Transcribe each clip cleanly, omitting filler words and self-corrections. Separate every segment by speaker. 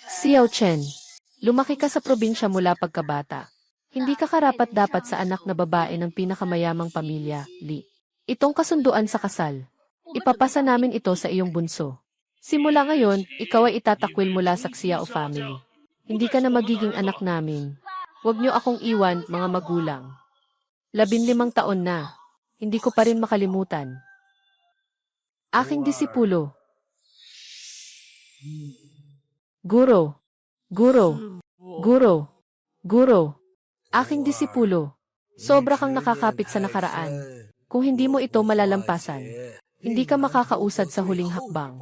Speaker 1: Xiao Chen, lumaki ka sa probinsya mula pagkabata. Hindi ka karapat-dapat sa anak na babae ng pinakamayamang pamilya, Li. Itong kasunduan sa kasal. Ipapasa namin ito sa iyong bunso. Simula ngayon, ikaw ay itatakwil mula sa Xiao family. Hindi ka na magiging anak namin. Huwag niyo akong iwan, mga magulang. 15 taon na. Hindi ko pa rin makalimutan. Aking disipulo. Guro. Guro. Guro. Guro. Aking disipulo. Sobra kang nakakapit sa nakaraan. Kung hindi mo ito malalampasan, hindi ka makakausad sa huling hakbang.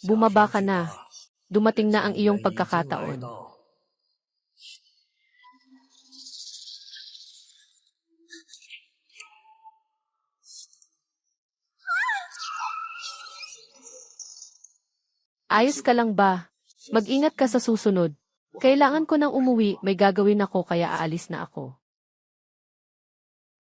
Speaker 1: Bumaba ka na. Dumating na ang iyong pagkakataon. Ayos ka lang ba? Mag-ingat ka sa susunod. Kailangan ko nang umuwi, may gagawin ako kaya aalis na ako.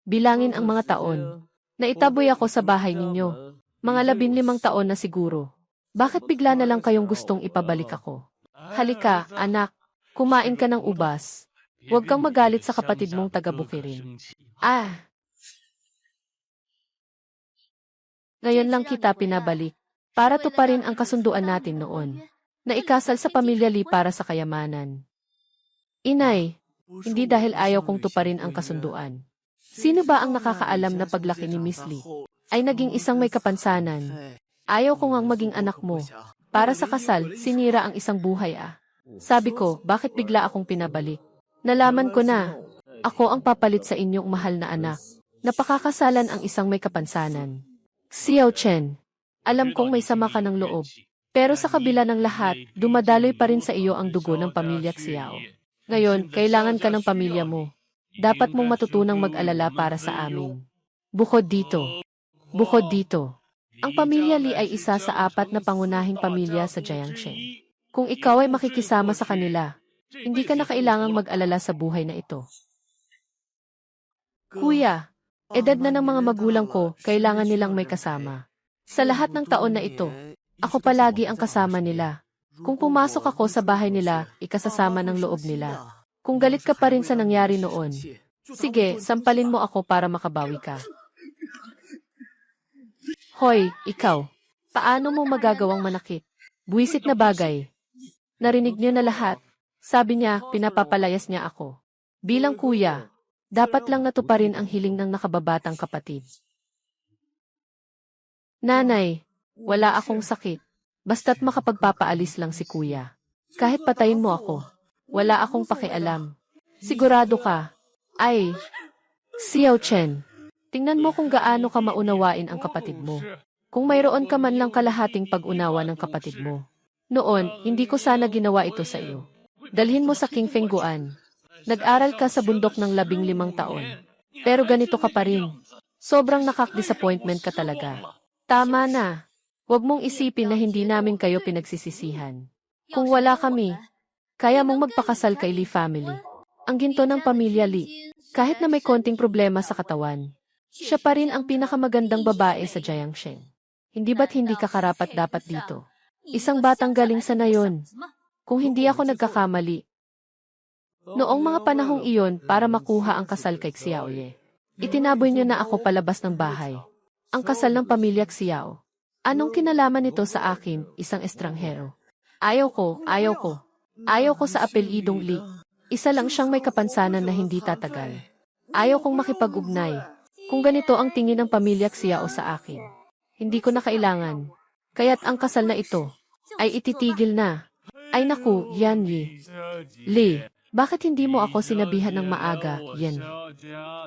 Speaker 1: Bilangin ang mga taon. Naitaboy ako sa bahay ninyo. Mga 15 taon na siguro. Bakit bigla na lang kayong gustong ipabalik ako? Halika, anak. Kumain ka ng ubas. Huwag kang magalit sa kapatid mong taga-Bukirin. Ngayon lang kita pinabalik. Para tuparin ang kasunduan natin noon. Naikasal sa pamilya Li para sa kayamanan. Inay, hindi dahil ayaw kong tuparin ang kasunduan. Sino ba ang nakakaalam na paglaki ni Miss Li ay naging isang may kapansanan? Ayaw ko ngang maging anak mo. Para sa kasal, sinira ang isang buhay Sabi ko, bakit bigla akong pinabalik? Nalaman ko na, ako ang papalit sa inyong mahal na anak. Napakakasalan ang isang may kapansanan. Xiao Chen, alam kong may sama ka ng loob. Pero sa kabila ng lahat, dumadaloy pa rin sa iyo ang dugo ng pamilya Xiao. Ngayon, kailangan ka ng pamilya mo. Dapat mong matutunang mag-alala para sa amin. Bukod dito, ang pamilya Li ay isa sa 4 na pangunahing pamilya sa Jiangsheng. Kung ikaw ay makikisama sa kanila, hindi ka na kailangang mag-alala sa buhay na ito. Kuya, edad na ng mga magulang ko, kailangan nilang may kasama. Sa lahat ng taon na ito, ako palagi ang kasama nila. Kung pumasok ako sa bahay nila, ikasasama ng loob nila. Kung galit ka pa rin sa nangyari noon, sige, sampalin mo ako para makabawi ka. Hoy, ikaw, paano mo magagawang manakit? Buwisit na bagay. Narinig niyo na lahat. Sabi niya, pinapapalayas niya ako. Bilang kuya, dapat lang natuparin ang hiling ng nakababatang kapatid. Nanay, wala akong sakit. Basta't makapagpapaalis lang si kuya. Kahit patayin mo ako, wala akong pakialam. Sigurado ka? Ay, Xiao Chen, tingnan mo kung gaano ka maunawain ang kapatid mo. Kung mayroon ka man lang kalahating pag-unawa ng kapatid mo. Noon, hindi ko sana ginawa ito sa iyo. Dalhin mo sa King Fengguan. Nag-aral ka sa bundok ng 15 taon. Pero ganito ka pa rin. Sobrang nakak-disappointment ka talaga. Tama na. Huwag mong isipin na hindi namin kayo pinagsisisihan. Kung wala kami, kaya mong magpakasal kay Li family. Ang ginto ng pamilya Li, kahit na may konting problema sa katawan, siya pa rin ang pinakamagandang babae sa Jiangsheng. Hindi ba't hindi ka karapat-dapat dito? Isang batang galing sa nayon. Kung hindi ako nagkakamali, noong mga panahong iyon para makuha ang kasal kay Xiaoye, itinaboy niyo na ako palabas ng bahay. Ang kasal ng pamilya Xiao. Anong kinalaman nito sa akin, isang estranghero? Ayaw ko. Ayaw ko sa apelyidong Li. Isa lang siyang may kapansanan na hindi tatagal. Ayaw kong makipag-ugnay. Kung ganito ang tingin ng pamilya Xiao sa akin, hindi ko na kailangan. Kaya't ang kasal na ito ay ititigil na. Ay naku, Yan Yi. Li, bakit hindi mo ako sinabihan ng maaga, Yan?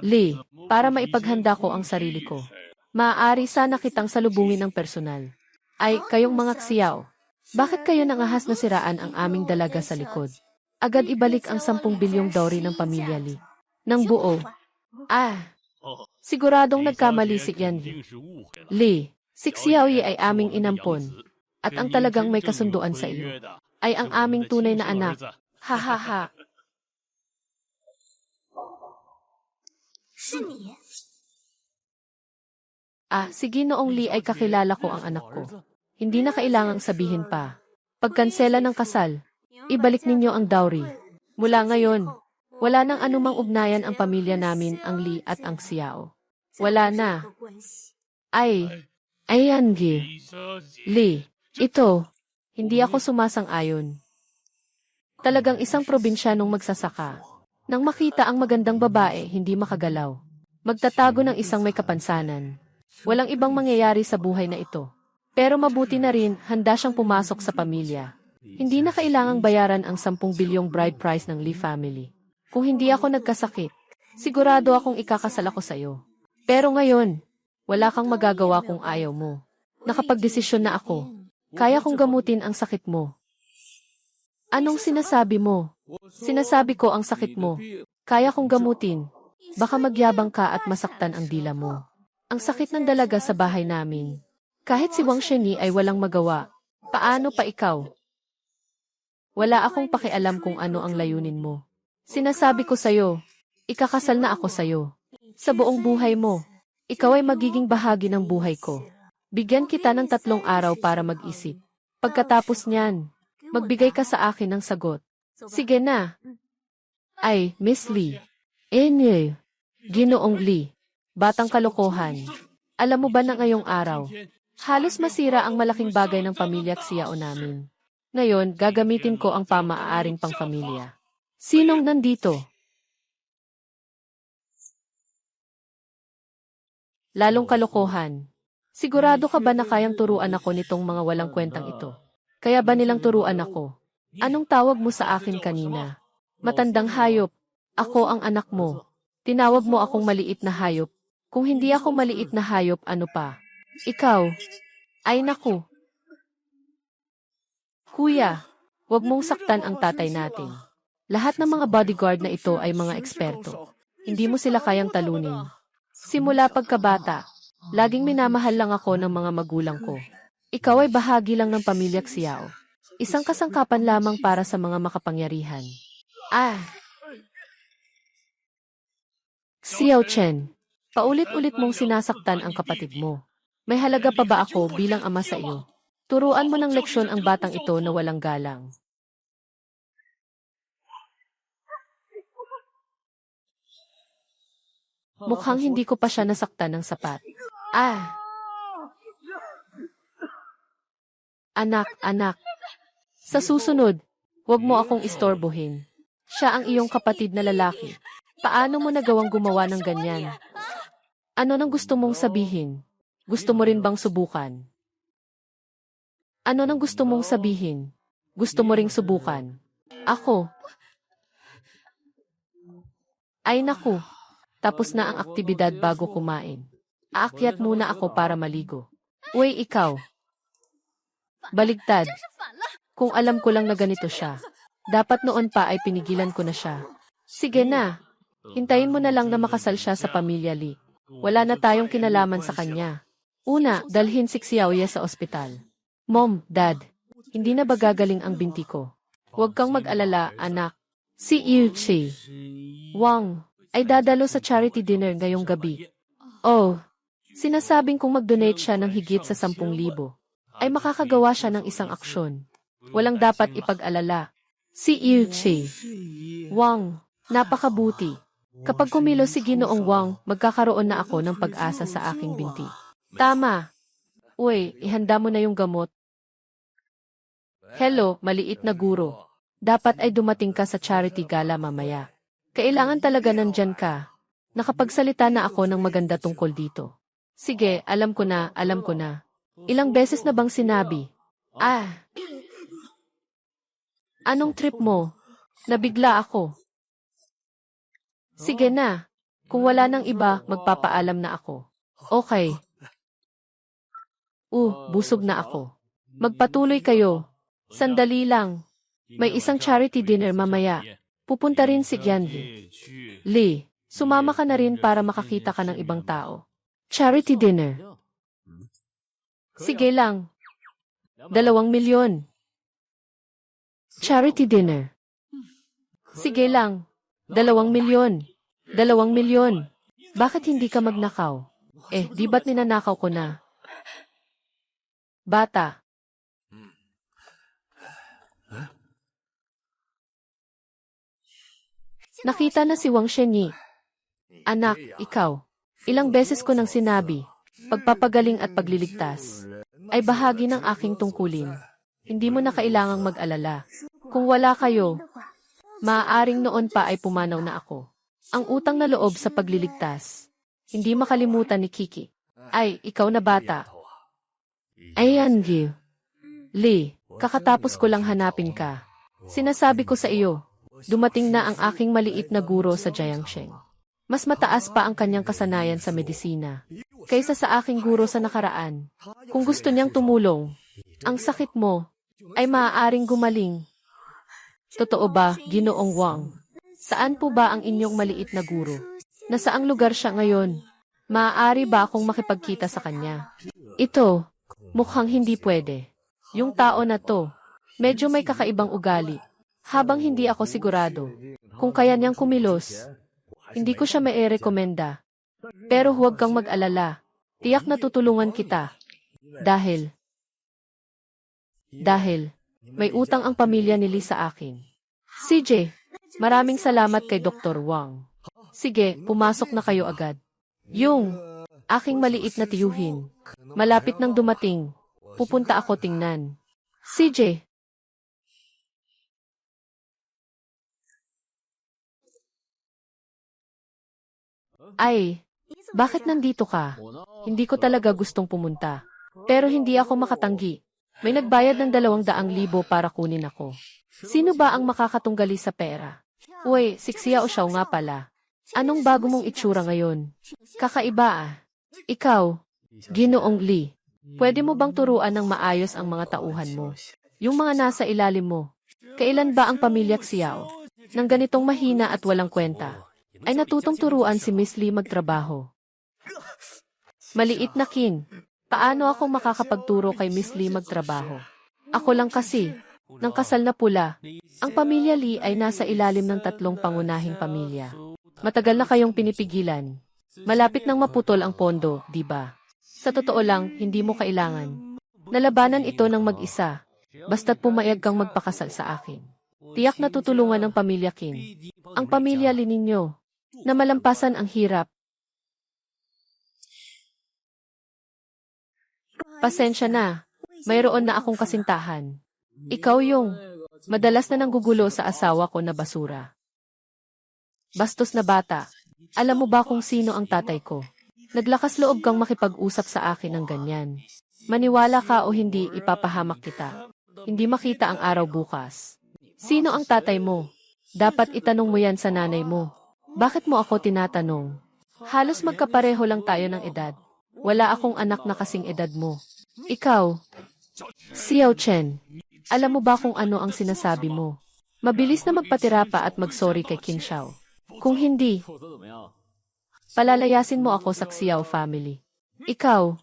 Speaker 1: Li, para maipaghanda ko ang sarili ko. Maaari sana kitang salubungin ng personal. Ay, kayong mga Xiao. Bakit kayo nangahas na siraan ang aming dalaga sa likod? Agad ibalik ang 10 bilyong dowry ng pamilya Li. Nang buo. Siguradong nagkamali si Yan Yi. Li, si Xiaoyi ay aming inampon. At ang talagang may kasunduan sa iyo ay ang aming tunay na anak. Ha ha ha. Sige noong Li ay kakilala ko ang anak ko. Hindi na kailangang sabihin pa. Pagkansela ng kasal, Ibalik ninyo ang dowry. Mula ngayon, wala nang anumang ugnayan ang pamilya namin, ang Li at ang Xiao. Wala na. Ay, ayan Gi. Li, ito. Hindi ako sumasang-ayon. Talagang isang probinsyanong magsasaka. Nang makita ang magandang babae, hindi makagalaw. Magtatago ng isang may kapansanan. Walang ibang mangyayari sa buhay na ito. Pero mabuti na rin, handa siyang pumasok sa pamilya. Hindi na kailangang bayaran ang 10 bilyong bride price ng Lee family. Kung hindi ako nagkasakit, sigurado akong ikakasal ako sa'yo. Pero ngayon, wala kang magagawa kung ayaw mo. Nakapagdesisyon na ako. Kaya kong gamutin ang sakit mo. Anong sinasabi mo? Sinasabi ko ang sakit mo. Kaya kong gamutin. Baka magyabang ka at masaktan ang dila mo. Ang sakit ng dalaga sa bahay namin. Kahit si Wang Sheni ay walang magawa. Paano pa ikaw? Wala akong pakialam kung ano ang layunin mo. Sinasabi ko sa'yo, ikakasal na ako sa'yo. Sa buong buhay mo, ikaw ay magiging bahagi ng buhay ko. Bigyan kita ng 3 araw para mag-isip. Pagkatapos niyan, magbigay ka sa akin ng sagot. Sige na. Ay, Miss Lee. Enye. Ginoong Lee. Batang kalokohan. Alam mo ba na ngayong araw, halos masira ang malaking bagay ng pamilya Xiao namin. Ngayon, gagamitin ko ang pamaaaring pangpamilya. Sinong nandito? Lalong kalokohan. Sigurado ka ba na kayang turuan ako nitong mga walang kwentang ito? Kaya ba nilang turuan ako? Anong tawag mo sa akin kanina? Matandang hayop. Ako ang anak mo. Tinawag mo akong maliit na hayop. Kung hindi ako maliit na hayop, ano pa? Ikaw. Ay naku. Kuya, wag mong saktan ang tatay natin. Lahat ng mga bodyguard na ito ay mga eksperto. Hindi mo sila kayang talunin. Simula pagkabata, laging minamahal lang ako ng mga magulang ko. Ikaw ay bahagi lang ng pamilya Xiao. Isang kasangkapan lamang para sa mga makapangyarihan. Xiao Chen, paulit-ulit mong sinasaktan ang kapatid mo. May halaga pa ba ako bilang ama sa iyo? Turuan mo ng leksyon ang batang ito na walang galang. Mukhang hindi ko pa siya nasaktan ng sapat. Anak. Sa susunod, huwag mo akong istorbohin. Siya ang iyong kapatid na lalaki. Paano mo nagawang gumawa ng ganyan? Ano nang gusto mong sabihin? Gusto mo rin bang subukan? Ano nang gusto mong sabihin? Gusto mo ring subukan? Ako? Ay naku. Tapos na ang aktibidad bago kumain. Aakyat muna ako para maligo. Uy, ikaw. Baligtad. Kung alam ko lang na ganito siya, dapat noon pa ay pinigilan ko na siya. Sige na. Hintayin mo na lang na makasal siya sa pamilya Lee. Wala na tayong kinalaman sa kanya. Una, dalhin si Xiaoye sa ospital. Mom, Dad, hindi na ba gagaling ang binti ko? Huwag kang mag-alala, anak. Si Yuchi Wang ay dadalo sa charity dinner ngayong gabi. Oh, sinasabing kung mag-donate siya ng higit sa 10,000, ay makakagawa siya ng isang aksyon. Walang dapat ipag-alala. Si Yuchi Wang, napakabuti. Kapag kumilos si Ginoong Wang, magkakaroon na ako ng pag-asa sa aking binti. Tama. Uy, ihanda mo na yung gamot. Hello, maliit na guro. Dapat ay dumating ka sa charity gala mamaya. Kailangan talaga nandyan ka. Nakapagsalita na ako ng maganda tungkol dito. Sige, alam ko na. Ilang beses na bang sinabi? Anong trip mo? Nabigla ako. Sige na. Kung wala nang iba, magpapaalam na ako. Okay. Busog na ako. Magpatuloy kayo. Sandali lang. May isang charity dinner mamaya. Pupunta rin si Yanli. Lee, sumama ka na rin para makakita ka ng ibang tao. Charity dinner. Sige lang. 2 milyon. Charity dinner. Sige lang. 2 milyon. 2 milyon. Bakit hindi ka magnakaw? Di ba't ninanakaw ko na? Bata. Nakita na si Wang Shenyi. Anak, ikaw. Ilang beses ko nang sinabi, pagpapagaling at pagliligtas ay bahagi ng aking tungkulin. Hindi mo na kailangang mag-alala. Kung wala kayo, maaaring noon pa ay pumanaw na ako. Ang utang na loob sa pagliligtas. Hindi makalimutan ni Kiki. Ay, ikaw na bata. Ayan, Lee, kakatapos ko lang hanapin ka. Sinasabi ko sa iyo, dumating na ang aking maliit na guro sa Jiangsheng. Mas mataas pa ang kanyang kasanayan sa medisina kaysa sa aking guro sa nakaraan. Kung gusto niyang tumulong, ang sakit mo ay maaaring gumaling. Totoo ba, Ginoong Wang? Saan po ba ang inyong maliit na guro? Nasaang lugar siya ngayon? Maaari ba akong makipagkita sa kanya? Ito, mukhang hindi pwede. Yung tao na to, medyo may kakaibang ugali. Habang hindi ako sigurado kung kaya niyang kumilos, hindi ko siya mai-rekomenda. Pero huwag kang mag-alala. Tiyak na tutulungan kita. Dahil may utang ang pamilya ni Lee sa akin. CJ, maraming salamat kay Dr. Wang. Sige, pumasok na kayo agad. Yung aking maliit na tiyuhin. Malapit nang dumating. Pupunta ako tingnan. CJ. Ay, bakit nandito ka? Hindi ko talaga gustong pumunta. Pero hindi ako makatanggi. May nagbayad ng 200,000 para kunin ako. Sino ba ang makakatunggali sa pera? Uy, si Xiao Xiao nga pala. Anong bago mong itsura ngayon? Kakaiba ah. Ikaw, Ginoong Lee, pwede mo bang turuan ng maayos ang mga tauhan mo? Yung mga nasa ilalim mo. Kailan ba ang pamilya Xiao? Nang ganitong mahina at walang kwenta, ay natutong turuan si Miss Lee magtrabaho. Maliit na Kin, paano ako makakapagturo kay Miss Lee magtrabaho? Ako lang kasi, ng kasal na pula, ang pamilya Lee ay nasa ilalim ng 3 pangunahing pamilya. Matagal na kayong pinipigilan. Malapit nang maputol ang pondo, di ba? Sa totoo lang, hindi mo kailangan. Nalabanan ito ng mag-isa, basta't pumayag kang magpakasal sa akin. Tiyak na tutulungan ng pamilya Kin. Ang pamilya Lee ninyo, na malampasan ang hirap. Pasensya na, mayroon na akong kasintahan. Ikaw yung madalas na nanggugulo sa asawa ko na basura. Bastos na bata, alam mo ba kung sino ang tatay ko? Naglakas loob kang makipag-usap sa akin ng ganyan. Maniwala ka o hindi, ipapahamak kita. Hindi makita ang araw bukas. Sino ang tatay mo? Dapat itanong mo yan sa nanay mo. Bakit mo ako tinatanong? Halos magkapareho lang tayo ng edad. Wala akong anak na kasing edad mo. Ikaw, Xiao Chen, alam mo ba kung ano ang sinasabi mo? Mabilis na magpatira pa at mag-sorry kay Qin Xiao. Kung hindi, palalayasin mo ako sa Xiao family. Ikaw,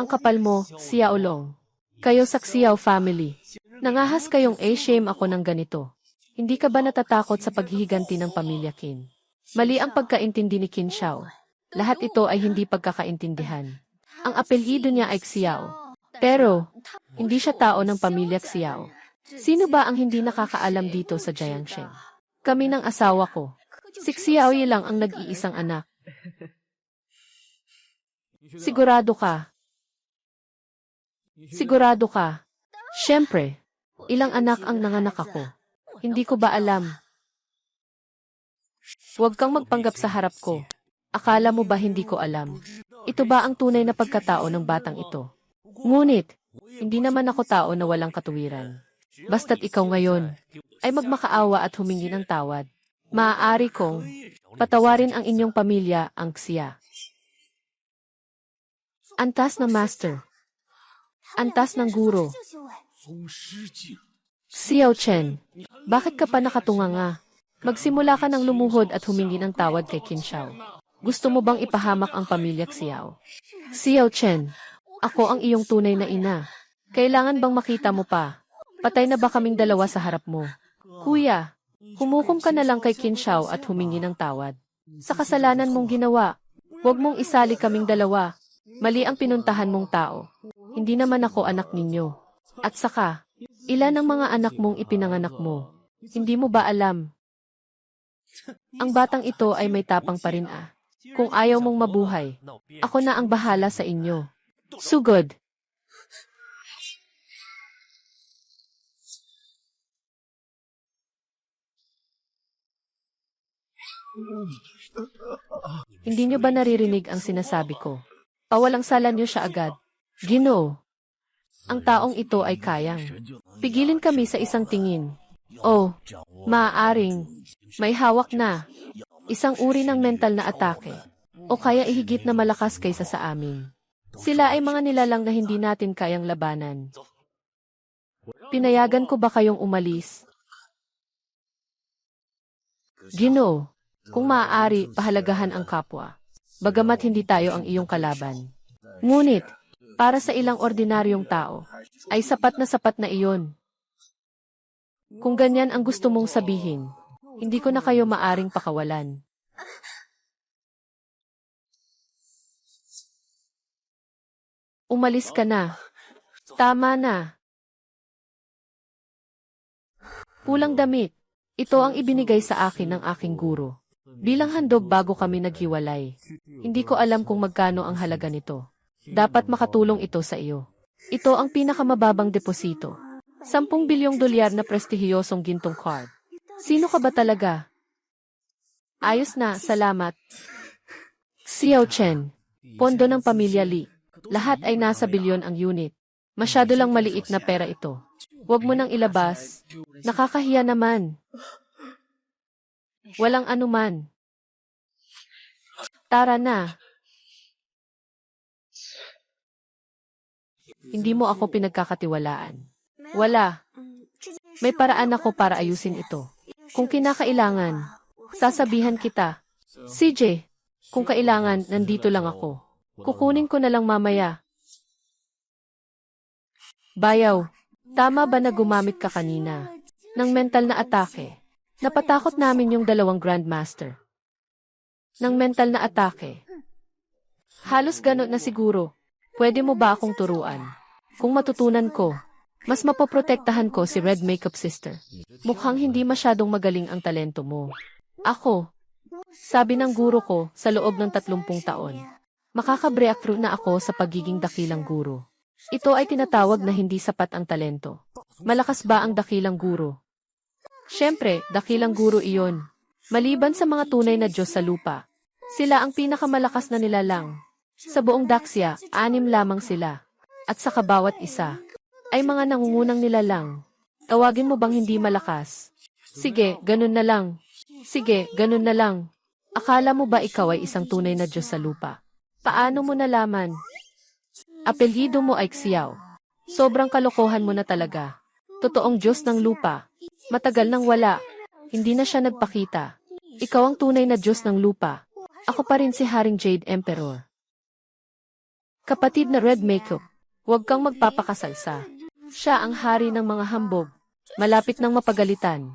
Speaker 1: ang kapal mo, Xiao Long. Kayo sa Xiao family. Nangahas kayong shame ako ng ganito. Hindi ka ba natatakot sa paghihiganti ng pamilya Qin? Mali ang pagkaintindi ni Qin Xiao. Lahat ito ay hindi pagkakaintindihan. Ang apelyido niya ay Xiao. Pero, hindi siya tao ng pamilya Xiao. Sino ba ang hindi nakakaalam dito sa Jiangsheng? Kami ng asawa ko. Si Xiao Yi lang ang nag-iisang anak. Sigurado ka? Sigurado ka? Siyempre, ilang anak ang nanganak ako. Hindi ko ba alam? Huwag kang magpanggap sa harap ko. Akala mo ba hindi ko alam? Ito ba ang tunay na pagkatao ng batang ito? Ngunit, hindi naman ako tao na walang katuwiran. Basta't ikaw ngayon ay magmakaawa at humingi ng tawad. Maaari kong patawarin ang inyong pamilya, ang Xia. Antas na master. Antas ng guro. Xiao Chen, bakit ka pa nakatunganga? Magsimula ka ng lumuhod at humingi ng tawad kay Qin Xiao. Gusto mo bang ipahamak ang pamilya Xiao? Xiao Chen, ako ang iyong tunay na ina. Kailangan bang makita mo pa? Patay na ba kaming dalawa sa harap mo? Kuya, humukom ka na lang kay Qin Xiao at humingi ng tawad. Sa kasalanan mong ginawa, huwag mong isali kaming dalawa. Mali ang pinuntahan mong tao. Hindi naman ako anak ninyo. At saka, ilan ang mga anak mong ipinanganak mo? Hindi mo ba alam? Ang batang ito ay may tapang pa rin ah. Kung ayaw mong mabuhay, ako na ang bahala sa inyo. Sugod. Hindi niyo ba naririnig ang sinasabi ko? Pawalang sala niyo siya agad. Ginoo. Ang taong ito ay kayang pigilin kami sa isang tingin. Oh, maaaring may hawak na isang uri ng mental na atake o kaya ihigit na malakas kaysa sa amin. Sila ay mga nilalang na hindi natin kayang labanan. Pinayagan ko ba kayong umalis? Ginoo, kung maaari, pahalagahan ang kapwa. Bagamat hindi tayo ang iyong kalaban. Ngunit, para sa ilang ordinaryong tao, ay sapat na iyon. Kung ganyan ang gusto mong sabihin, hindi ko na kayo maaring pakawalan. Umalis ka na. Tama na. Pulang damit. Ito ang ibinigay sa akin ng aking guro. Bilang handog bago kami naghiwalay. Hindi ko alam kung magkano ang halaga nito. Dapat makatulong ito sa iyo. Ito ang pinakamababang deposito. 10 bilyong dolyar na prestihiyosong gintong card. Sino ka ba talaga? Ayos na, salamat. Xiao Chen. Pondo ng pamilya Li. Lahat ay nasa bilyon ang unit. Masyado lang maliit na pera ito. Huwag mo nang ilabas. Nakakahiya naman. Walang anuman. Tara na. Hindi mo ako pinagkakatiwalaan. Wala. May paraan ako para ayusin ito. Kung kinakailangan, sasabihan kita. CJ, kung kailangan, nandito lang ako. Kukunin ko na lang mamaya. Bayaw, tama ba na gumamit ka kanina ng mental na atake? Napatakot namin yung 2 Grandmaster. Ng mental na atake. Halos ganun na siguro. Pwede mo ba akong turuan? Kung matutunan ko, mas mapoprotektahan ko si Red Makeup Sister. Mukhang hindi masyadong magaling ang talento mo. Ako, sabi ng guro ko sa loob ng 30 taon, makaka-breakthrough na ako sa pagiging dakilang guro. Ito ay tinatawag na hindi sapat ang talento. Malakas ba ang dakilang guro? Siyempre, dakilang guro iyon. Maliban sa mga tunay na Diyos sa lupa, sila ang pinakamalakas na nilalang. Sa buong Daxia, 6 lamang sila. At sa kabawat isa, ay mga nangungunang nilalang. Tawagin mo bang hindi malakas? Sige, ganun na lang. Sige, ganun na lang. Akala mo ba ikaw ay isang tunay na Diyos sa lupa? Paano mo nalaman? Apelyido mo ay Xiao. Sobrang kalokohan mo na talaga. Totoong Diyos ng lupa. Matagal nang wala. Hindi na siya nagpakita. Ikaw ang tunay na Diyos ng lupa. Ako pa rin si Haring Jade Emperor. Kapatid na Red Makeup, huwag kang magpapakasalsa. Siya ang hari ng mga hambog. Malapit nang mapagalitan.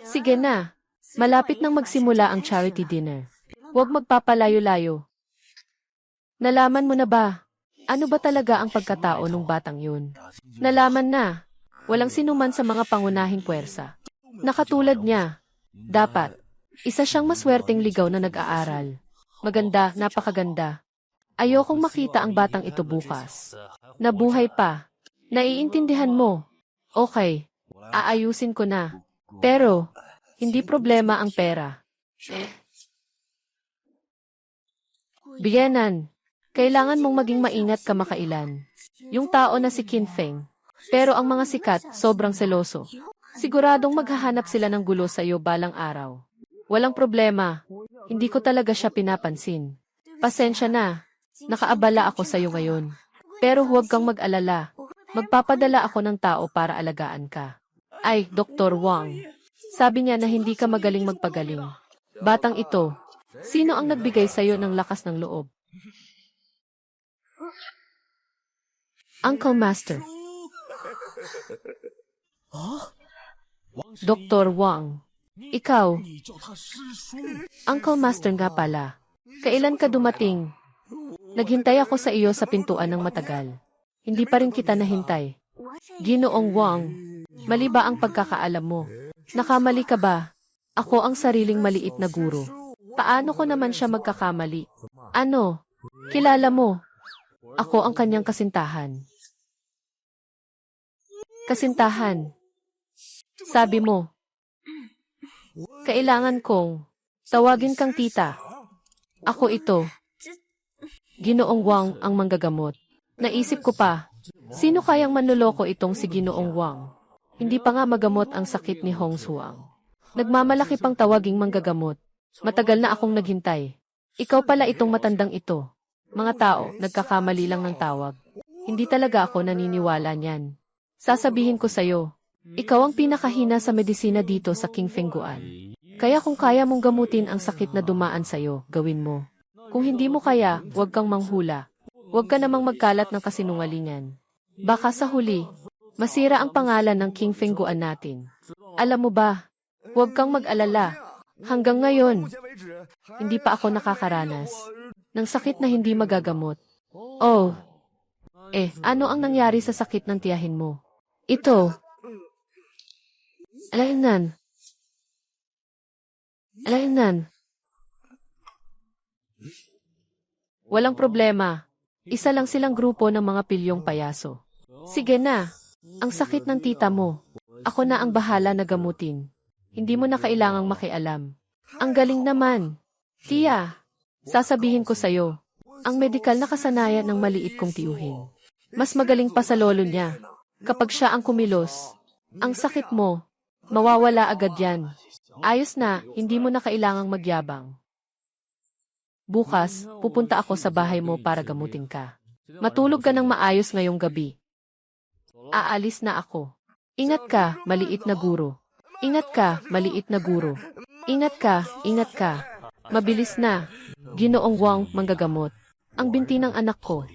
Speaker 1: Sige na. Malapit nang magsimula ang charity dinner. Huwag magpapalayo-layo. Nalaman mo na ba? Ano ba talaga ang pagkatao ng batang yun? Nalaman na. Walang sinuman sa mga pangunahing puwersa. Nakatulad niya. Dapat. Isa siyang maswerteng ligaw na nag-aaral. Maganda, napakaganda. Ayokong makita ang batang ito bukas. Nabuhay pa. Naiintindihan mo. Okay. Aayusin ko na. Pero, hindi problema ang pera. Biyenan. Kailangan mong maging maingat kamakailan. Yung tao na si Qin Feng. Pero ang mga sikat, sobrang seloso. Siguradong maghahanap sila ng gulo sa iyo balang araw. Walang problema. Hindi ko talaga siya pinapansin. Pasensya na. Nakaabala ako sa iyo ngayon. Pero huwag kang mag-alala. Magpapadala ako ng tao para alagaan ka. Ay, Dr. Wang. Sabi niya na hindi ka magaling magpagaling. Batang ito, sino ang nagbigay sa iyo ng lakas ng loob? Uncle Master. Dr. Wang. Ikaw. Uncle Master nga pala. Kailan ka dumating? Naghintay ako sa iyo sa pintuan ng matagal. Hindi pa rin kita nahintay. Ginoong Wang, mali ba ang pagkakaalam mo? Nakamali ka ba? Ako ang sariling maliit na guro. Paano ko naman siya magkakamali? Ano? Kilala mo? Ako ang kanyang kasintahan. Kasintahan. Sabi mo. Kailangan kong tawagin kang tita. Ako ito. Ginoong Wang ang manggagamot. Naisip ko pa, sino kayang manloloko itong si Ginoong Wang? Hindi pa nga magamot ang sakit ni Hong Suang. Nagmamalaki pang tawaging manggagamot. Matagal na akong naghintay. Ikaw pala itong matandang ito. Mga tao, nagkakamali lang ng tawag. Hindi talaga ako naniniwala niyan. Sasabihin ko sa'yo, ikaw ang pinakahina sa medisina dito sa King Fengguan. Kaya kung kaya mong gamutin ang sakit na dumaan sa'yo, gawin mo. Kung hindi mo kaya, huwag kang manghula. Huwag ka namang magkalat ng kasinungalingan. Baka sa huli, masira ang pangalan ng King Fengguan natin. Alam mo ba, huwag kang mag-alala. Hanggang ngayon, hindi pa ako nakakaranas ng sakit na hindi magagamot. Oh, ano ang nangyari sa sakit ng tiyahin mo? Ito. Alainan. Walang problema. Isa lang silang grupo ng mga pilyong payaso. Sige na. Ang sakit ng tita mo. Ako na ang bahala na gamutin. Hindi mo na kailangang makialam. Ang galing naman. Tia, sasabihin ko sa'yo, ang medikal na kasanayan ng maliit kong tiyuhin. Mas magaling pa sa lolo niya. Kapag siya ang kumilos, ang sakit mo, mawawala agad yan. Ayos na, hindi mo na kailangang magyabang. Bukas, pupunta ako sa bahay mo para gamutin ka. Matulog ka ng maayos ngayong gabi. Aalis na ako. Ingat ka, maliit na guro. Ingat ka, maliit na guro. Ingat ka. Mabilis na. Ginoong Wang, manggagamot. Ang binti ng anak ko.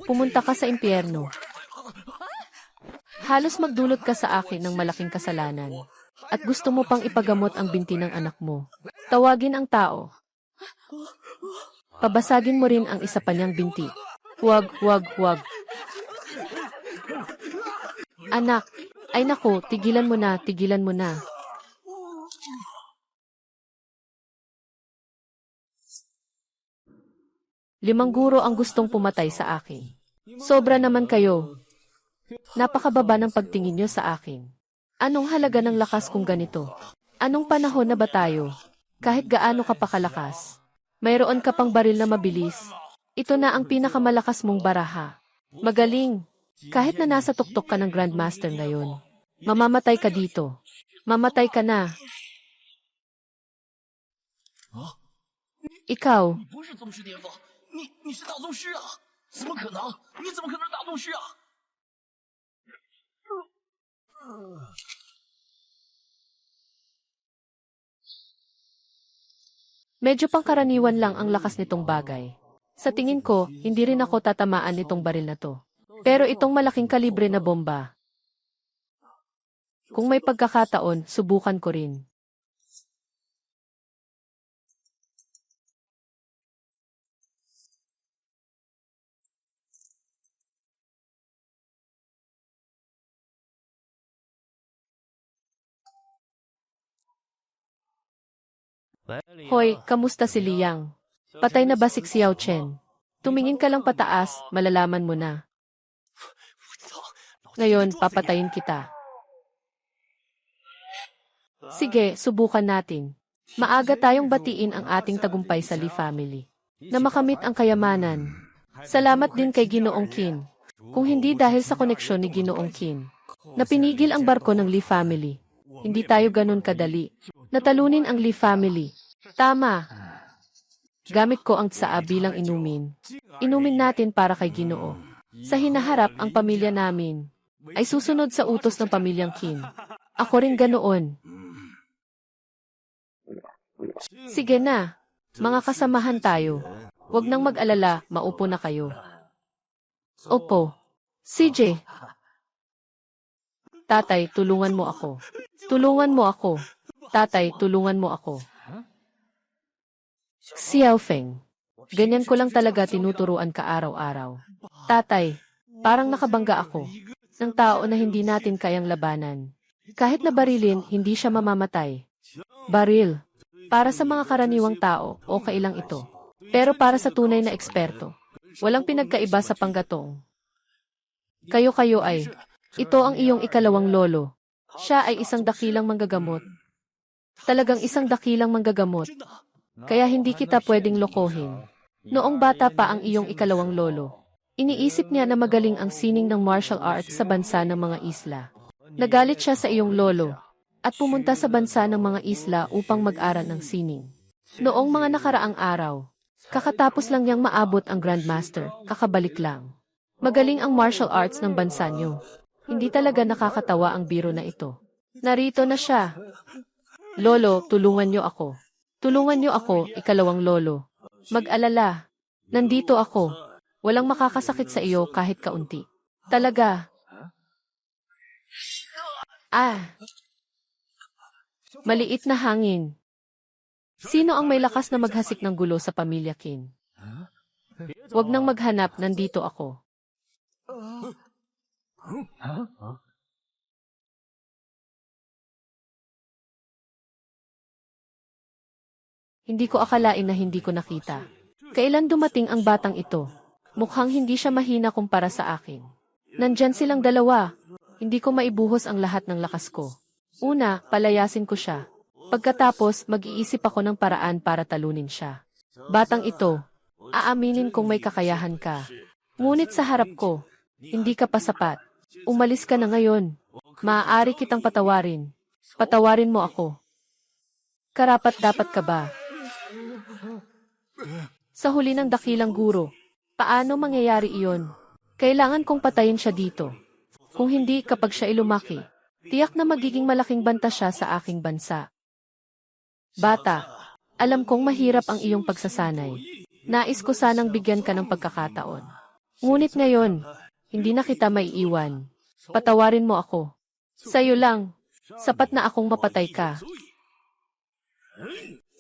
Speaker 1: Pumunta ka sa impyerno. Halos magdulot ka sa akin ng malaking kasalanan. At gusto mo pang ipagamot ang binti ng anak mo. Tawagin ang tao. Pabasagin mo rin ang isa pa niyang binti. Huwag. Anak, ay naku, tigilan mo na. 5 guro ang gustong pumatay sa akin. Sobra naman kayo. Napakababa ng pagtingin niyo sa akin. Anong halaga ng lakas kung ganito? Anong panahon na ba tayo? Kahit gaano ka pa kalakas. Mayroon ka pang baril na mabilis. Ito na ang pinakamalakas mong baraha. Magaling. Kahit na nasa tuktok ka ng Grandmaster ngayon. Mamamatay ka dito. Mamatay ka na. Ikaw. Medyo pangkaraniwan lang ang lakas nitong bagay. Sa tingin ko, hindi rin ako tatamaan nitong baril na to. Pero itong malaking kalibre na bomba, kung may pagkakataon, subukan ko rin. Hoy, kamusta si Liang? Patay na ba si Xiao Chen? Tumingin ka lang pataas, malalaman mo na. Ngayon, papatayin kita. Sige, subukan natin. Maaga tayong batiin ang ating tagumpay sa Li family. Na makamit ang kayamanan. Salamat din kay Ginoong Qin. Kung hindi dahil sa koneksyon ni Ginoong Qin, na pinigil ang barko ng Li family, hindi tayo ganun kadali. Natalunin ang Li family. Tama. Gamit ko ang tsaa bilang inumin. Inumin natin para kay Ginoo. Sa hinaharap ang pamilya namin ay susunod sa utos ng pamilyang Qin. Ako rin ganoon. Sige na. Mga kasamahan tayo. Huwag nang mag-alala, maupo na kayo. Opo. CJ. Tatay, tulungan mo ako. Tatay, tulungan mo ako. Xiao Feng. Ganyan ko lang talaga tinuturuan ka araw-araw. Tatay, parang nakabangga ako ng tao na hindi natin kayang labanan. Kahit na barilin, hindi siya mamamatay. Baril. Para sa mga karaniwang tao, okay lang ito. Pero para sa tunay na eksperto, walang pinagkaiba sa panggatong. Kayo-kayo ay, ito ang iyong ikalawang lolo. Siya ay isang dakilang manggagamot. Talagang isang dakilang manggagamot. Kaya hindi kita pwedeng lokohin. Noong bata pa ang iyong ikalawang lolo, iniisip niya na magaling ang sining ng martial arts sa bansa ng mga isla. Nagalit siya sa iyong lolo at pumunta sa bansa ng mga isla upang mag-aral ng sining. Noong mga nakaraang araw, kakatapos lang niyang maabot ang Grandmaster, kakabalik lang. Magaling ang martial arts ng bansa niyo. Hindi talaga nakakatawa ang biro na ito. Narito na siya. Lolo, tulungan niyo ako. Tulungan niyo ako, ikalawang lolo. Mag-alala. Nandito ako. Walang makakasakit sa iyo kahit kaunti. Talaga. Maliit na hangin. Sino ang may lakas na maghasik ng gulo sa pamilya Qin? Huwag nang maghanap, nandito ako. Hindi ko akalain na hindi ko nakita. Kailan dumating ang batang ito? Mukhang hindi siya mahina kumpara sa akin. Nandyan silang dalawa. Hindi ko maibuhos ang lahat ng lakas ko. Una, palayasin ko siya. Pagkatapos, mag-iisip ako ng paraan para talunin siya. Batang ito, aaminin kong may kakayahan ka. Ngunit sa harap ko, hindi ka pa sapat. Umalis ka na ngayon. Maaari kitang patawarin. Patawarin mo ako. Karapat-dapat ka ba? Sa huli ng dakilang guro, paano mangyayari iyon? Kailangan kong patayin siya dito. Kung hindi, kapag siya ay lumaki, tiyak na magiging malaking banta siya sa aking bansa. Bata, alam kong mahirap ang iyong pagsasanay. Nais ko sanang bigyan ka ng pagkakataon. Ngunit ngayon, hindi na kita maiiwan. Patawarin mo ako. Sa'yo lang, sapat na akong mapatay ka.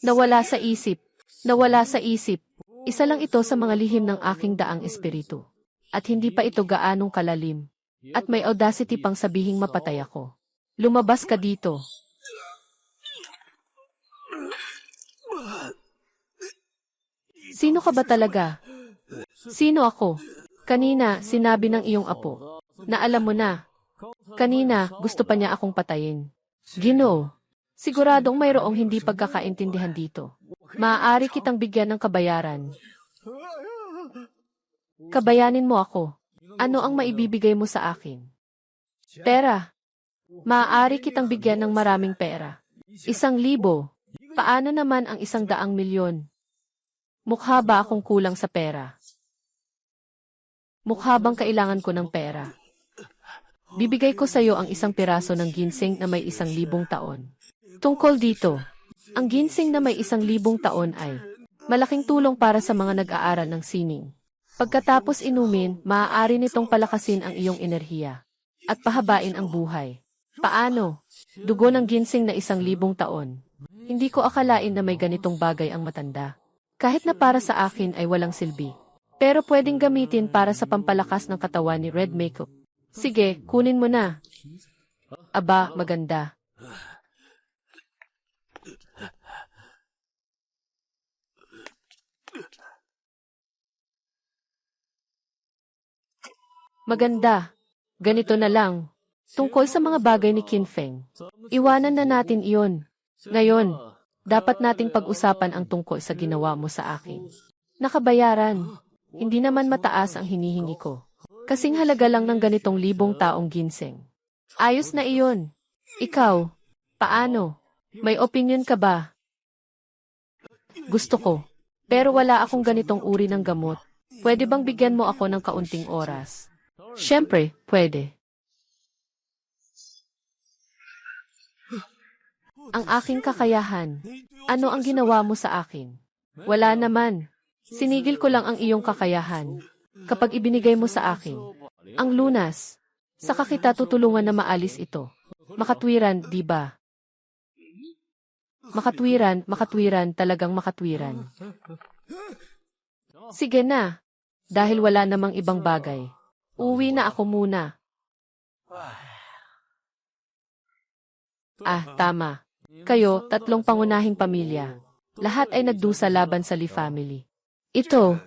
Speaker 1: Nawala sa isip. Nawala sa isip. Isa lang ito sa mga lihim ng aking daang espiritu. At hindi pa ito gaanong kalalim. At may audacity pang sabihing mapatay ako. Lumabas ka dito. Sino ka ba talaga? Sino ako? Kanina, sinabi ng iyong apo, na alam mo na. Kanina, gusto pa niya akong patayin. Ginoo, siguradong mayroong hindi pagkakaintindihan dito. Maaari kitang bigyan ng kabayaran. Kabayanin mo ako. Ano ang maibibigay mo sa akin? Pera. Maaari kitang bigyan ng maraming pera. 1,000. Paano naman ang 100,000,000? Mukha ba akong kulang sa pera? Mukha bang kailangan ko ng pera? Bibigay ko sa iyo ang 1 piraso ng ginseng na may 1,000 taon. Tungkol dito, ang ginseng na may 1,000 taon ay malaking tulong para sa mga nag-aaral ng sining. Pagkatapos inumin, maaari nitong palakasin ang iyong enerhiya at pahabain ang buhay. Paano? Dugo ng ginseng na 1,000 taon. Hindi ko akalain na may ganitong bagay ang matanda. Kahit na para sa akin ay walang silbi. Pero pwedeng gamitin para sa pampalakas ng katawan ni Red Makeup. Sige, kunin mo na. Aba, maganda. Maganda. Ganito na lang. Tungkol sa mga bagay ni Qin Feng. Iwanan na natin iyon. Ngayon, dapat nating pag-usapan ang tungkol sa ginawa mo sa akin. Nakabayaran. Hindi naman mataas ang hinihingi ko. Kasing halaga lang ng ganitong 1,000 taong ginseng. Ayos na iyon. Ikaw, paano? May opinion ka ba? Gusto ko. Pero wala akong ganitong uri ng gamot. Pwede bang bigyan mo ako ng kaunting oras? Siyempre, pwede. Ang aking kakayahan. Ano ang ginawa mo sa akin? Wala naman. Sinigil ko lang ang iyong kakayahan. Kapag ibinigay mo sa akin ang lunas, saka kita tutulungan na maalis ito. Makatwiran, di ba? Makatwiran, talagang makatwiran. Sige na. Dahil wala namang ibang bagay. Uwi na ako muna. Tama. Kayo, tatlong pangunahing pamilya. Lahat ay nagdusa laban sa Lee family. Ito,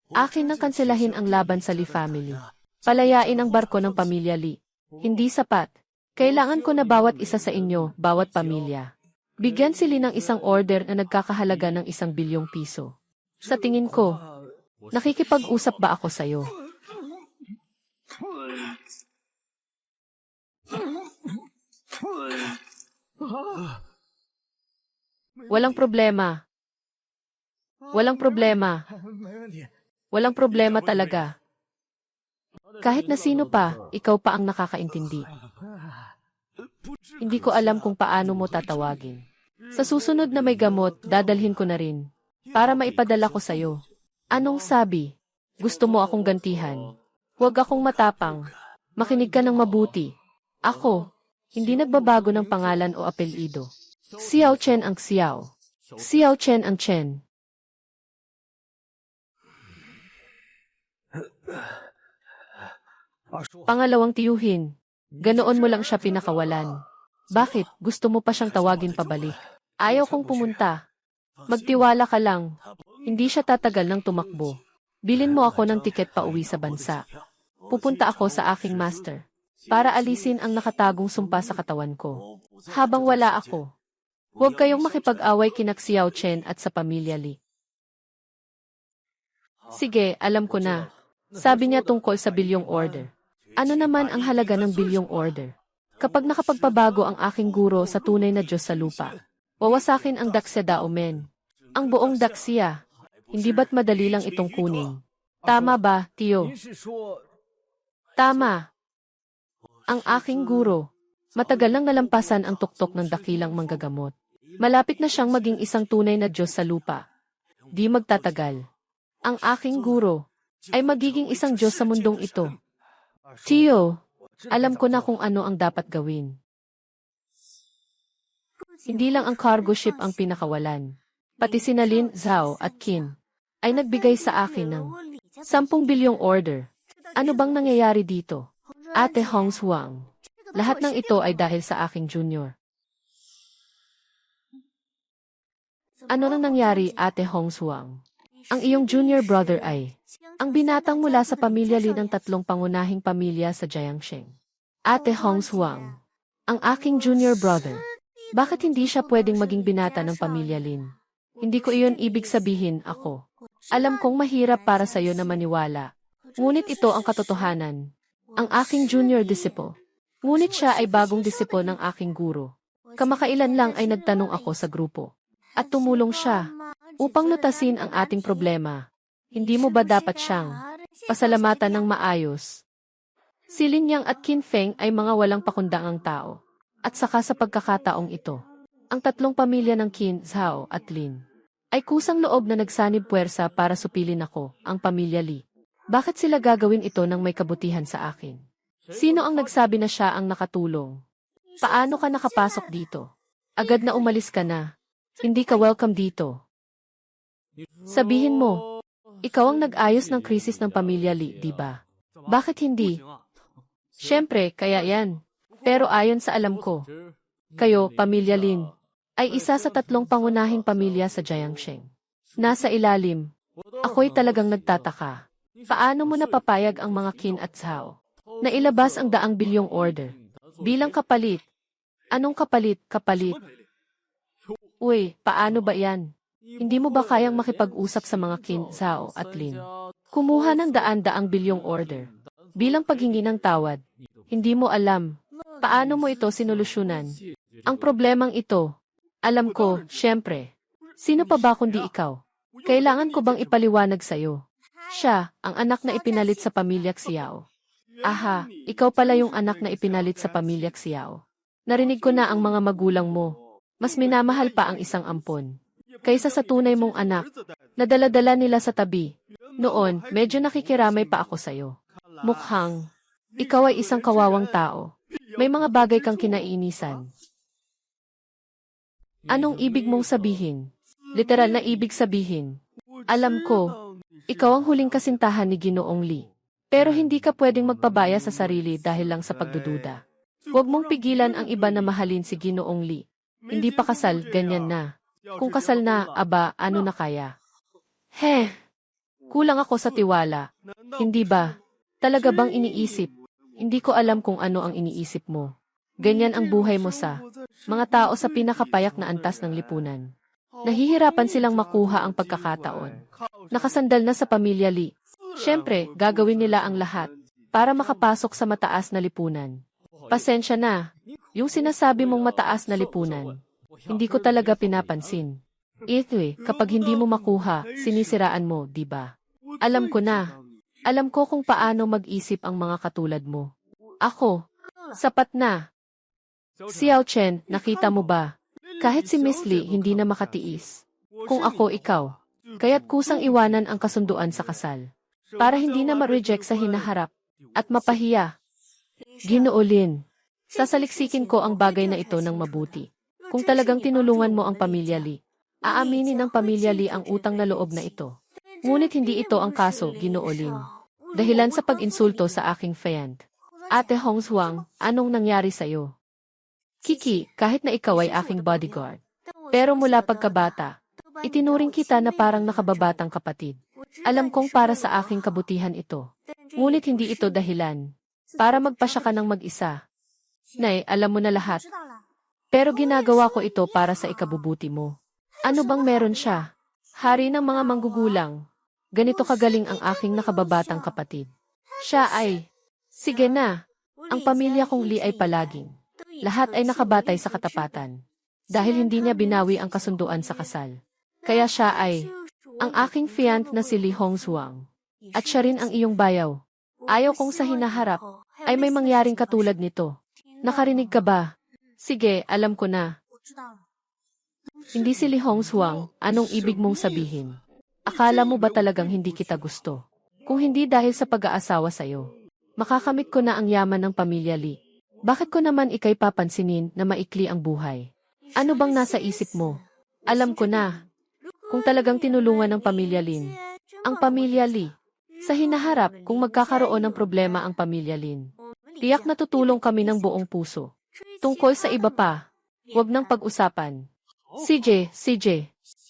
Speaker 1: akin nang kanselahin ang laban sa Lee family. Palayain ang barko ng pamilya Lee. Hindi sapat. Kailangan ko na bawat isa sa inyo, bawat pamilya. Bigyan si Lee ng isang order na nagkakahalaga ng 1 bilyong piso. Sa tingin ko, nakikipag-usap ba ako sa'yo? Walang problema. Walang problema. Walang problema talaga. Kahit na sino pa, ikaw pa ang nakakaintindi. Hindi ko alam kung paano mo tatawagin. Sa susunod na may gamot, dadalhin ko na rin. Para maipadala ko sa'yo. Anong sabi? Gusto mo akong gantihan? Huwag akong matapang. Makinig ka ng mabuti. Ako, hindi nagbabago ng pangalan o apelyido. Xiao Chen ang Xiao. Xiao Chen ang Chen. Pangalawang tiyuhin. Ganoon mo lang siya pinakawalan. Bakit? Gusto mo pa siyang tawagin pabalik? Ayaw kong pumunta. Magtiwala ka lang. Hindi siya tatagal ng tumakbo. Bilin mo ako ng tiket pa uwi sa bansa. Pupunta ako sa aking master. Para alisin ang nakatagong sumpa sa katawan ko. Habang wala ako. Huwag kayong makipag-away kina Xiao Chen at sa pamilya Lee. Sige, alam ko na. Sabi niya tungkol sa bilyong order. Ano naman ang halaga ng bilyong order? Kapag nakapagpabago ang aking guro sa tunay na Diyos sa lupa, wawasakin ang Daxia Daomen. Ang buong Daxia. Hindi ba't madali lang itong kunin? Tama ba, Tiyo? Tama. Ang aking guro. Matagal nang nalampasan ang tuktok ng dakilang manggagamot. Malapit na siyang maging isang tunay na Diyos sa lupa. Di magtatagal. Ang aking guro ay magiging isang Diyos sa mundong ito. Tiyo, alam ko na kung ano ang dapat gawin. Hindi lang ang cargo ship ang pinakawalan. Pati sina Lin, Zhao at Qin ay nagbigay sa akin ng 10 bilyong order. Ano bang nangyayari dito? Ate Hong Huang. Lahat ng ito ay dahil sa aking junior. Ano nang nangyari, Ate Hong Huang? Ang iyong junior brother ay ang binatang mula sa pamilya Li ng 3 pangunahing pamilya sa Jiangsheng. Ate Hong Huang. Ang aking junior brother. Bakit hindi siya pwedeng maging binata ng pamilya Lin? Hindi ko iyon ibig sabihin ako. Alam kong mahirap para sa iyo na maniwala. Ngunit ito ang katotohanan. Ang aking junior disipo. Ngunit siya ay bagong disipo ng aking guro. Kamakailan lang ay nagtanong ako sa grupo. At tumulong siya upang lutasin ang ating problema. Hindi mo ba dapat siyang pasalamatan ng maayos? Si Lin Yang at Qin Feng ay mga walang pakundangang tao. At saka sa pagkakataong ito, ang 3 pamilya ng Qin, Zhao at Lin ay kusang loob na nagsanib puwersa para supilin ako, ang pamilya Li. Bakit sila gagawin ito ng may kabutihan sa akin? Sino ang nagsabi na siya ang nakatulong? Paano ka nakapasok dito? Agad na umalis ka na. Hindi ka welcome dito. Sabihin mo, ikaw ang nag-ayos ng krisis ng pamilya Li, di ba? Bakit hindi? Siyempre, kaya yan. Pero ayon sa alam ko, kayo, pamilya Lin, ay isa sa 3 pangunahing pamilya sa Jiangsheng. Nasa ilalim, ako'y talagang nagtataka. Paano mo napapayag ang mga Qin at Zhao na ilabas ang 100 bilyong order? Bilang kapalit. Anong kapalit, kapalit? Uy, paano ba yan? Hindi mo ba kayang makipag-usap sa mga Qin, Zhao at Lin? Kumuha ng 100 bilyong order. Bilang paghingi ng tawad. Hindi mo alam. Paano mo ito sinolusyunan? Ang problemang ito. Alam ko, syempre. Sino pa ba kundi ikaw? Kailangan ko bang ipaliwanag sa'yo? Siya, ang anak na ipinalit sa pamilya Xiao. Aha, ikaw pala yung anak na ipinalit sa pamilya Xiao. Narinig ko na ang mga magulang mo. Mas minamahal pa ang isang ampon kaysa sa tunay mong anak. Nadala-dala nila sa tabi. Noon, medyo nakikiramay pa ako sa'yo. Mukhang, ikaw ay isang kawawang tao. May mga bagay kang kinaiinisan. Anong ibig mong sabihin? Literal na ibig sabihin. Alam ko, ikaw ang huling kasintahan ni Ginoong Li. Pero hindi ka pwedeng magpabaya sa sarili dahil lang sa pagdududa. Huwag mong pigilan ang iba na mahalin si Ginoong Li. Hindi pa kasal, ganyan na. Kung kasal na, aba, ano na kaya? Kulang ako sa tiwala. Hindi ba? Talaga bang iniisip? Hindi ko alam kung ano ang iniisip mo. Ganyan ang buhay mo sa mga tao sa pinakapayak na antas ng lipunan. Nahihirapan silang makuha ang pagkakataon. Nakasandal na sa pamilya Lee. Siyempre, gagawin nila ang lahat para makapasok sa mataas na lipunan. Pasensya na. Yung sinasabi mong mataas na lipunan, hindi ko talaga pinapansin. Kapag hindi mo makuha, sinisiraan mo, di ba? Alam ko na. Alam ko kung paano mag-isip ang mga katulad mo. Ako, sapat na. Xiao Chen, nakita mo ba? Kahit si Miss Lee hindi na makatiis. Kung ako ikaw, kaya't kusang iwanan ang kasunduan sa kasal. Para hindi na ma-reject sa hinaharap at mapahiya. Ginoo Lin, sasaliksikin ko ang bagay na ito ng mabuti. Kung talagang tinulungan mo ang pamilya Lee, aaminin ng pamilya Lee ang utang na loob na ito. Ngunit hindi ito ang kaso, Ginoo Lin. Dahilan sa pag-insulto sa aking friend. Ate Hong Huang, anong nangyari sa'yo? Kiki, kahit na ikaw ay aking bodyguard. Pero mula pagkabata, itinuring kita na parang nakababatang kapatid. Alam kong para sa aking kabutihan ito. Ngunit hindi ito dahilan. Para magpasya ka ng mag-isa. Nay, alam mo na lahat. Pero ginagawa ko ito para sa ikabubuti mo. Ano bang meron siya? Hari ng mga manggugulang. Ganito kagaling ang aking nakababatang kapatid. Siya ay, sige na, ang pamilya kong Lee ay palaging. Lahat ay nakabatay sa katapatan. Dahil hindi niya binawi ang kasunduan sa kasal. Kaya siya ay, ang aking fiancé na si Lee Hong Huang. At siya rin ang iyong bayaw. Ayaw kong sa hinaharap, ay may mangyaring katulad nito. Nakarinig ka ba? Sige, alam ko na. Hindi si Lee Hong Huang, anong ibig mong sabihin? Akala mo ba talagang hindi kita gusto? Kung hindi dahil sa pag-aasawa sa'yo, makakamit ko na ang yaman ng pamilya Lee. Bakit ko naman ikay papansinin na maikli ang buhay? Ano bang nasa isip mo? Alam ko na. Kung talagang tinulungan ng pamilya Lin, ang pamilya Lee, sa hinaharap kung magkakaroon ng problema ang pamilya Lin, tiyak na tutulong kami ng buong puso. Tungkol sa iba pa, huwag nang pag-usapan. CJ,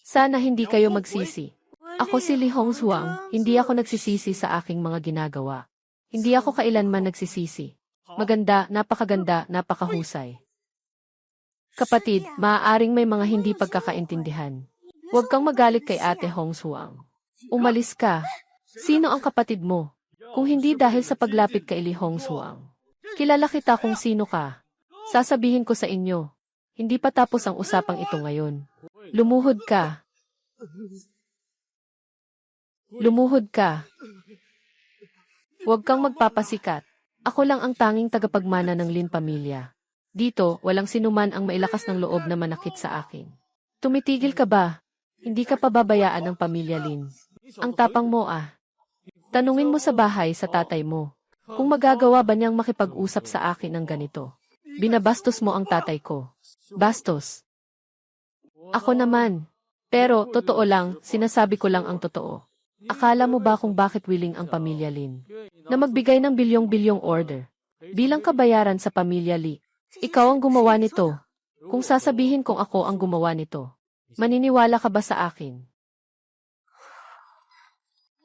Speaker 1: sana hindi kayo magsisi. Ako si Lee Hong Huang, hindi ako nagsisisi sa aking mga ginagawa. Hindi ako kailanman nagsisisi. Maganda, napakaganda, napakahusay. Kapatid, maaaring may mga hindi pagkakaintindihan. Huwag kang magalit kay Ate Hong Huang. Umalis ka. Sino ang kapatid mo? Kung hindi dahil sa paglapit kay Lee Hong Huang. Kilala kita kung sino ka. Sasabihin ko sa inyo. Hindi pa tapos ang usapang ito ngayon. Lumuhod ka. Lumuhod ka. Huwag kang magpapasikat. Ako lang ang tanging tagapagmana ng Lin pamilya. Dito, walang sinuman ang mailakas ng loob na manakit sa akin. Tumitigil ka ba? Hindi ka pababayaan ng pamilya Lin. Ang tapang mo ah. Tanungin mo sa bahay sa tatay mo. Kung magagawa ba niyang makipag-usap sa akin ng ganito. Binabastos mo ang tatay ko. Bastos. Ako naman. Pero, totoo lang, sinasabi ko lang ang totoo. Akala mo ba kung bakit willing ang pamilya Lin na magbigay ng bilyong-bilyong order bilang kabayaran sa pamilya Lee? Ikaw ang gumawa nito. Kung sasabihin kong ako ang gumawa nito, maniniwala ka ba sa akin?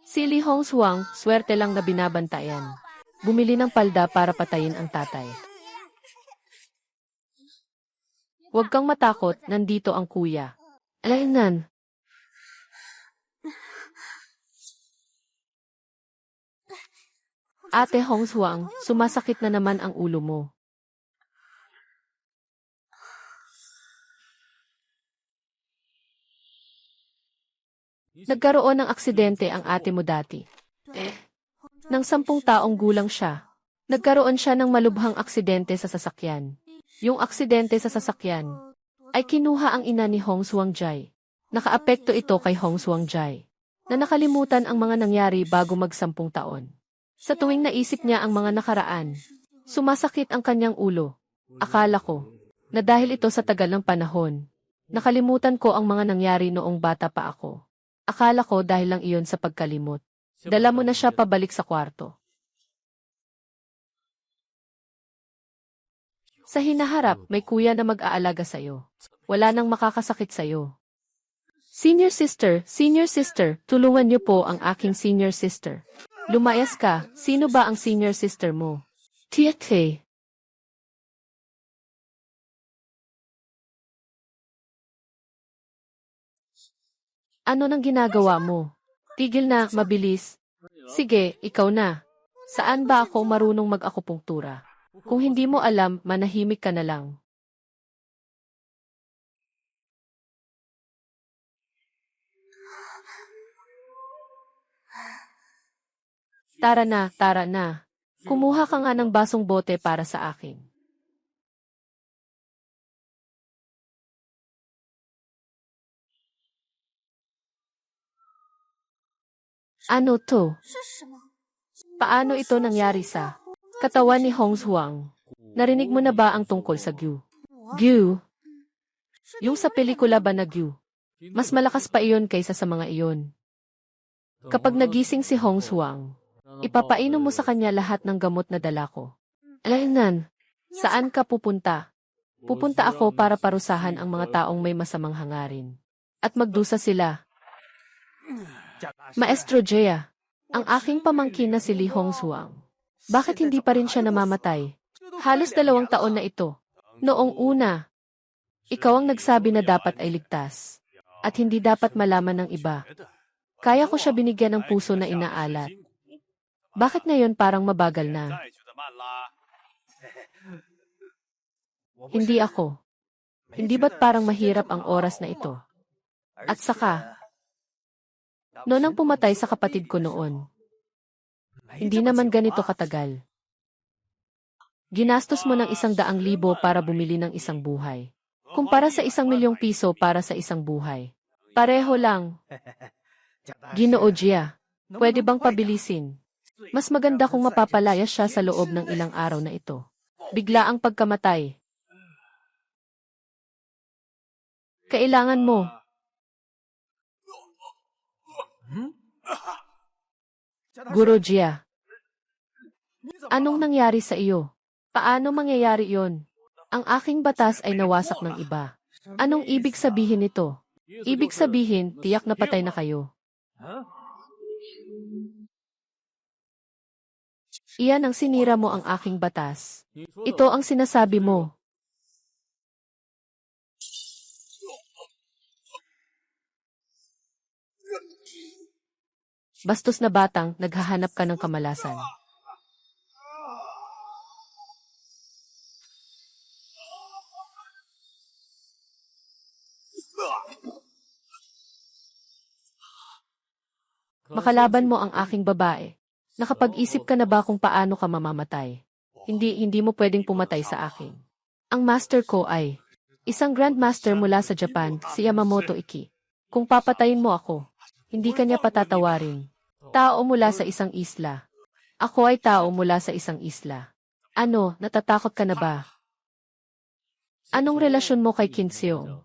Speaker 1: Si Lee Hong Huang, swerte lang na binabantayan. Bumili ng palda para patayin ang tatay. Huwag kang matakot, nandito ang kuya. Alainan. Ate Hong Huang, sumasakit na naman ang ulo mo. Nagkaroon ng aksidente ang ate mo dati. Nang 10 taong gulang siya, nagkaroon siya ng malubhang aksidente sa sasakyan. Yung aksidente sa sasakyan ay kinuha ang ina ni Hong Xuangjai. Nakaapekto ito kay Hong Xuangjai na nakalimutan ang mga nangyari bago mag-10 taon. Sa tuwing naisip niya ang mga nakaraan, sumasakit ang kanyang ulo. Akala ko na dahil ito sa tagal ng panahon, nakalimutan ko ang mga nangyari noong bata pa ako. Akala ko dahil lang iyon sa pagkalimot. Dala mo na siya pabalik sa kwarto. Sa hinaharap, may kuya na mag-aalaga sa'yo. Wala nang makakasakit sa'yo. Senior sister, tulungan niyo po ang aking senior sister. Lumayas ka, sino ba ang senior sister mo? Tia Kay. Ano nang ginagawa mo? Tigil na, mabilis. Sige, ikaw na. Saan ba ako marunong mag-akupunktura? Kung hindi mo alam, manahimik ka na lang. Tara na, tara na. Kumuha ka nga ng basong bote para sa akin. Ano to? Paano ito nangyari sa katawan ni Hong Huang? Narinig mo na ba ang tungkol sa Gyu? Gyu? Yung sa pelikula ba na Gyu? Mas malakas pa iyon kaysa sa mga iyon. Kapag nagising si Hong Huang, ipapainom mo sa kanya lahat ng gamot na dala ko. Alainan, saan ka pupunta? Pupunta ako para parusahan ang mga taong may masamang hangarin. At magdusa sila. Maestro Jia, ang aking pamangkin na si Li Hongzhuang. Bakit hindi pa rin siya namamatay? Halos 2 taon na ito. Noong una, ikaw ang nagsabi na dapat ay ligtas. At hindi dapat malaman ng iba. Kaya ko siya binigyan ng puso na inaalat. Bakit ngayon parang mabagal na? Hindi ako. Hindi ba't parang mahirap ang oras na ito? At saka, noon ang pumatay sa kapatid ko noon. Hindi naman ganito katagal. Ginastos mo ng 100,000 para bumili ng isang buhay. Kumpara sa 1,000,000 piso para sa isang buhay. Pareho lang. Ginoo Jia, pwede bang pabilisin? Mas maganda kung mapapalayas siya sa loob ng ilang araw na ito. Bigla ang pagkamatay. Kailangan mo. Guro Jia, anong nangyari sa iyo? Paano mangyayari yon? Ang aking batas ay nawasak ng iba. Anong ibig sabihin nito? Ibig sabihin, tiyak na patay na kayo. Iyan ang sinira mo ang aking batas. Ito ang sinasabi mo. Bastos na batang, naghahanap ka ng kamalasan. Makalaban mo ang aking babae. Nakapag-isip ka na ba kung paano ka mamamatay? Hindi mo pwedeng pumatay sa akin. Ang master ko ay isang grandmaster mula sa Japan, si Yamamoto Iki. Kung papatayin mo ako, hindi ka niya patatawarin. Tao mula sa isang isla. Ako ay tao mula sa isang isla. Ano, natatakot ka na ba? Anong relasyon mo kay Qin Seong?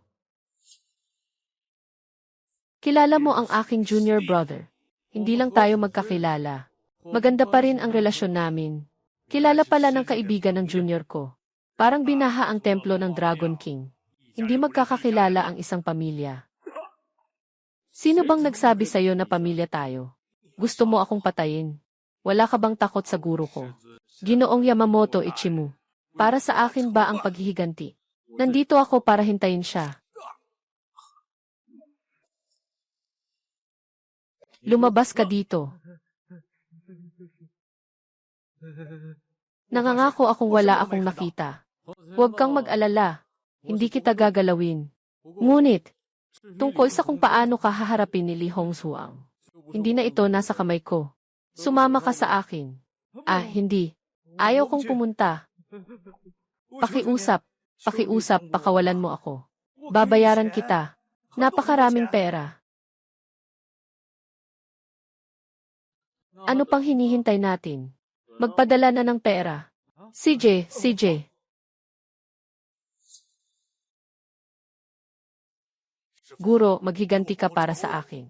Speaker 1: Kilala mo ang aking junior brother. Hindi lang tayo magkakilala. Maganda pa rin ang relasyon namin. Kilala pala ng kaibigan ng junior ko. Parang binaha ang templo ng Dragon King. Hindi magkakakilala ang isang pamilya. Sino bang nagsabi sa'yo na pamilya tayo? Gusto mo akong patayin? Wala ka bang takot sa guro ko? Ginoong Yamamoto Ichimu. Para sa akin ba ang paghihiganti? Nandito ako para hintayin siya. Lumabas ka dito. Nangangako akong wala akong nakita. Huwag kang mag-alala. Hindi kita gagalawin. Ngunit, tungkol sa kung paano ka haharapin ni Li Hongzhuang, hindi na ito nasa kamay ko. Sumama ka sa akin. Hindi. Ayaw kong pumunta. Pakiusap, pakawalan mo ako. Babayaran kita. Napakaraming pera. Ano pang hinihintay natin? Magpadala na ng pera. CJ. Guro, maghiganti ka para sa akin.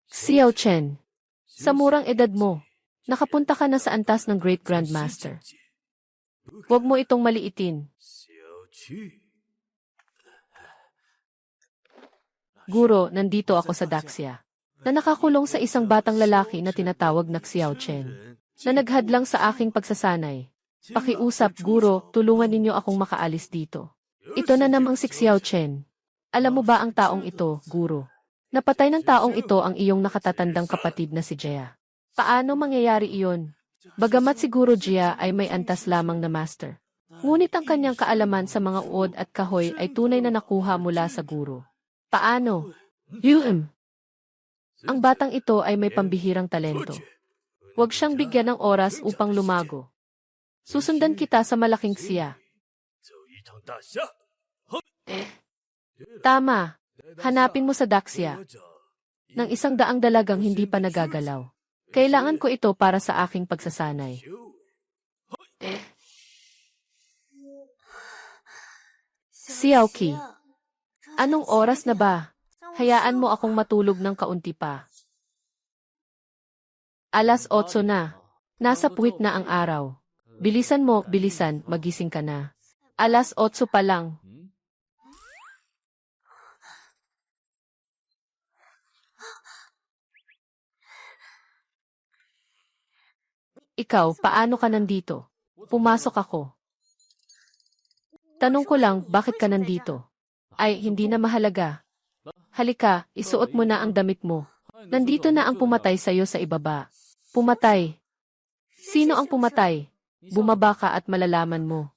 Speaker 1: Xiao Chen, sa murang edad mo, Nakapunta ka na sa antas ng Great Grandmaster. Huwag mo itong maliitin. Guro, nandito ako sa Daxia, na nakakulong sa isang batang lalaki na tinatawag na Xiao Chen, na naghadlang sa aking pagsasanay. Pakiusap, Guro, tulungan ninyo akong makaalis dito. Ito na namang si Xiao Chen. Alam mo ba ang taong ito, Guro? Napatay ng taong ito ang iyong nakatatandang kapatid na si Jia. Paano mangyayari iyon? Bagamat si Guro Jia ay may antas lamang na master. Ngunit ang kanyang kaalaman sa mga uod at kahoy ay tunay na nakuha mula sa guro. Paano? Ang batang ito ay may pambihirang talento. Huwag siyang bigyan ng oras upang lumago. Susundan kita sa malaking siya. Tama. Hanapin mo sa Daxia ng 100 dalagang hindi pa nagagalaw. Kailangan ko ito para sa aking pagsasanay. Xiaoqi, anong oras na ba? Hayaan mo akong matulog ng kaunti pa. 8:00 na. Nasa puwit na ang araw. Bilisan mo, bilisan, magising ka na. 8:00 pa lang. Ikaw, paano ka nandito? Pumasok ako. Tanong ko lang, bakit ka nandito? Ay, hindi na mahalaga. Halika, isuot mo na ang damit mo. Nandito na ang pumatay sa'yo sa ibaba. Pumatay. Sino ang pumatay? Bumaba ka at malalaman mo.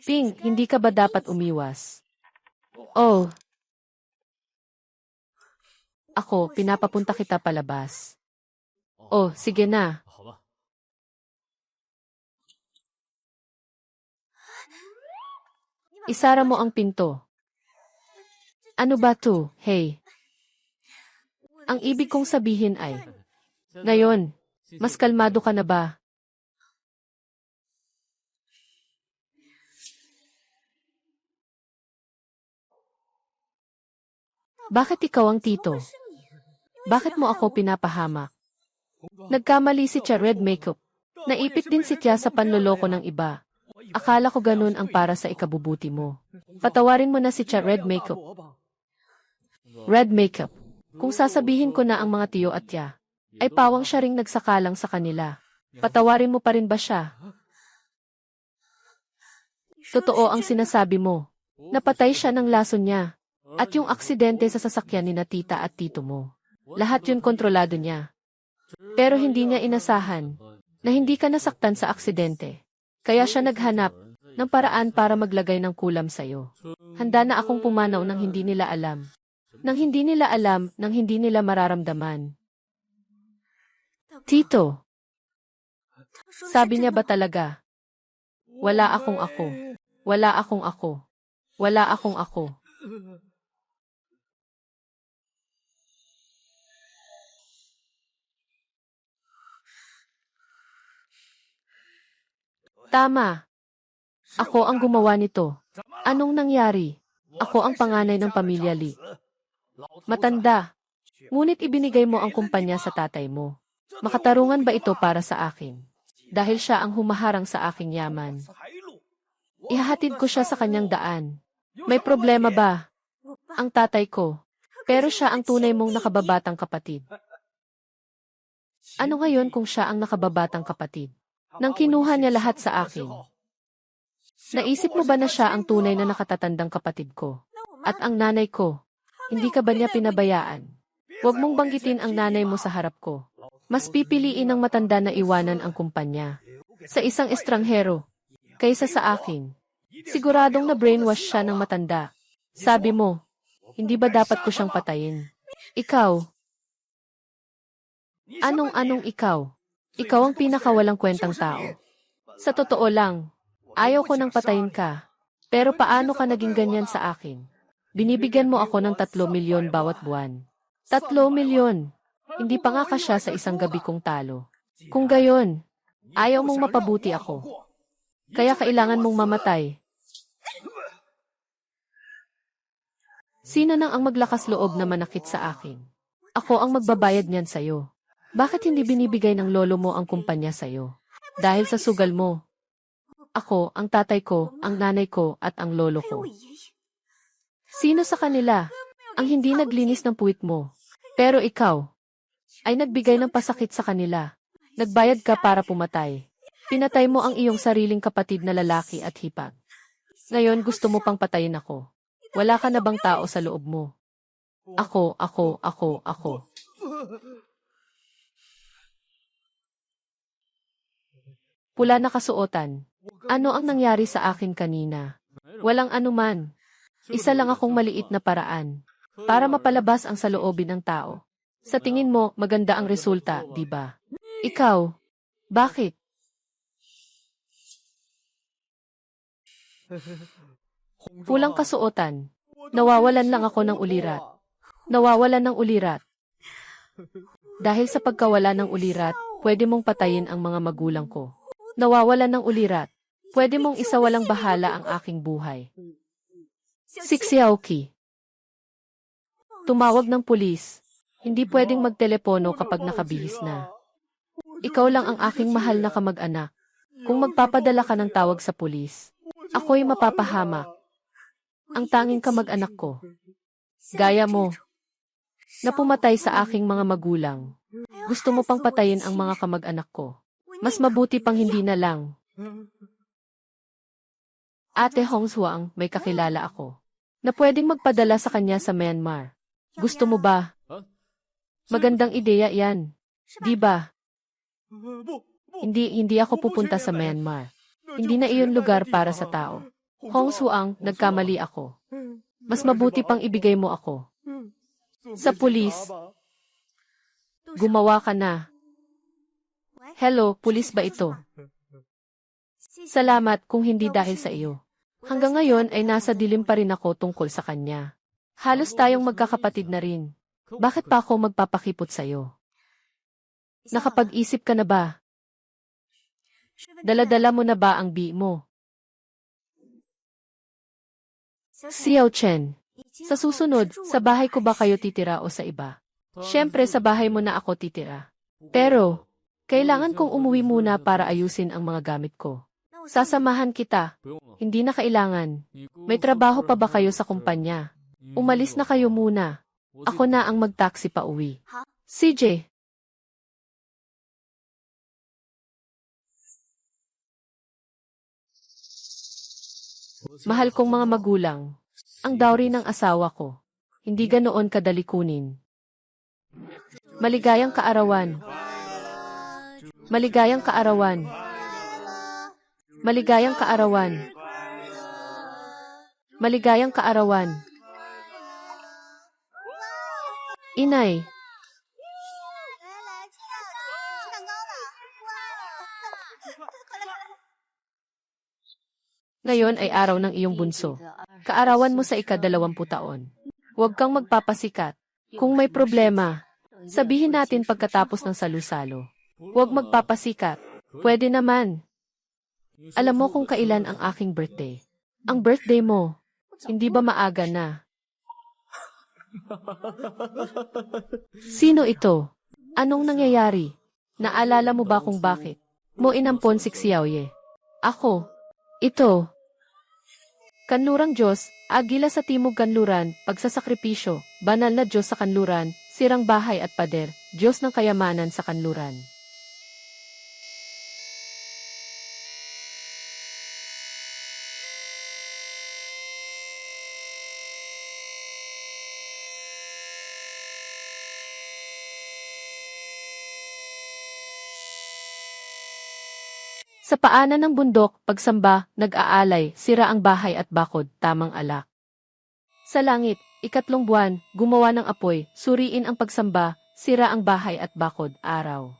Speaker 1: Ping, hindi ka ba dapat umiwas? Oh. Ako, pinapapunta kita palabas. Oh, sige na. Isara mo ang pinto. Ano ba to? Hey. Ang ibig kong sabihin ay, ngayon, mas kalmado ka na ba? Bakit ikaw ang tito? Bakit mo ako pinapahamak? Nagkamali si Tia Red Makeup. Naipit din si Tia sa panloloko ng iba. Akala ko ganun ang para sa ikabubuti mo. Patawarin mo na si Tia Red Makeup. Red Makeup. Kung sasabihin ko na ang mga tiyo at Tia, ay pawang siya ring nagsakalang sa kanila. Patawarin mo pa rin ba siya? Totoo ang sinasabi mo. Napatay siya ng lason niya. At yung aksidente sa sasakyan ni na tita at tito mo. Lahat yun kontrolado niya. Pero hindi niya inasahan na hindi ka nasaktan sa aksidente. Kaya siya naghanap ng paraan para maglagay ng kulam sa'yo. Handa na akong pumanaw nang hindi nila alam. Nang hindi nila alam, nang hindi nila mararamdaman. Tito, sabi niya ba talaga? Wala akong ako. Wala akong ako. Wala akong ako. Tama. Ako ang gumawa nito. Anong nangyari? Ako ang panganay ng pamilya Li. Matanda. Ngunit ibinigay mo ang kumpanya sa tatay mo. Makatarungan ba ito para sa akin? Dahil siya ang humaharang sa aking yaman. Ihahatid ko siya sa kanyang daan. May problema ba? Ang tatay ko. Pero siya ang tunay mong nakababatang kapatid. Ano ngayon kung siya ang nakababatang kapatid? Nang kinuha niya lahat sa akin. Naisip mo ba na siya ang tunay na nakatatandang kapatid ko? At ang nanay ko? Hindi ka ba niya pinabayaan? Huwag mong banggitin ang nanay mo sa harap ko. Mas pipiliin ng matanda na iwanan ang kumpanya sa isang estranghero kaysa sa akin. Siguradong na brainwash siya ng matanda. Sabi mo, hindi ba dapat ko siyang patayin? Ikaw? Anong ikaw? Ikaw ang pinakawalang kwentang tao. Sa totoo lang, ayaw ko nang patayin ka. Pero paano ka naging ganyan sa akin? Binibigyan mo ako ng 3 milyon bawat buwan. 3 milyon! Hindi pa nga kasya sa isang gabi kong talo. Kung gayon, ayaw mong mapabuti ako. Kaya kailangan mong mamatay. Sino nang ang maglakas loob na manakit sa akin? Ako ang magbabayad niyan sa'yo. Bakit hindi binibigay ng lolo mo ang kumpanya sa'yo? Dahil sa sugal mo. Ako, ang tatay ko, ang nanay ko, at ang lolo ko. Sino sa kanila ang hindi naglinis ng puwit mo? Pero ikaw ay nagbigay ng pasakit sa kanila. Nagbayad ka para pumatay. Pinatay mo ang iyong sariling kapatid na lalaki at hipag. Ngayon gusto mo pang patayin ako. Wala ka na bang tao sa loob mo? Ako. Pula na kasuotan. Ano ang nangyari sa akin kanina? Walang anuman. Isa lang akong maliit na paraan para mapalabas ang saloobin ng tao. Sa tingin mo, maganda ang resulta, di ba? Ikaw, bakit? Pulang kasuotan. Nawawalan lang ako ng ulirat. Nawawalan ng ulirat. Dahil sa pagkawala ng ulirat, pwede mong patayin ang mga magulang ko. Nawawalan ng ulirat. Pwede mong isawalang bahala ang aking buhay. Si Xiaoqi. Tumawag ng pulis. Hindi pwedeng magtelepono kapag nakabihis na. Ikaw lang ang aking mahal na kamag-anak. Kung magpapadala ka ng tawag sa pulis, ako'y mapapahamak. Ang tanging kamag-anak ko. Gaya mo. Na pumatay sa aking mga magulang. Gusto mo pang patayin ang mga kamag-anak ko. Mas mabuti pang hindi na lang. Ate Hong Huang, may kakilala ako na pwedeng magpadala sa kanya sa Myanmar. Gusto mo ba? Magandang ideya yan. Di ba? Hindi ako pupunta sa Myanmar. Hindi na iyon lugar para sa tao. Hong Huang, nagkamali ako. Mas mabuti pang ibigay mo ako sa pulis. Gumawa ka na. Hello, pulis ba ito? Salamat kung hindi dahil sa iyo. Hanggang ngayon ay nasa dilim pa rin ako tungkol sa kanya. Halos tayong magkakapatid na rin. Bakit pa ako magpapakipot sa iyo? Nakapag-isip ka na ba? Dala-dala mo na ba ang bi mo? Xiao Chen, sa susunod, sa bahay ko ba kayo titira o sa iba? Siyempre sa bahay mo na ako titira. Pero, kailangan kong umuwi muna para ayusin ang mga gamit ko. Sasamahan kita. Hindi na kailangan. May trabaho pa ba kayo sa kumpanya? Umalis na kayo muna. Ako na ang mag-taxi pa uwi. CJ. Mahal kong mga magulang. Ang dowry ng asawa ko. Hindi ganoon kadali kunin. Maligayang kaarawan. Maligayang kaarawan. Maligayang kaarawan. Maligayang kaarawan. Inay. Ngayon ay araw ng iyong bunso. Kaarawan mo sa ika-20 taon. Huwag kang magpapasikat. Kung may problema, sabihin natin pagkatapos ng salu-salo. Huwag magpapasikat. Pwede naman. Alam mo kung kailan ang aking birthday. Ang birthday mo. Hindi ba maaga na? Sino ito? Anong nangyayari? Naalala mo ba kung bakit mo inampon si Xiaoye? Ako. Ito. Kanlurang Diyos, agila sa timog kanluran, pagsasakripisyo, banal na Diyos sa kanluran, sirang bahay at pader, Diyos ng kayamanan sa kanluran. Sa paanan ng bundok, pagsamba, nag-aalay, sira ang bahay at bakod, tamang alak. Sa langit, 3 buwan, gumawa ng apoy, suriin ang pagsamba, sira ang bahay at bakod, araw.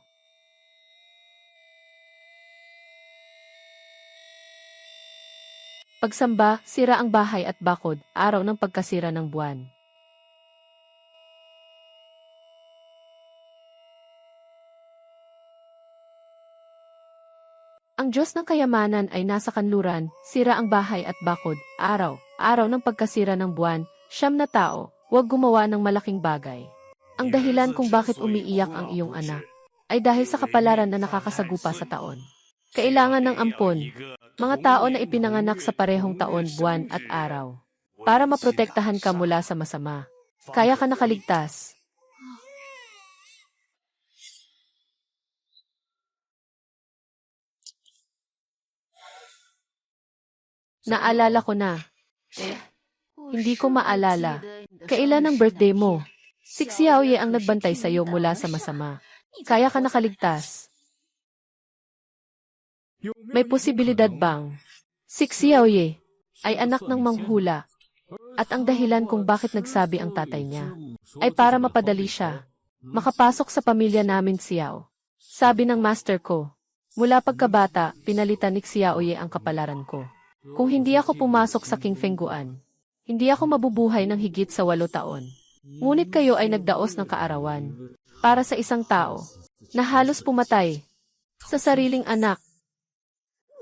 Speaker 1: Pagsamba, sira ang bahay at bakod, araw ng pagkasira ng buwan. Ang Diyos ng kayamanan ay nasa kanluran, sira ang bahay at bakod, araw, araw ng pagkasira ng buwan, 9 na tao, huwag gumawa ng malaking bagay. Ang dahilan kung bakit umiiyak ang iyong anak. ay dahil sa kapalaran na nakakasagupa sa taon. Kailangan ng ampon, mga tao na ipinanganak sa parehong taon, buwan at araw, para maprotektahan ka mula sa masama. Kaya ka nakaligtas. Naalala ko na. Hindi ko maalala. Kailan ang birthday mo? Si Xiaoye ang nagbantay sa'yo mula sa masama. Kaya ka nakaligtas. May posibilidad bang si Xiaoye ay anak ng manghula at ang dahilan kung bakit nagsabi ang tatay niya ay para mapadali siya makapasok sa pamilya namin Xiao. Sabi ng master ko, mula pagkabata, pinalitan ni Xiaoye ang kapalaran ko. Kung hindi ako pumasok sa King Fengguan, hindi ako mabubuhay ng higit sa 8 taon. Ngunit kayo ay nagdaos ng kaarawan para sa isang tao na halos pumatay sa sariling anak.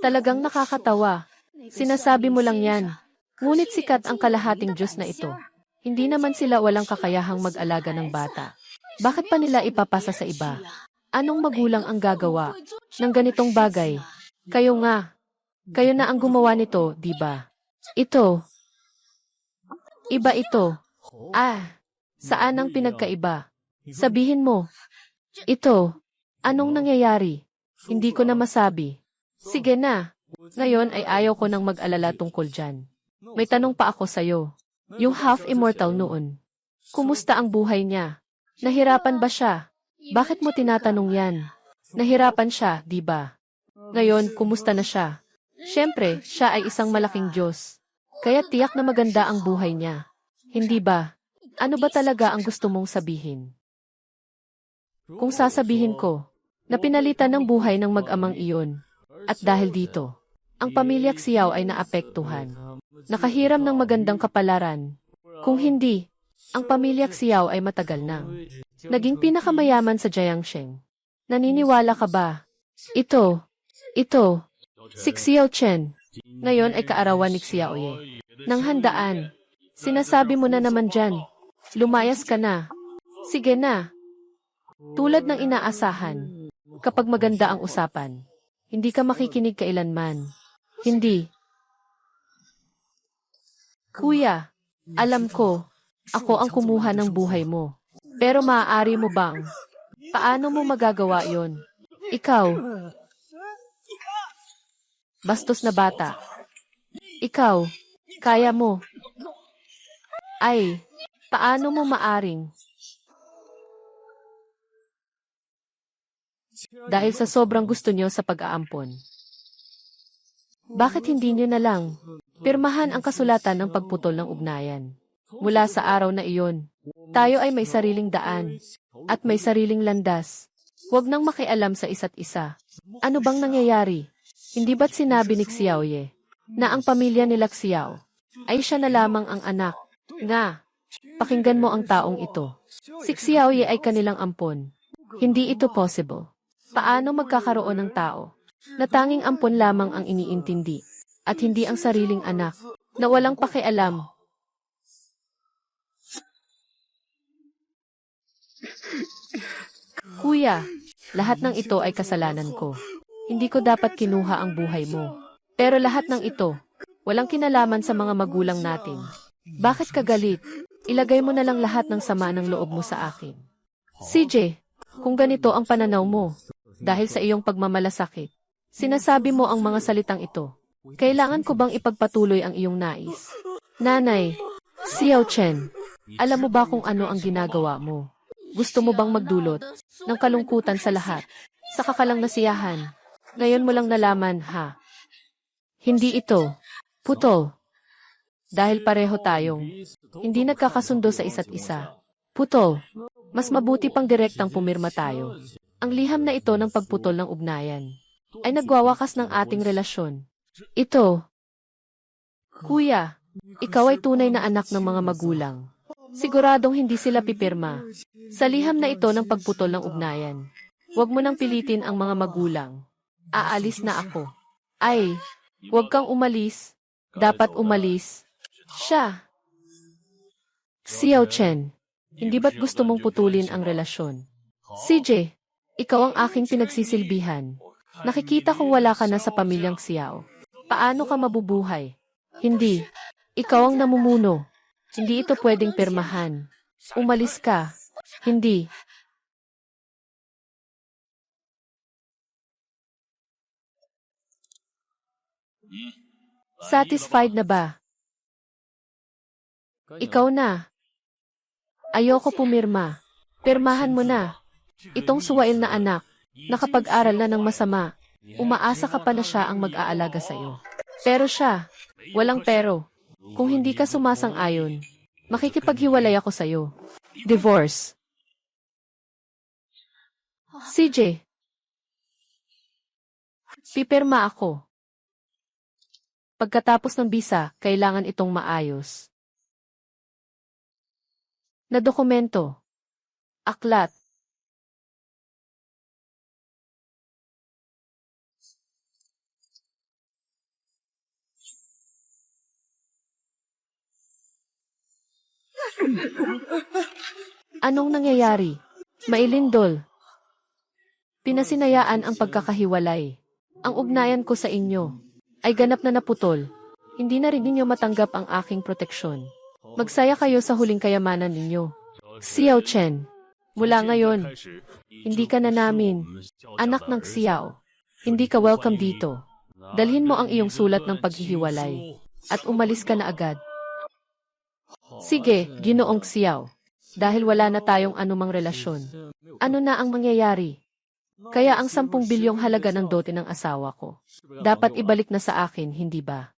Speaker 1: Talagang nakakatawa. Sinasabi mo lang yan. Ngunit sikat ang kalahating Diyos na ito. Hindi naman sila walang kakayahang mag-alaga ng bata. Bakit pa nila ipapasa sa iba? Anong magulang ang gagawa ng ganitong bagay? Kayo nga. Kayo na ang gumawa nito, di ba? Ito. Iba ito. Saan ang pinagkaiba? Sabihin mo. Ito. Anong nangyayari? Hindi ko na masabi. Sige na. Ngayon ay ayaw ko nang mag-alala tungkol dyan. May tanong pa ako sa'yo. Yung half-immortal noon. Kumusta ang buhay niya? Nahirapan ba siya? Bakit mo tinatanong yan? Nahirapan siya, di ba? Ngayon, kumusta na siya? Siyempre, siya ay isang malaking Diyos. Kaya tiyak na maganda ang buhay niya. Hindi ba? Ano ba talaga ang gusto mong sabihin? Kung sasabihin ko, na pinalitan ng buhay ng mag-amang iyon, at dahil dito, ang pamilya Xiao ay naapektuhan. Nakahiram ng magandang kapalaran. Kung hindi, ang pamilya Xiao ay matagal nang naging pinakamayaman sa Jiangsheng. Naniniwala ka ba? Ito, si Xiao Chen. Ngayon ay kaarawan ni Xiaoye. Nang handaan, sinasabi mo na naman dyan. Lumayas ka na. Sige na. Tulad ng inaasahan, kapag maganda ang usapan, hindi ka makikinig kailanman. Hindi. Kuya, alam ko, ako ang kumuha ng buhay mo. Pero maaari mo bang? Paano mo magagawa yon? Ikaw. Bastos na bata. Ikaw, kaya mo. Paano mo maaring? Dahil sa sobrang gusto niyo sa pag-aampon. Bakit hindi niyo na lang pirmahan ang kasulatan ng pagputol ng ugnayan? Mula sa araw na iyon, tayo ay may sariling daan at may sariling landas. Huwag nang makialam sa isa't isa. Ano bang nangyayari? Hindi ba't sinabi ni Xiaoye na ang pamilya nila Xiao ay siya na lamang ang anak? Nga, pakinggan mo ang taong ito. Si Xiaoye ay kanilang ampon. Hindi ito possible. Paano magkakaroon ng tao na tanging ampon lamang ang iniintindi at hindi ang sariling anak na walang pakialam? Kuya, lahat ng ito ay kasalanan ko. Hindi ko dapat kinuha ang buhay mo. Pero lahat ng ito, walang kinalaman sa mga magulang natin. Bakit ka galit? Ilagay mo na lang lahat ng sama ng loob mo sa akin. CJ, kung ganito ang pananaw mo, dahil sa iyong pagmamalasakit, sinasabi mo ang mga salitang ito, kailangan ko bang ipagpatuloy ang iyong nais? Nanay, Xiao Chen, alam mo ba kung ano ang ginagawa mo? Gusto mo bang magdulot ng kalungkutan sa lahat? Sa kakalang nasiyahan. Ngayon mo lang nalaman, ha? Hindi ito. Putol. Dahil pareho tayong hindi nagkakasundo sa isa't isa. Putol. Mas mabuti pang direktang pumirma tayo. Ang liham na ito ng pagputol ng ugnayan ay nagwawakas ng ating relasyon. Ito. Kuya, ikaw ay tunay na anak ng mga magulang. Siguradong hindi sila pipirma sa liham na ito ng pagputol ng ugnayan. Huwag mo nang pilitin ang mga magulang. Aalis na ako. Huwag kang umalis. Dapat umalis siya. Xiao Chen, hindi ba't gusto mong putulin ang relasyon? CJ, Ikaw ang aking pinagsisilbihan. Nakikita kong wala ka na sa pamilyang Xiao. Paano ka mabubuhay? Hindi. Ikaw ang namumuno. Hindi ito pwedeng pirmahan. Umalis ka. Hindi. Satisfied na ba? Ikaw na. Ayoko pumirma. Pirmahan mo na. Itong suwail na anak, nakapag-aral na ng masama. Umaasa ka pa na siya ang mag-aalaga sa'yo. Pero siya, walang pero. Kung hindi ka sumasang-ayon, makikipaghiwalay ako sa'yo. Divorce. CJ. Pipirma ako. Pagkatapos ng bisa, kailangan itong maayos. Na dokumento. Aklat. Anong nangyayari? Mailindol. Pinasinayaan ang pagkakahiwalay. Ang ugnayan ko sa inyo ay ganap na naputol. Hindi na rin ninyo matanggap ang aking proteksyon. Magsaya kayo sa huling kayamanan ninyo. Xiao Chen, mula ngayon, hindi ka na namin. Anak ng Xiao, hindi ka welcome dito. Dalhin mo ang iyong sulat ng paghihiwalay at umalis ka na agad. Sige, Ginoong Xiao. Dahil wala na tayong anumang relasyon. Ano na ang mangyayari? Kaya ang 10 bilyong halaga ng dote ng asawa ko, dapat ibalik na sa akin, hindi ba?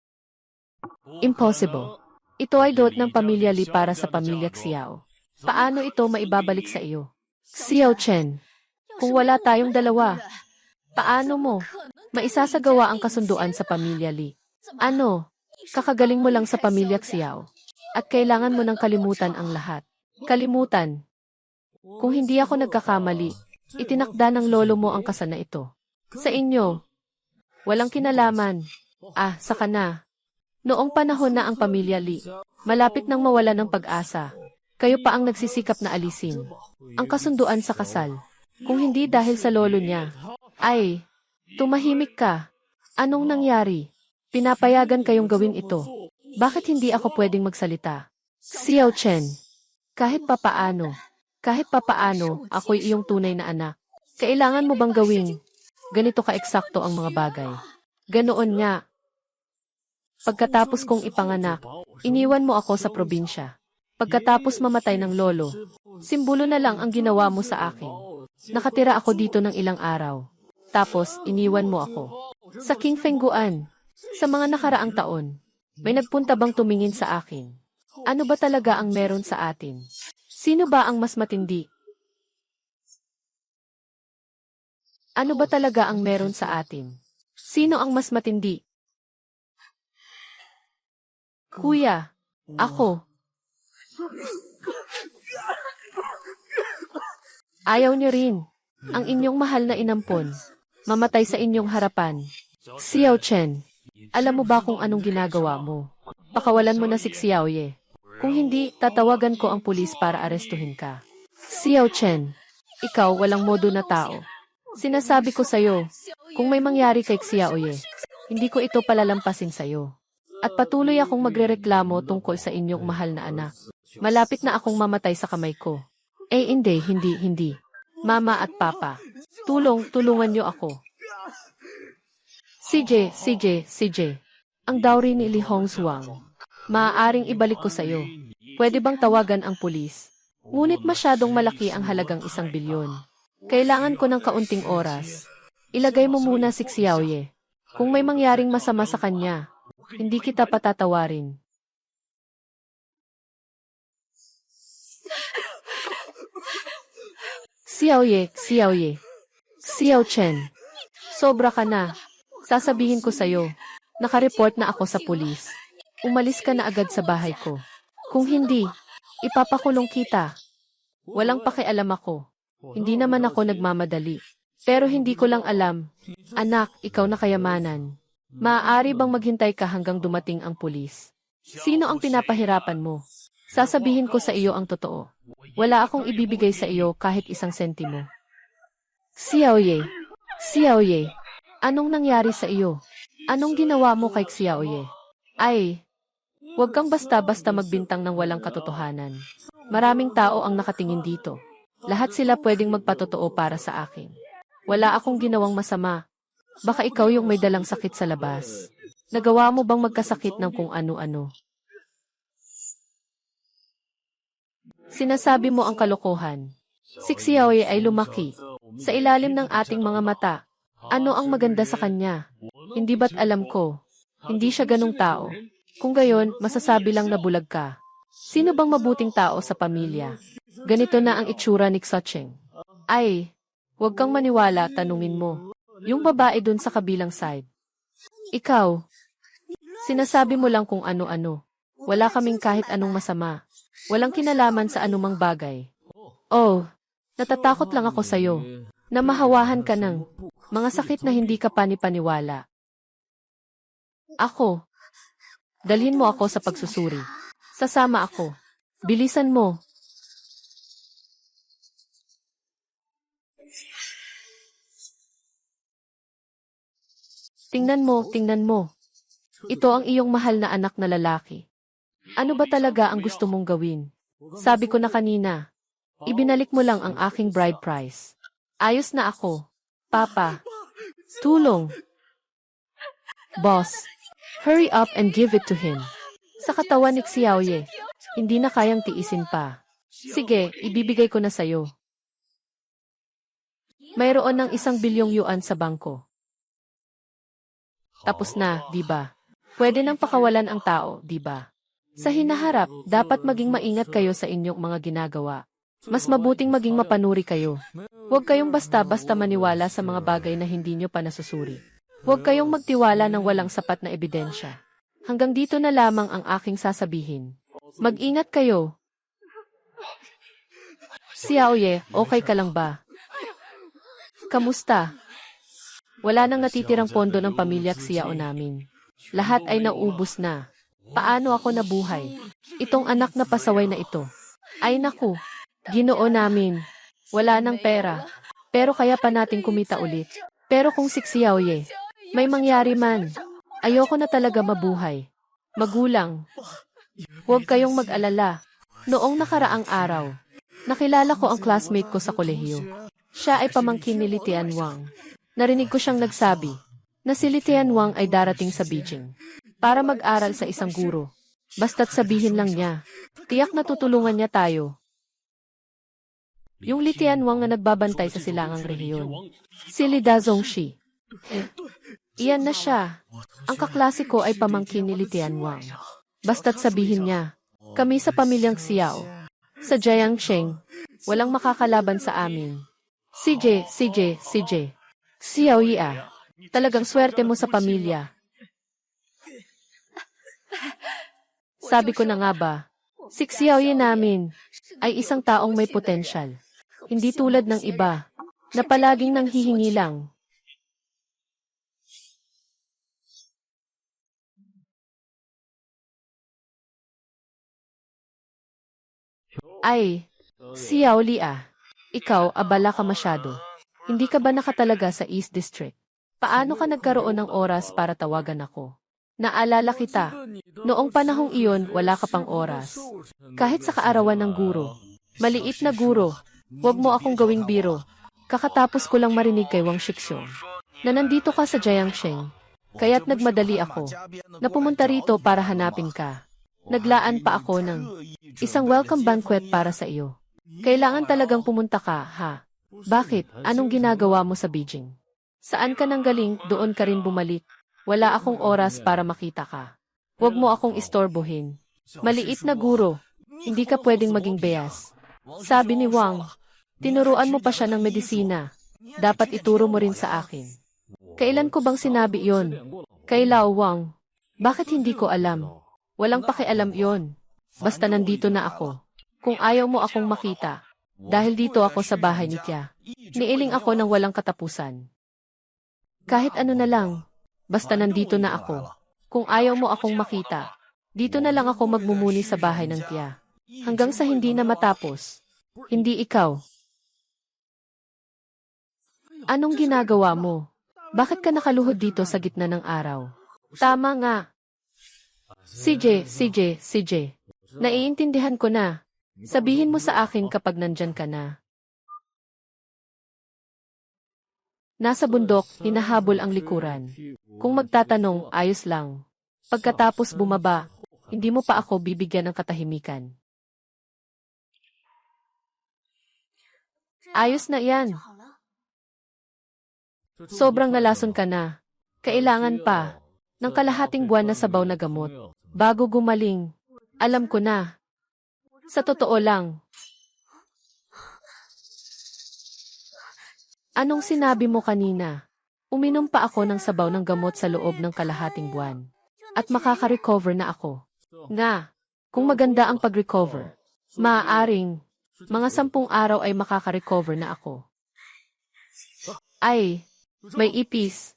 Speaker 1: Impossible. Ito ay dote ng pamilya Li para sa pamilya Xiao. Paano ito maibabalik sa iyo? Xiao Chen, kung wala tayong dalawa, paano mo maisasagawa ang kasunduan sa pamilya Li? Ano? Kakagaling mo lang sa pamilya Xiao. At kailangan mo nang kalimutan ang lahat. Kalimutan. Kung hindi ako nagkakamali, itinakda ng lolo mo ang kasal na ito. Sa inyo, walang kinalaman. Saka na. Noong panahon na ang pamilya Li, malapit nang mawala ng pag-asa. Kayo pa ang nagsisikap na alisin ang kasunduan sa kasal. Kung hindi dahil sa lolo niya, ay, tumahimik ka. Anong nangyari? Pinapayagan kayong gawin ito. Bakit hindi ako pwedeng magsalita? Xiao Chen, kahit papaano, ako'y iyong tunay na anak. Kailangan mo bang gawin ganito ka-eksakto ang mga bagay? Ganoon nga. Pagkatapos kong ipanganak, iniwan mo ako sa probinsya. Pagkatapos mamatay ng lolo, simbolo na lang ang ginawa mo sa akin. Nakatira ako dito ng ilang araw. Tapos, iniwan mo ako. Sa King Fengguan, sa mga nakaraang taon, may nagpunta bang tumingin sa akin? Ano ba talaga ang meron sa atin? Sino ba ang mas matindi? Ano ba talaga ang meron sa atin? Sino ang mas matindi? Kuya, ako. Ayaw niyo rin. Ang inyong mahal na inampon, mamatay sa inyong harapan. Xiao Chen, alam mo ba kung anong ginagawa mo? Pakawalan mo na si Xiao Ye. Kung hindi, tatawagan ko ang pulis para arestuhin ka. Xiao Chen, ikaw walang modo na tao. Sinasabi ko sa'yo, kung may mangyari kay Xiao Ye, hindi ko ito palalampasin sa'yo. At patuloy akong magrereklamo tungkol sa inyong mahal na anak. Malapit na akong mamatay sa kamay ko. Hindi. Mama at Papa, tulungan niyo ako. CJ, ang dowry ni Li Hongzhuang. Maaaring ibalik ko sa'yo. Pwede bang tawagan ang pulis? Ngunit masyadong malaki ang halagang 1 bilyon. Kailangan ko ng kaunting oras. Ilagay mo muna si Xiaoye. Kung may mangyaring masama sa kanya, hindi kita patatawarin. Xiaoye. Xiao Chen. Sobra ka na. Sasabihin ko sa'yo, nakareport na ako sa pulis. Umalis ka na agad sa bahay ko. Kung hindi, ipapakulong kita. Walang pakialam ako. Hindi naman ako nagmamadali. Pero hindi ko lang alam. Anak, ikaw na kayamanan. Maaari bang maghintay ka hanggang dumating ang pulis? Sino ang pinapahirapan mo? Sasabihin ko sa iyo ang totoo. Wala akong ibibigay sa iyo kahit 1 sentimo. Xiaoye, Xiaoye, anong nangyari sa iyo? Anong ginawa mo kay Xiaoye? Ay, huwag kang basta-basta magbintang ng walang katotohanan. Maraming tao ang nakatingin dito. Lahat sila pwedeng magpatotoo para sa akin. Wala akong ginawang masama. Baka ikaw yung may dalang sakit sa labas. Nagawa mo bang magkasakit ng kung ano-ano? Sinasabi mo ang kalokohan. Si Xiaoye ay lumaki. Sa ilalim ng ating mga mata. Ano ang maganda sa kanya? Hindi ba't alam ko? Hindi siya ganong tao. Kung gayon, masasabi lang na bulag ka. Sino bang mabuting tao sa pamilya? Ganito na ang itsura ni Xocheng. Ay, huwag kang maniwala, tanungin mo. Yung babae dun sa kabilang side. Ikaw, sinasabi mo lang kung ano-ano. Wala kaming kahit anong masama. Walang kinalaman sa anumang bagay. Oh, natatakot lang ako sa'yo. Na mahawahan ka ng mga sakit na hindi ka panipaniwala. Ako, dalhin mo ako sa pagsusuri. Sasama ako. Bilisan mo. Tingnan mo, tingnan mo. Ito ang iyong mahal na anak na lalaki. Ano ba talaga ang gusto mong gawin? Sabi ko na kanina, ibinalik mo lang ang aking bride price. Ayos na ako. Papa, tulong. Boss, hurry up and give it to him. Sa katawan ni Xiaoye, hindi na kayang tiisin pa. Sige, ibibigay ko na sa'yo. Mayroon ng 1 bilyong yuan sa bangko. Tapos na, di ba? Pwede nang pakawalan ang tao, di ba? Sa hinaharap, dapat maging maingat kayo sa inyong mga ginagawa. Mas mabuting maging mapanuri kayo. Huwag kayong basta-basta maniwala sa mga bagay na hindi nyo pa nasusuri. Huwag kayong magtiwala ng walang sapat na ebidensya. Hanggang dito na lamang ang aking sasabihin. Mag-ingat kayo. Xiaoye, okay ka lang ba? Kamusta? Wala nang natitirang pondo ng pamilya Xiao namin. Lahat ay naubos na. Paano ako nabuhay? Itong anak na pasaway na ito. Ay naku, Ginoo namin. Wala nang pera. Pero kaya pa natin kumita ulit. Pero kung si Xiaoye, may mangyari man. Ayoko na talaga mabuhay. Magulang. Huwag kayong mag-alala. Noong nakaraang araw, nakilala ko ang classmate ko sa kolehiyo. Siya ay pamangkin ni Li Tianwang. Narinig ko siyang nagsabi na si Li Tianwang ay darating sa Beijing para mag-aral sa isang guro. Basta't sabihin lang niya. Tiyak na tutulungan niya tayo. Yung Li Tianwang na nagbabantay sa silangang rehiyon. Si Li Dazongshi. Iyan na siya. Ang kaklase ko ay pamangkin ni Li Tianwang. Basta't sabihin niya, kami sa pamilyang Xiao, sa Jiangsheng, walang makakalaban sa amin. CJ, Xiaoye ah. Talagang swerte mo sa pamilya. Sabi ko na nga ba, si Xiaoye namin ay isang taong may potensyal. Hindi tulad ng iba, na palaging nanghihingi lang. Ay, Xiaoli ah. Ikaw, abala ka masyado. Hindi ka ba nakatalaga sa East District? Paano ka nagkaroon ng oras para tawagan ako? Naalala kita. Noong panahong iyon, wala ka pang oras. Kahit sa kaarawan ng guro. Maliit na guro. Huwag mo akong gawing biro. Kakatapos ko lang marinig kay Wang Shixiong na nandito ka sa Jiangsheng. Kaya't nagmadali ako na pumunta rito para hanapin ka. Naglaan pa ako ng isang welcome banquet para sa iyo. Kailangan talagang pumunta ka, ha? Bakit? Anong ginagawa mo sa Beijing? Saan ka nang galing, doon ka rin bumalik? Wala akong oras para makita ka. Huwag mo akong istorbohin. Maliit na guro. Hindi ka pwedeng maging beyas. Sabi ni Wang, tinuruan mo pa siya ng medisina. Dapat ituro mo rin sa akin. Kailan ko bang sinabi yon? Kay Lao Wang. Bakit hindi ko alam? Walang pakialam yon. Basta nandito na ako. Kung ayaw mo akong makita, dahil dito ako sa bahay ni Tia, niiling ako ng walang katapusan. Kahit ano na lang, basta nandito na ako. Kung ayaw mo akong makita, dito na lang ako magmumuni sa bahay ng Tia. Hanggang sa hindi na matapos. Hindi ikaw. Anong ginagawa mo? Bakit ka nakaluhod dito sa gitna ng araw? Tama nga. CJ. Naiintindihan ko na. Sabihin mo sa akin kapag nandyan ka na. Nasa bundok, hinahabol ang likuran. Kung magtatanong, ayos lang. Pagkatapos bumaba, hindi mo pa ako bibigyan ng katahimikan. Ayos na yan. Sobrang nalason ka na. Kailangan pa ng kalahating buwan na sabaw na gamot. Bago gumaling, alam ko na. Sa totoo lang. Anong sinabi mo kanina? Uminom pa ako ng sabaw ng gamot sa loob ng kalahating buwan. At makaka-recover na ako. Nga, kung maganda ang pag-recover, maaaring mga 10 araw ay makaka-recover na ako. Ay, may ipis.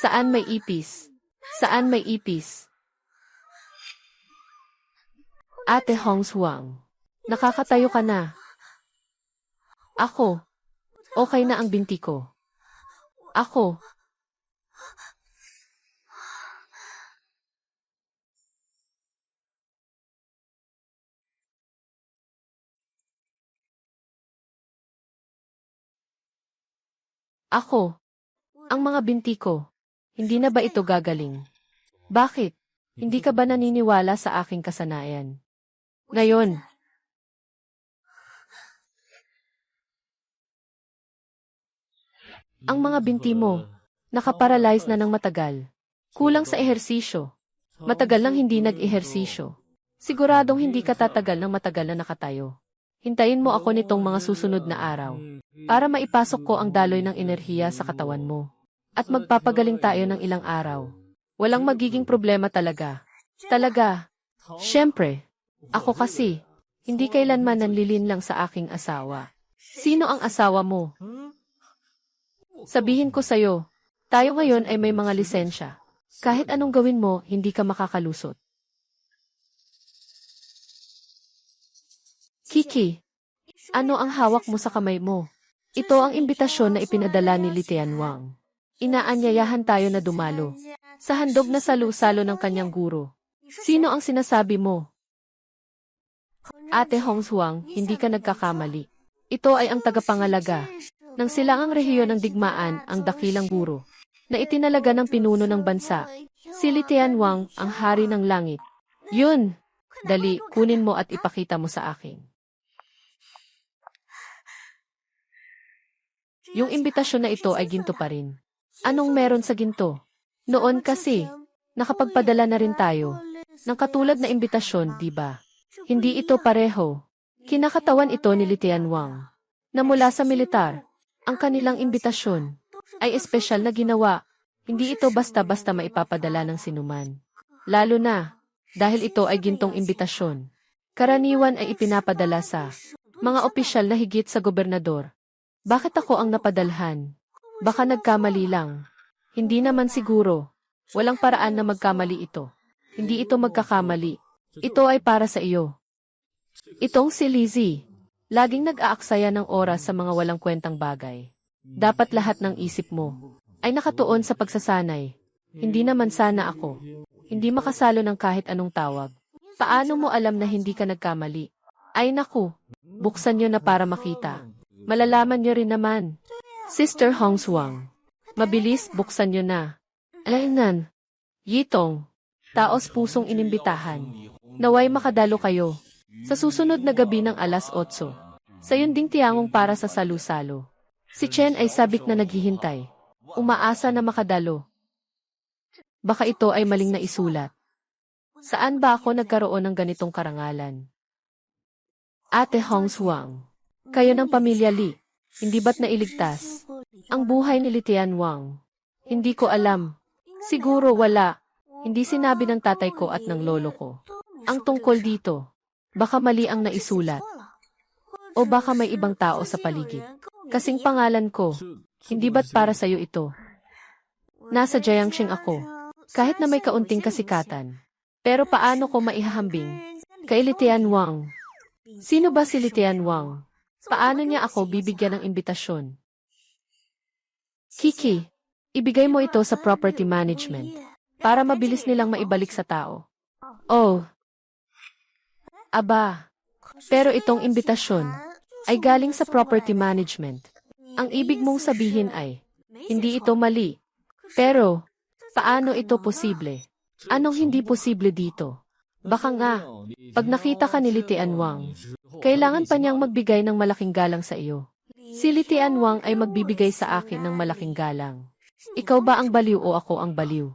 Speaker 1: Saan may ipis? Saan may ipis? Ate Hongshuang, nakakatayo ka na. Ako. Okay na ang binti ko. Ako. Ako. Ang mga binti ko. Hindi na ba ito gagaling? Bakit? Hindi ka ba naniniwala sa aking kasanayan? Ngayon. Ang mga binti mo, nakaparalyze na ng matagal. Kulang sa ehersisyo. Matagal nang hindi nag-ehersisyo. Siguradong hindi ka tatagal ng matagal na nakatayo. Hintayin mo ako nitong mga susunod na araw para maipasok ko ang daloy ng enerhiya sa katawan mo. At magpapagaling tayo ng ilang araw. Walang magiging problema talaga. Talaga. Siyempre, ako kasi, hindi kailanman nanlilin lang sa aking asawa. Sino ang asawa mo? Sabihin ko sa'yo, tayo ngayon ay may mga lisensya. Kahit anong gawin mo, hindi ka makakalusot. Kiki, ano ang hawak mo sa kamay mo? Ito ang imbitasyon na ipinadala ni Li Tianwang. Inaanyayahan tayo na dumalo. Sa handog na salu-salo ng kanyang guro. Sino ang sinasabi mo? Ate Hongshuang, hindi ka nagkakamali. Ito ay ang tagapangalaga ng silangang rehiyon ng digmaan, ang dakilang guro, na itinalaga ng pinuno ng bansa, si Li Tianwang, ang hari ng langit. Yun! Dali, kunin mo at ipakita mo sa akin. Yung imbitasyon na ito ay ginto pa rin. Anong meron sa ginto? Noon kasi, nakapagpadala na rin tayo ng katulad na imbitasyon, di ba? Hindi ito pareho. Kinakatawan ito ni Li Tianwang, na mula sa militar. Ang kanilang imbitasyon ay espesyal na ginawa. Hindi ito basta-basta maipapadala ng sinuman. Lalo na, dahil ito ay gintong imbitasyon. Karaniwan ay ipinapadala sa mga opisyal na higit sa gobernador. Bakit ako ang napadalhan? Baka nagkamali lang. Hindi naman siguro. Walang paraan na magkamali ito. Hindi ito magkakamali. Ito ay para sa iyo. Itong si Lizzie. Laging nag-aaksaya ng oras sa mga walang kwentang bagay. Dapat lahat ng isip mo ay nakatuon sa pagsasanay. Hindi naman sana ako. Hindi makasalo ng kahit anong tawag. Paano mo alam na hindi ka nagkamali? Ay naku, buksan nyo na para makita. Malalaman nyo rin naman. Sister Hongshuang, mabilis buksan nyo na. Alainan, Yitong, taos pusong inimbitahan. Naway makadalo kayo. Sa susunod na gabi ng alas 8. Sa yun ding tiyangong para sa salu-salo. Si Chen ay sabik na naghihintay. Umaasa na makadalo. Baka ito ay maling naisulat. Saan ba ako nagkaroon ng ganitong karangalan? Ate Hongshuang, kayo ng pamilya Li, hindi ba't nailigtas ang buhay ni Li Tianwang? Hindi ko alam. Siguro wala. Hindi sinabi ng tatay ko at ng lolo ko. Ang tungkol dito. Baka mali ang naisulat. O baka may ibang tao sa paligid. Kasing pangalan ko. Hindi ba't para sa'yo ito? Nasa Jiangxing ako. Kahit na may kaunting kasikatan. Pero paano ko maihahambing kay Li Tianwang? Sino ba si Li Tianwang? Paano niya ako bibigyan ng imbitasyon? Kiki, ibigay mo ito sa property management para mabilis nilang maibalik sa tao. Oh, aba. Pero itong imbitasyon ay galing sa property management. Ang ibig mong sabihin ay, hindi ito mali. Pero, paano ito posible? Anong hindi posible dito? Baka nga, pag nakita ka ni Li Tianwang, kailangan pa niyang magbigay ng malaking galang sa iyo. Si Li Tianwang ay magbibigay sa akin ng malaking galang. Ikaw ba ang baliw o ako ang baliw?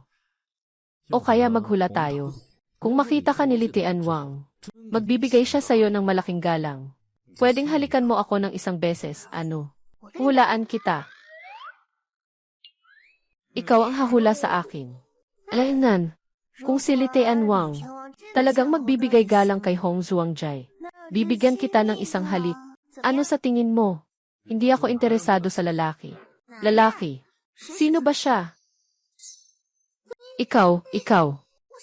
Speaker 1: O kaya maghula tayo. Kung makita ka ni Li Tianwang, magbibigay siya sa iyo ng malaking galang. Pwedeng halikan mo ako ng isang beses, ano? Hulaan kita. Ikaw ang hahula sa akin. Alainan, kung si Li Tianwang talagang magbibigay galang kay Hong Zhuangjai, bibigyan kita ng isang halik. Ano sa tingin mo? Hindi ako interesado sa lalaki. Lalaki? Sino ba siya? Ikaw.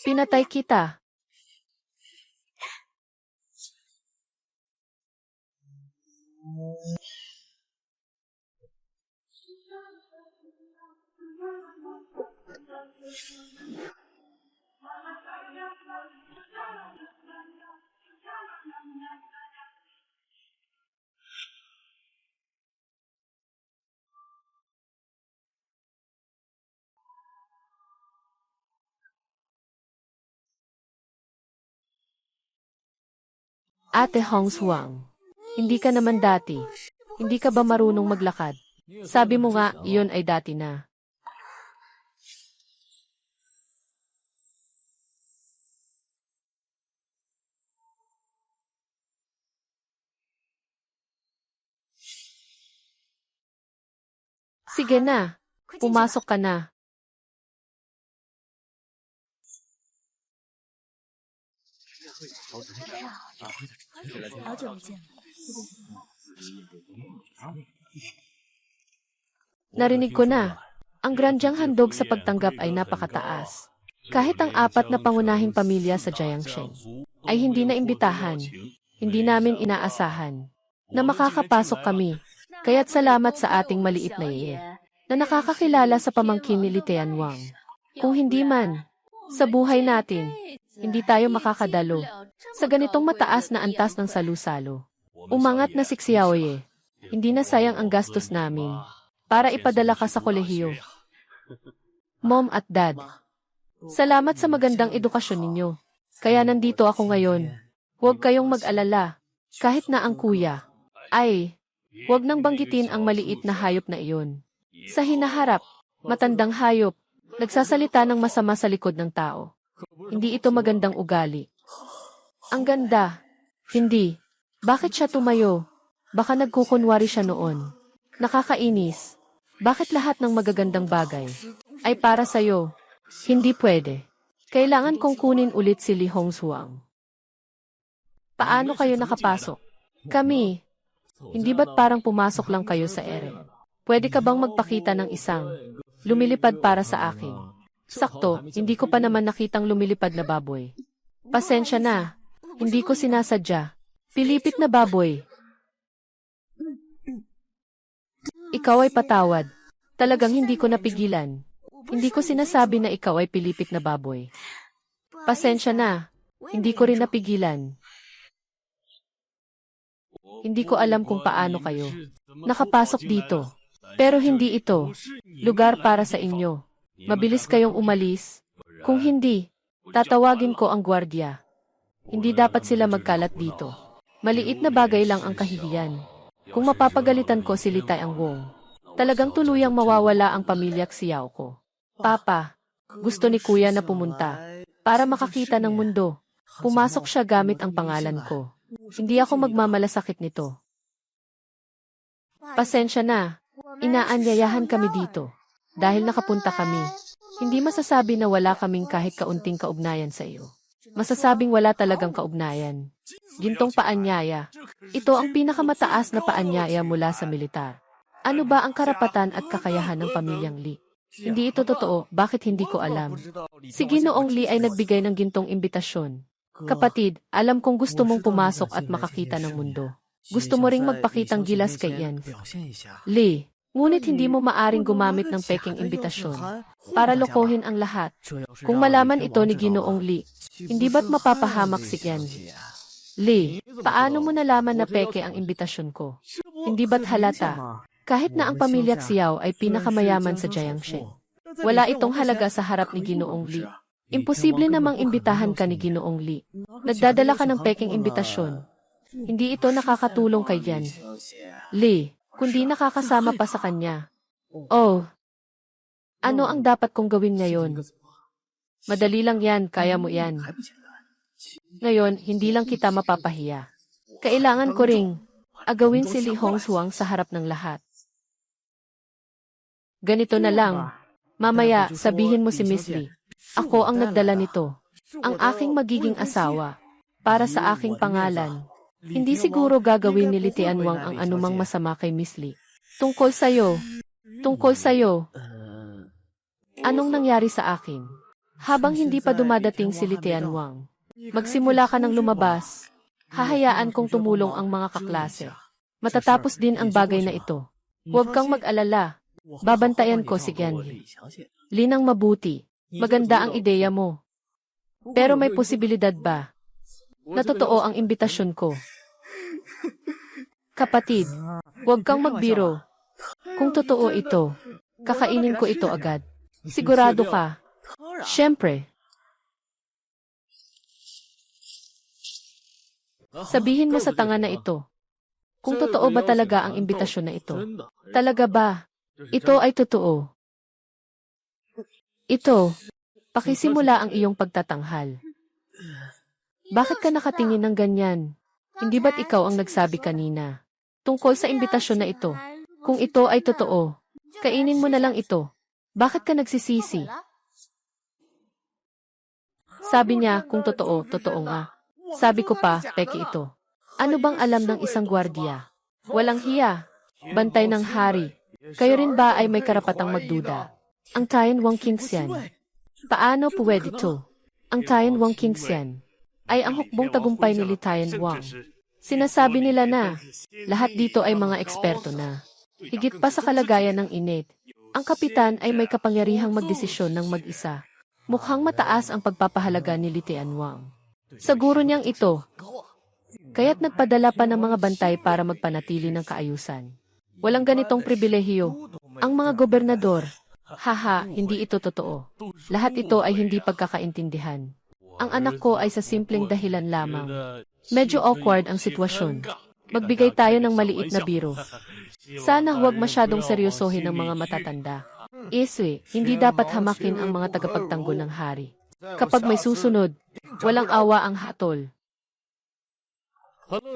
Speaker 1: Pinatay kita. Ate Hong Zhuang, hindi ka naman dati. Hindi ka ba marunong maglakad? Sabi mo nga, iyon ay dati na. Sige na, pumasok ka na. Narinig ko na. Ang grandyang handog sa pagtanggap ay napakataas. Kahit ang apat na pangunahing pamilya sa Jiangsheng ay hindi na imbitahan. Hindi namin inaasahan na makakapasok kami. Kaya't salamat sa ating maliit na iye na nakakakilala sa pamangkin ni Li Tianwang. Kung hindi man, sa buhay natin, hindi tayo makakadalo sa ganitong mataas na antas ng salu-salo. Umangat na si Xiaoye. Hindi na sayang ang gastos namin para ipadala ka sa kolehiyo. Mom at Dad, salamat sa magandang edukasyon ninyo. Kaya nandito ako ngayon. Huwag kayong mag-alala. Kahit na ang kuya, ay, huwag nang banggitin ang maliit na hayop na iyon. Sa hinaharap, matandang hayop, nagsasalita ng masama sa likod ng tao. Hindi ito magandang ugali. Ang ganda. Hindi. Bakit siya tumayo? Baka nagkukunwari siya noon. Nakakainis. Bakit lahat ng magagandang bagay ay para sa'yo? Hindi pwede. Kailangan kong kunin ulit si Li Hongzhuang. Paano kayo nakapasok? Kami. Hindi ba't parang pumasok lang kayo sa ere? Pwede ka bang magpakita ng isang lumilipad para sa akin? Sakto, hindi ko pa naman nakitang lumilipad na baboy. Pasensya na. Hindi ko sinasadya. Pilipit na baboy. Ikaw ay patawad. Talagang hindi ko napigilan. Hindi ko sinasabi na ikaw ay pilipit na baboy. Pasensya na. Hindi ko rin napigilan. Hindi ko alam kung paano kayo nakapasok dito. Pero hindi ito lugar para sa inyo. Mabilis kayong umalis. Kung hindi, tatawagin ko ang gwardiya. Hindi dapat sila magkalat dito. Maliit na bagay lang ang kahihiyan. Kung mapapagalitan ko si Li Tianwang, talagang tuluyang mawawala ang pamilya Xiao ko. Papa, gusto ni Kuya na pumunta para makakita ng mundo. Pumasok siya gamit ang pangalan ko. Hindi ako magmamalasakit nito. Pasensya na. Inaanyayahan kami dito. Dahil nakapunta kami. Hindi masasabi na wala kaming kahit kaunting kaugnayan sa iyo. Masasabing wala talagang kaugnayan. Gintong paanyaya. Ito ang pinakamataas na paanyaya mula sa militar. Ano ba ang karapatan at kakayahan ng pamilyang Li? Hindi ito totoo, bakit hindi ko alam? Si Ginoong Li ay nagbigay ng gintong imbitasyon. Kapatid, alam kong gusto mong pumasok at makakita ng mundo. Gusto mo ring magpakitang gilas kay Ian. Lee, ngunit hindi mo maaring gumamit ng peking imbitasyon para lokohin ang lahat. Kung malaman ito ni Ginoong Lee, hindi ba't mapapahamak si Ian? Lee, paano mo nalaman na peke ang imbitasyon ko? Hindi ba't halata? Kahit na ang pamilya Xiao ay pinakamayaman sa Jiangxi, wala itong halaga sa harap ni Ginoong Lee. Imposible namang imbitahan ka ni Ginoong Lee. Nagdadala ka ng peking imbitasyon. Hindi ito nakakatulong kay Yan. Lee, kundi nakakasama pa sa kanya. Oh, ano ang dapat kong gawin ngayon? Madali lang yan, kaya mo yan. Ngayon, hindi lang kita mapapahiya. Kailangan ko ring agawin si Li Hongzhuang sa harap ng lahat. Ganito na lang. Mamaya, sabihin mo si Miss Lee. Ako ang nagdala nito. Ang aking magiging asawa. Para sa aking pangalan. Hindi siguro gagawin ni Li Tianwang ang anumang masama kay Miss Lee. Tungkol sa'yo. Tungkol sa'yo. Anong nangyari sa akin? Habang hindi pa dumadating si Li Tianwang, magsimula ka ng lumabas. Hahayaan kong tumulong ang mga kaklase. Matatapos din ang bagay na ito. Huwag kang mag-alala. Babantayan ko si Yanhi. Linang mabuti. Maganda ang ideya mo. Pero may posibilidad ba na totoo ang imbitasyon ko? Kapatid, huwag kang magbiro. Kung totoo ito, kakainin ko ito agad. Sigurado ka? Siyempre. Sabihin mo sa tanga na ito. Kung totoo ba talaga ang imbitasyon na ito? Talaga ba? Ito ay totoo. Ito, pakisimula ang iyong pagtatanghal. Bakit ka nakatingin ng ganyan? Hindi ba't ikaw ang nagsabi kanina tungkol sa imbitasyon na ito? Kung ito ay totoo, kainin mo na lang ito. Bakit ka nagsisisi? Sabi niya, kung totoo, totoo nga. Sabi ko pa, peke ito. Ano bang alam ng isang gwardiya? Walang hiya. Bantay ng hari. Kayo rin ba ay may karapatang magduda? Ang Tian Wang Qingxian. Paano pwede to? Ang Tian Wang Qingxian ay ang hukbong tagumpay ni Li Tianwang. Sinasabi nila na lahat dito ay mga eksperto na. Higit pa sa kalagayan ng init, ang kapitan ay may kapangyarihang magdesisyon ng mag-isa. Mukhang mataas ang pagpapahalaga ni Li Tianwang. Siguro niyang ito. Kaya't nagpadala pa ng mga bantay para magpanatili ng kaayusan. Walang ganitong pribilehiyo. Ang mga gobernador, haha, hindi ito totoo. Lahat ito ay hindi pagkakaintindihan. Ang anak ko ay sa simpleng dahilan lamang. Medyo awkward ang sitwasyon. Magbigay tayo ng maliit na biro. Sana huwag masyadong seryosohin ng mga matatanda. Iswe, hindi dapat hamakin ang mga tagapagtanggol ng hari. Kapag may susunod, walang awa ang hatol.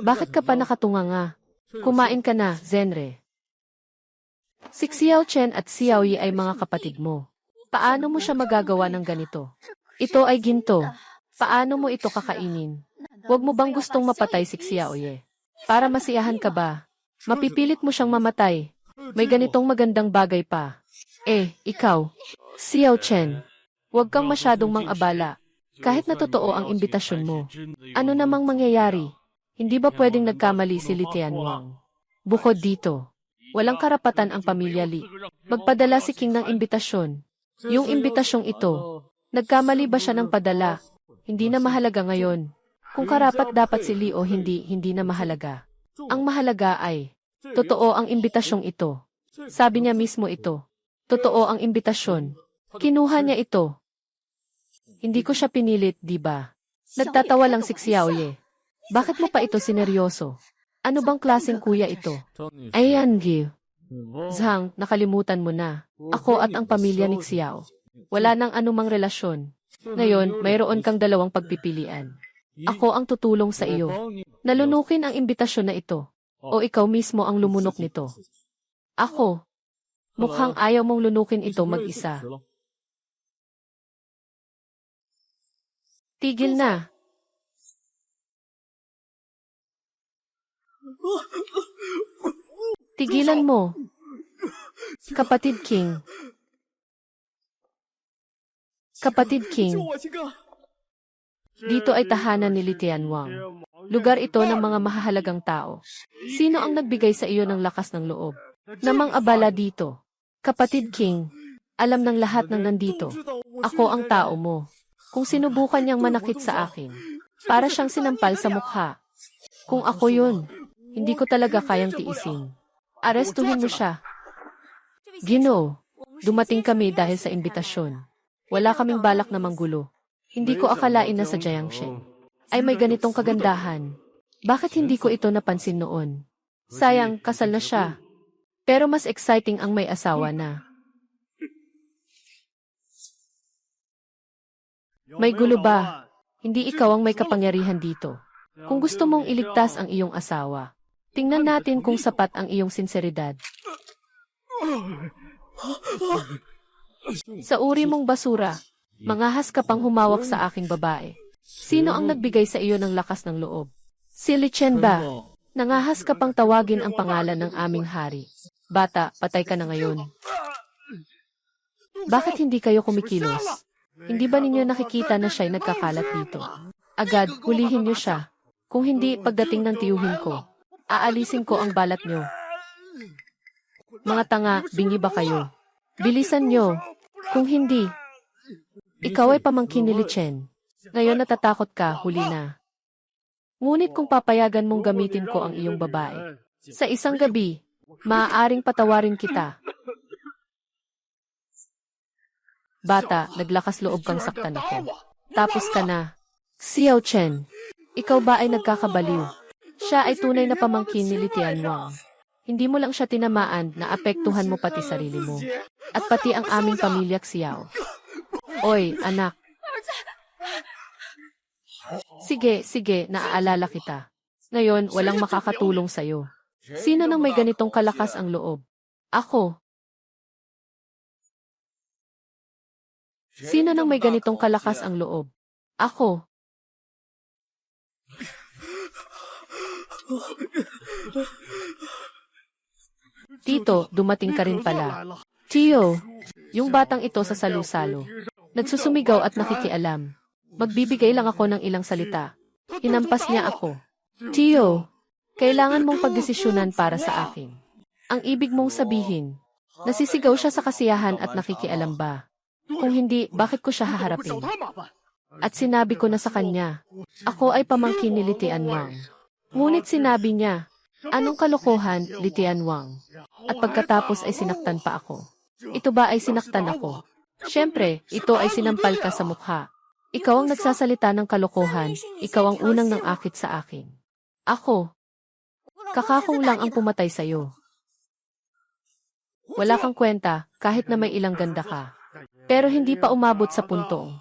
Speaker 1: Bakit ka pa nakatunga nga? Kumain ka na, Zenre. Si Xiao Chen at Xiao Yi ay mga kapatid mo. Paano mo siya magagawa ng ganito? Ito ay ginto. Paano mo ito kakainin? Huwag mo bang gustong mapatay si Xiao Yi? Para masiyahan ka ba? Mapipilit mo siyang mamatay. May ganitong magandang bagay pa. Ikaw, Xiao Chen, huwag kang masyadong mang-abala. Kahit na totoo ang imbitasyon mo. Ano namang mangyayari? Hindi ba pwedeng nagkamali si Li Tianwang? Bukod dito, walang karapatan ang pamilya Li. Magpadala si King ng imbitasyon. Yung imbitasyong ito, nagkamali ba siya ng padala? Hindi na mahalaga ngayon. Kung karapat dapat si Li o hindi, hindi na mahalaga. Ang mahalaga ay, totoo ang imbitasyong ito. Sabi niya mismo ito. Totoo ang imbitasyon. Kinuha niya ito. Hindi ko siya pinilit, di ba? Nagtatawa lang si Xiaoye. Bakit mo pa ito sineryoso? Ano bang klaseng kuya ito? Ayan, Gil. Zhang, nakalimutan mo na. Ako at ang pamilya ni Xiao. Wala nang anumang relasyon. Ngayon, mayroon kang dalawang pagpipilian. Ako ang tutulong sa iyo. Nalunukin ang imbitasyon na ito. O ikaw mismo ang lumunok nito. Ako. Mukhang ayaw mong lunukin ito mag-isa. Tigil na. Tigilan mo. Kapatid King. Kapatid King. Dito ay tahanan ni Li Tianwang. Lugar ito ng mga mahahalagang tao. Sino ang nagbigay sa iyo ng lakas ng loob? Namang abala dito. Kapatid King, alam ng lahat ng nandito. Ako ang tao mo. Kung sinubukan niyang manakit sa akin, para siyang sinampal sa mukha. Kung ako yun, hindi ko talaga kayang tiisin. Arestuhin mo siya. Ginoo, dumating kami dahil sa imbitasyon. Wala kaming balak na manggulo. Hindi ko akalain na sa Jiangsheng ay may ganitong kagandahan. Bakit hindi ko ito napansin noon? Sayang, kasal na siya. Pero mas exciting ang may asawa na. May gulo ba? Hindi ikaw ang may kapangyarihan dito. Kung gusto mong iligtas ang iyong asawa, tingnan natin kung sapat ang iyong sinseridad. Sa uri mong basura, mangahas ka pang humawak sa aking babae. Sino ang nagbigay sa iyo ng lakas ng loob? Si Li Chen ba? Nangahas ka pang tawagin ang pangalan ng aming hari. Bata, patay ka na ngayon. Bakit hindi kayo kumikilos? Hindi ba ninyo nakikita na siya'y nagkakalat dito? Agad, hulihin niyo siya. Kung hindi, pagdating ng tiyuhin ko, aalisin ko ang balat niyo. Mga tanga, bingi ba kayo? Bilisan niyo. Kung hindi, ikaw ay pamangkin ni Li Chen. Ngayon natatakot ka, huli na. Ngunit kung papayagan mong gamitin ko ang iyong babae, sa isang gabi, maaaring patawarin kita. Bata, naglakas loob kang saktan ako. Tapos ka na. Xiao Chen, ikaw ba ay nagkakabaliw? Siya ay tunay na pamangkin ni Li Tianwang. Hindi mo lang siya tinamaan na apektuhan mo pati sarili mo. At pati ang aming pamilya Xiao. Oy, anak. Sige, naaalala kita. Ngayon, walang makakatulong sa'yo. Sino nang may ganitong kalakas ang loob? Ako. Sino nang may ganitong kalakas ang loob? Ako. Tito, dumating ka rin pala. Tio, yung batang ito sa salu-salo. Nagsusumigaw at nakikialam. Magbibigay lang ako ng ilang salita. Hinampas niya ako. Tio, kailangan mong pagdesisyonan para sa akin. Ang ibig mong sabihin, nasisigaw siya sa kasiyahan at nakikialam ba? Kung hindi, bakit ko siya haharapin? At sinabi ko na sa kanya, ako ay pamangkin ni Li Tianwang. Ngunit sinabi niya, anong kalokohan, Li Tianwang? At pagkatapos ay sinaktan pa ako. Ito ba ay sinaktan ako? Siyempre, ito ay sinampal ka sa mukha. Ikaw ang nagsasalita ng kalokohan, ikaw ang unang nang akit sa akin. Ako, kakakong lang ang pumatay sa'yo. Wala kang kwenta, kahit na may ilang ganda ka. Pero hindi pa umabot sa puntong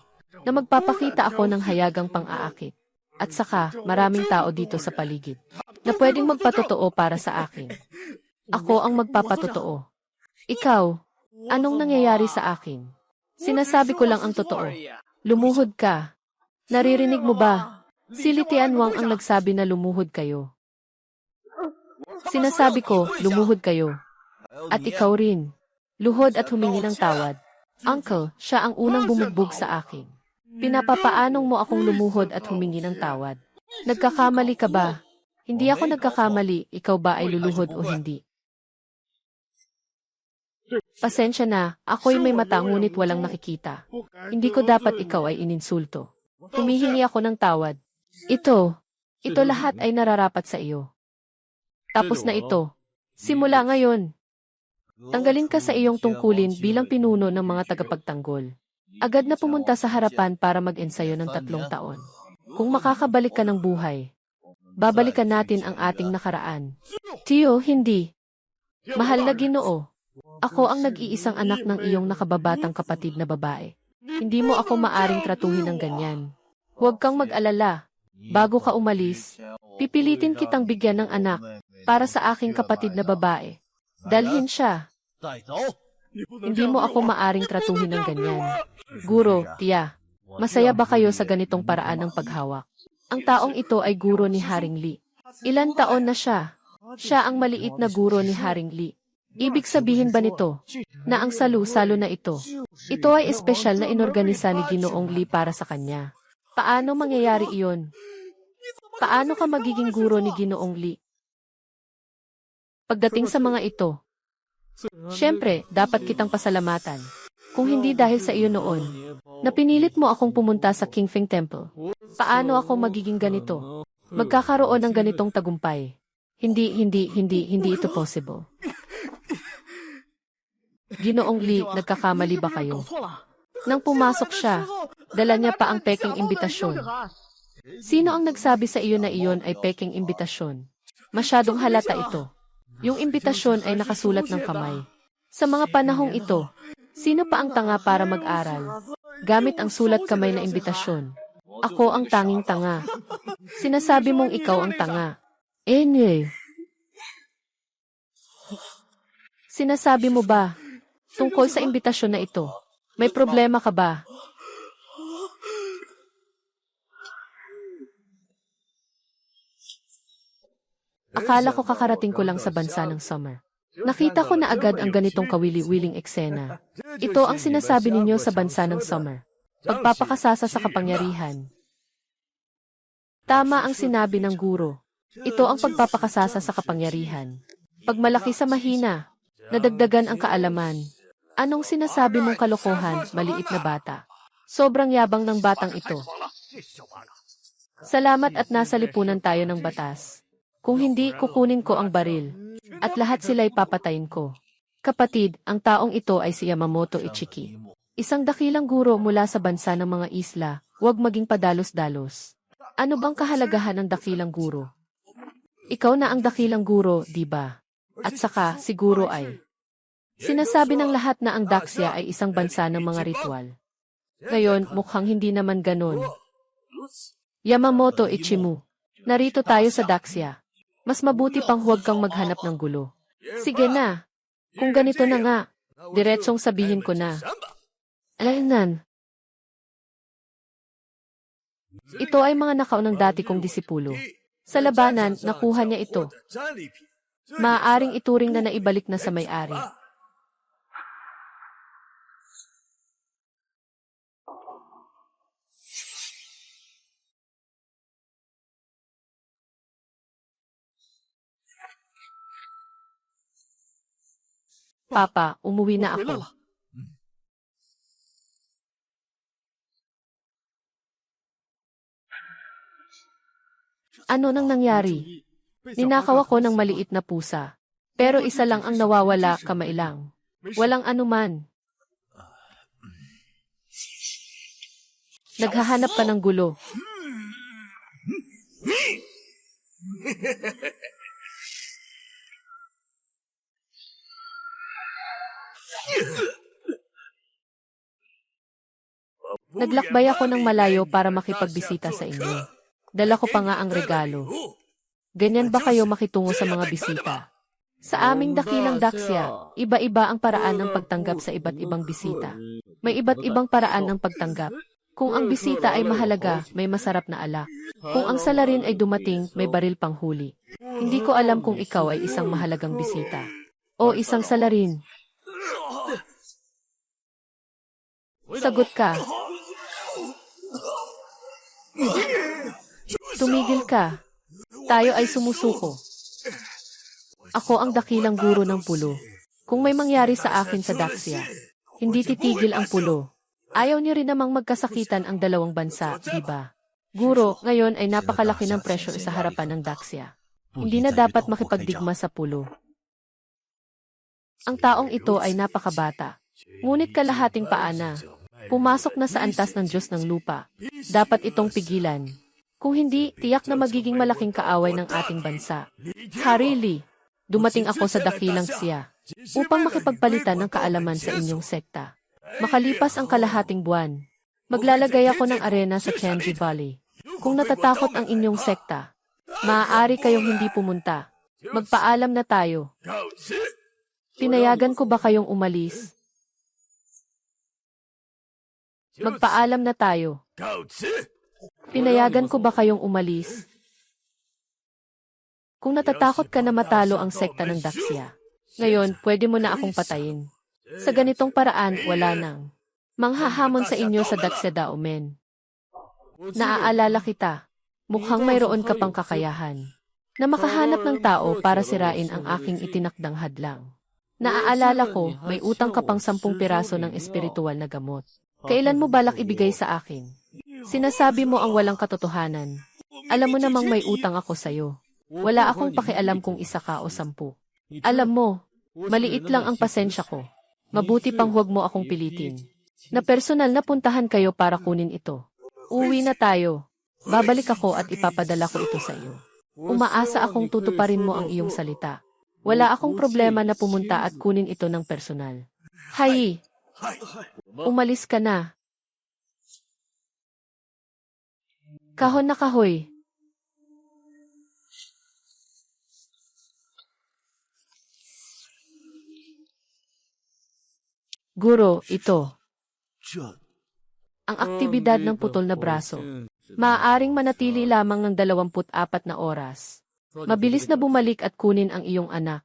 Speaker 1: na magpapakita ako ng hayagang pang-aakit. At saka, maraming tao dito sa paligid na pwedeng magpatotoo para sa akin. Ako ang magpapatotoo. Ikaw, anong nangyayari sa akin? Sinasabi ko lang ang totoo. Lumuhod ka. Naririnig mo ba? Si Li Tianwang ang nagsabi na lumuhod kayo. Sinasabi ko, lumuhod kayo. At ikaw rin. Luhod at humingi ng tawad. Uncle, siya ang unang bumugbog sa akin. Pinapapaanong mo akong lumuhod at humingi ng tawad. Nagkakamali ka ba? Hindi ako nagkakamali, ikaw ba ay luluhod o hindi? Pasensya na, ako'y may mata ngunit walang nakikita. Hindi ko dapat ikaw ay ininsulto. Humihingi ako ng tawad. Ito lahat ay nararapat sa iyo. Tapos na ito. Simula ngayon. Tanggalin ka sa iyong tungkulin bilang pinuno ng mga tagapagtanggol. Agad na pumunta sa harapan para mag-ensayo ng 3 taon. Kung makakabalik ka ng buhay, babalikan natin ang ating nakaraan. Tio, hindi. Mahal na Ginoo. Ako ang nag-iisang anak ng iyong nakababatang kapatid na babae. Hindi mo ako maaring tratuhin ng ganyan. Huwag kang mag-alala. Bago ka umalis, pipilitin kitang bigyan ng anak para sa aking kapatid na babae. Dalhin siya. Hindi mo ako maaring tratuhin ng ganyan. Guro, tiya, masaya ba kayo sa ganitong paraan ng paghawak? Ang taong ito ay guro ni Haring Li. Ilan taon na siya? Siya ang maliit na guro ni Haring Li. Ibig sabihin ba nito na ang salu-salo na ito ay espesyal na inorganisa ni Ginoong Li para sa kanya? Paano mangyayari iyon? Paano ka magiging guro ni Ginoong Li? Pagdating sa mga ito, siyempre, dapat kitang pasalamatan. Kung hindi dahil sa iyo noon, na pinilit mo akong pumunta sa Qingfeng Temple. Paano ako magiging ganito? Magkakaroon ng ganitong tagumpay. Hindi ito possible. Ginoong Li, nagkakamali ba kayo? Nang pumasok siya, dala niya pa ang peking imbitasyon. Sino ang nagsabi sa iyo na iyon ay peking imbitasyon? Masyadong halata ito. Yung imbitasyon ay nakasulat ng kamay. Sa mga panahong ito, sino pa ang tanga para mag-aral? Gamit ang sulat kamay na imbitasyon. Ako ang tanging tanga. Sinasabi mong ikaw ang tanga. Sinasabi mo ba, tungkol sa imbitasyon na ito, may problema ka ba? Akala ko kakarating ko lang sa bansa ng Summer. Nakita ko na agad ang ganitong kawili-wiling eksena. Ito ang sinasabi ninyo sa bansa ng Summer. Pagpapakasasa sa kapangyarihan. Tama ang sinabi ng guro. Ito ang pagpapakasasa sa kapangyarihan. Pagmalaki sa mahina, nadagdagan ang kaalaman. Anong sinasabi mong kalokohan, maliit na bata? Sobrang yabang ng batang ito. Salamat at nasa lipunan tayo ng batas. Kung hindi, kukunin ko ang baril. At lahat sila'y papatayin ko. Kapatid, ang taong ito ay si Yamamoto Ichiki. Isang dakilang guro mula sa bansa ng mga isla, huwag maging padalos-dalos. Ano bang kahalagahan ng dakilang guro? Ikaw na ang dakilang guro, di ba? At saka, siguro ay. Sinasabi ng lahat na ang Daxia ay isang bansa ng mga ritual. Ngayon, mukhang hindi naman ganon. Yamamoto Ichimu, narito tayo sa Daxia. Mas mabuti pang huwag kang maghanap ng gulo. Sige na. Kung ganito na nga, diretsong sabihin ko na. Alaynan. Ito ay mga nakaunang dati kong disipulo. Sa labanan, nakuha niya ito. Maaaring ituring na naibalik na sa may-ari. Papa, umuwi na ako. Ano nang nangyari? Ninakaw ako ng maliit na pusa. Pero isa lang ang nawawala, kamailang. Walang anuman. Naghahanap pa ng gulo. Naglakbay ako ng malayo para makipagbisita sa inyo. Dala ko pa nga ang regalo. Ganyan ba kayo makitungo sa mga bisita? Sa aming dakilang Daxia, iba-iba ang paraan ng pagtanggap sa iba't ibang bisita. May iba't ibang paraan ng pagtanggap. Kung ang bisita ay mahalaga, may masarap na alak. Kung ang salarin ay dumating, may baril pang huli. Hindi ko alam kung ikaw ay isang mahalagang bisita. O isang salarin. Sagot ka. Tumigil ka. Tayo ay sumusuko. Ako ang dakilang guro ng pulo. Kung may mangyari sa akin sa Daxia, hindi titigil ang pulo. Ayaw niyo rin namang magkasakitan ang dalawang bansa, di ba? Guro, ngayon ay napakalaki ng presyo sa harapan ng Daxia. Hindi na dapat makipagdigma sa pulo. Ang taong ito ay napakabata. Ngunit kalahating paa na. Pumasok na sa antas ng Diyos ng lupa. Dapat itong pigilan. Kung hindi, tiyak na magiging malaking kaaway ng ating bansa. Harili, dumating ako sa dakilang siya upang makipagpalitan ng kaalaman sa inyong sekta. Makalipas ang kalahating buwan, maglalagay ako ng arena sa Chenji Valley. Kung natatakot ang inyong sekta, maaari kayong hindi pumunta. Magpaalam na tayo. Pinayagan ko ba kayong umalis? Magpaalam na tayo. Pinayagan ko ba kayong umalis? Kung natatakot ka na matalo ang sekta ng Daxia, ngayon pwede mo na akong patayin. Sa ganitong paraan, wala nang manghahamon sa inyo sa Daxia Daomen. Naaalala kita. Mukhang mayroon ka pang kakayahan na makahanap ng tao para sirain ang aking itinakdang hadlang. Naaalala ko, may utang ka pang 10 piraso ng espiritual na gamot. Kailan mo balak ibigay sa akin? Sinasabi mo ang walang katotohanan. Alam mo namang may utang ako sa'yo. Wala akong pakialam kung 1 ka o 10. Alam mo, maliit lang ang pasensya ko. Mabuti pang huwag mo akong pilitin. Na personal na puntahan kayo para kunin ito. Uwi na tayo. Babalik ako at ipapadala ko ito sa iyo. Umaasa akong tutuparin mo ang iyong salita. Wala akong problema na pumunta at kunin ito ng personal. Hay! Umalis ka na. Kahon na kahoy. Guro, ito. Ang aktibidad ng putol na braso. Maaaring manatili lamang ng 24 na oras. Mabilis na bumalik at kunin ang iyong anak.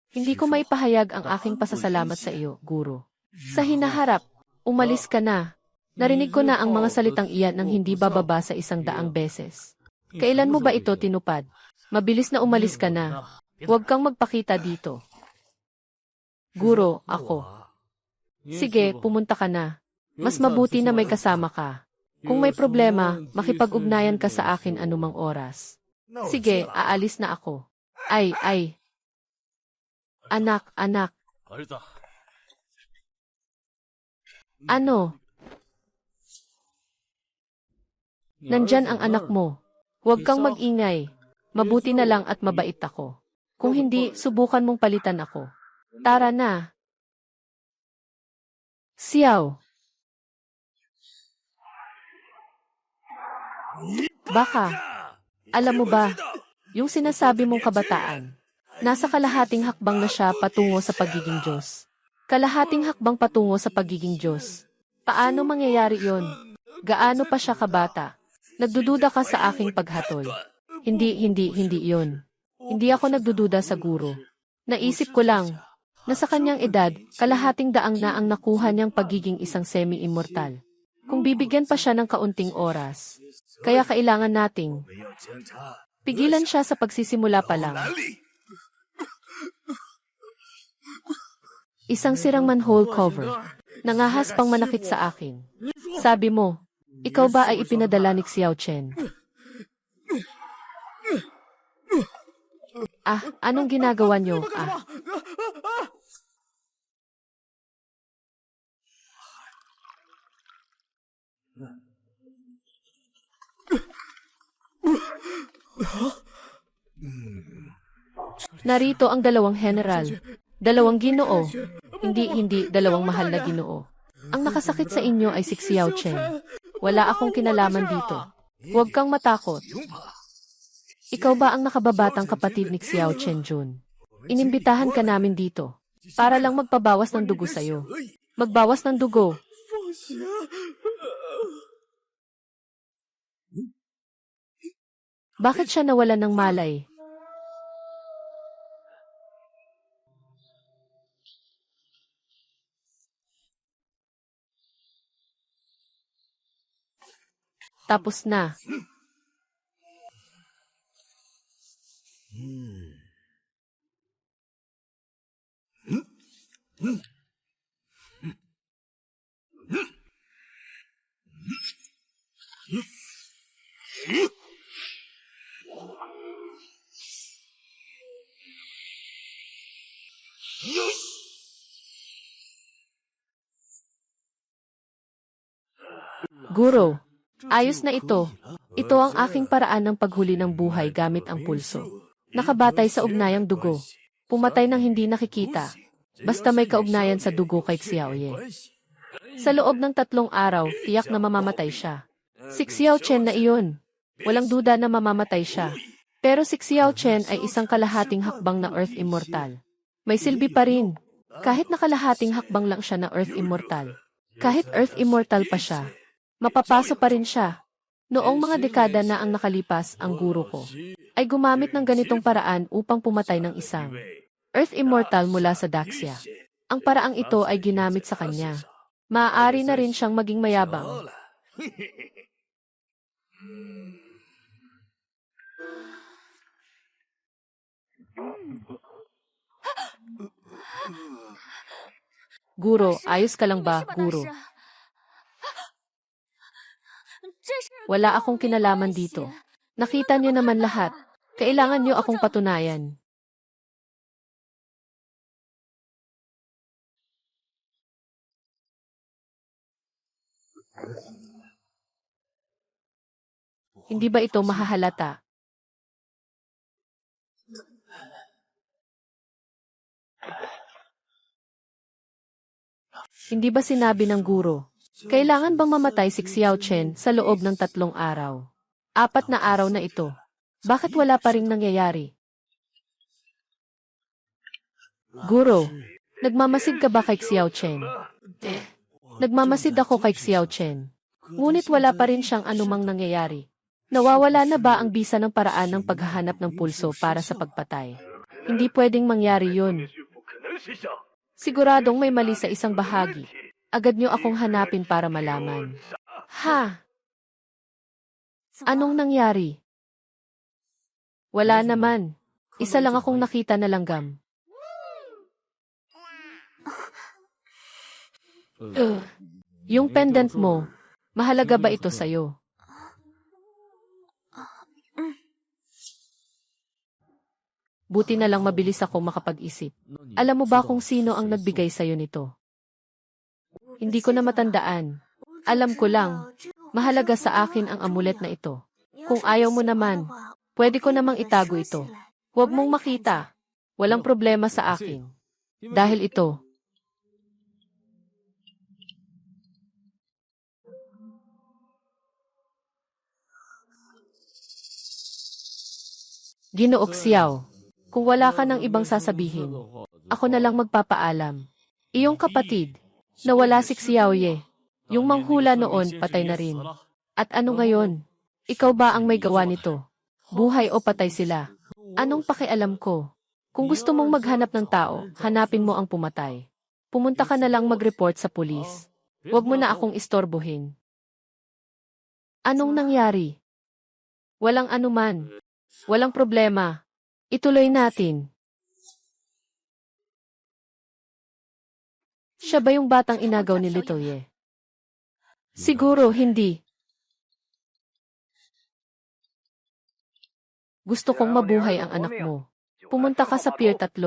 Speaker 1: Hindi ko maipahayag ang aking pasasalamat sa iyo, Guro. Sa hinaharap, umalis ka na. Narinig ko na ang mga salitang iyan ng hindi bababa sa 100 beses. Kailan mo ba ito tinupad? Mabilis na umalis ka na. Huwag kang magpakita dito. Guro, ako. Sige, pumunta ka na. Mas mabuti na may kasama ka. Kung may problema, makipag-ugnayan ka sa akin anumang oras. Sige, aalis na ako. Ay. Anak. Ano? Nandyan ang anak mo. Huwag kang mag-ingay. Mabuti na lang at mabait ako. Kung hindi, subukan mong palitan ako. Tara na. Xiao. Baka. Alam mo ba, yung sinasabi mong kabataan, nasa kalahating hakbang na siya patungo sa pagiging Diyos. Kalahating hakbang patungo sa pagiging Diyos. Paano mangyayari yon? Gaano pa siya kabata? Nagdududa ka sa aking paghatol. Hindi yon. Hindi ako nagdududa sa Guro. Naisip ko lang, na sa kanyang edad, kalahating daang na ang nakuha niyang pagiging isang semi-immortal. Kung bibigyan pa siya ng kaunting oras, kaya kailangan nating pigilan siya sa pagsisimula pa lang. Isang sirang manhole cover. Nangahas pang manakit sa akin. Sabi mo, ikaw ba ay ipinadala ni Xiao Chen? Anong ginagawa niyo? Narito ang 2 general. 2 ginoo. Hindi 2 mahal na ginoo. Ang nakasakit sa inyo ay si Xiao Chen. Wala akong kinalaman dito. Huwag kang matakot. Ikaw ba ang nakababatang kapatid ni Xiao Chen Jun? Inimbitahan ka namin dito para lang magpabawas ng dugo sa'yo. Magbawas ng dugo. Bakit siya nawalan ng malay? Tapos na. Guro, ayos na ito. Ito ang aking paraan ng paghuli ng buhay gamit ang pulso. Nakabatay sa ugnayang dugo. Pumatay ng hindi nakikita. Basta may kaugnayan sa dugo kay Xiaoye. Sa loob ng 3 araw, tiyak na mamamatay siya. Si Xiao Chen na iyon. Walang duda na mamamatay siya. Pero si Xiao Chen ay isang kalahating hakbang na Earth Immortal. May silbi pa rin. Kahit na kalahating hakbang lang siya na Earth Immortal. Kahit Earth Immortal pa siya, mapapaso pa rin siya. Noong mga dekada na ang nakalipas, ang guro ko ay gumamit ng ganitong paraan upang pumatay ng isang Earth Immortal mula sa Daxia. Ang paraang ito ay ginamit sa kanya. Maaari na rin siyang maging mayabang. Guro, ayos ka lang ba, guro? Wala akong kinalaman dito. Nakita niyo naman lahat. Kailangan niyo akong patunayan. Hindi ba ito mahahalata? Hindi ba sinabi ng guro? Kailangan bang mamatay si Xiao Chen sa loob ng 3 araw? 4 na araw na ito. Bakit wala pa ring nangyayari? Guro, nagmamasid ka ba kay Xiao Chen? Nagmamasid ako kay Xiao Chen. Ngunit wala pa rin siyang anumang nangyayari. Nawawala na ba ang bisa ng paraan ng paghahanap ng pulso para sa pagpatay? Hindi pwedeng mangyari yun. Siguradong may mali sa isang bahagi. Agad niyo akong hanapin para malaman. Ha? Anong nangyari? Wala naman. Isa lang akong nakita na langgam. Yung pendant mo, mahalaga ba ito sa'yo? Buti na lang mabilis ako makapag-isip. Alam mo ba kung sino ang nagbigay sa'yo nito? Hindi ko na matandaan. Alam ko lang, mahalaga sa akin ang amulet na ito. Kung ayaw mo naman, pwede ko namang itago ito. Huwag mong makita. Walang problema sa akin. Dahil ito. Ginoong Xiao, kung wala ka ng ibang sasabihin, ako na lang magpapaalam. Iyong kapatid, nawala si Xiaoye. Yung manghula noon, patay na rin. At ano ngayon? Ikaw ba ang may gawa nito? Buhay o patay sila? Anong pakialam ko? Kung gusto mong maghanap ng tao, hanapin mo ang pumatay. Pumunta ka na lang mag-report sa pulis. Huwag mo na akong istorbohin. Anong nangyari? Walang anuman. Walang problema. Ituloy natin. Siya ba yung batang inagaw ni Little Ye? Siguro hindi. Gusto kong mabuhay ang anak mo. Pumunta ka sa Pier 3.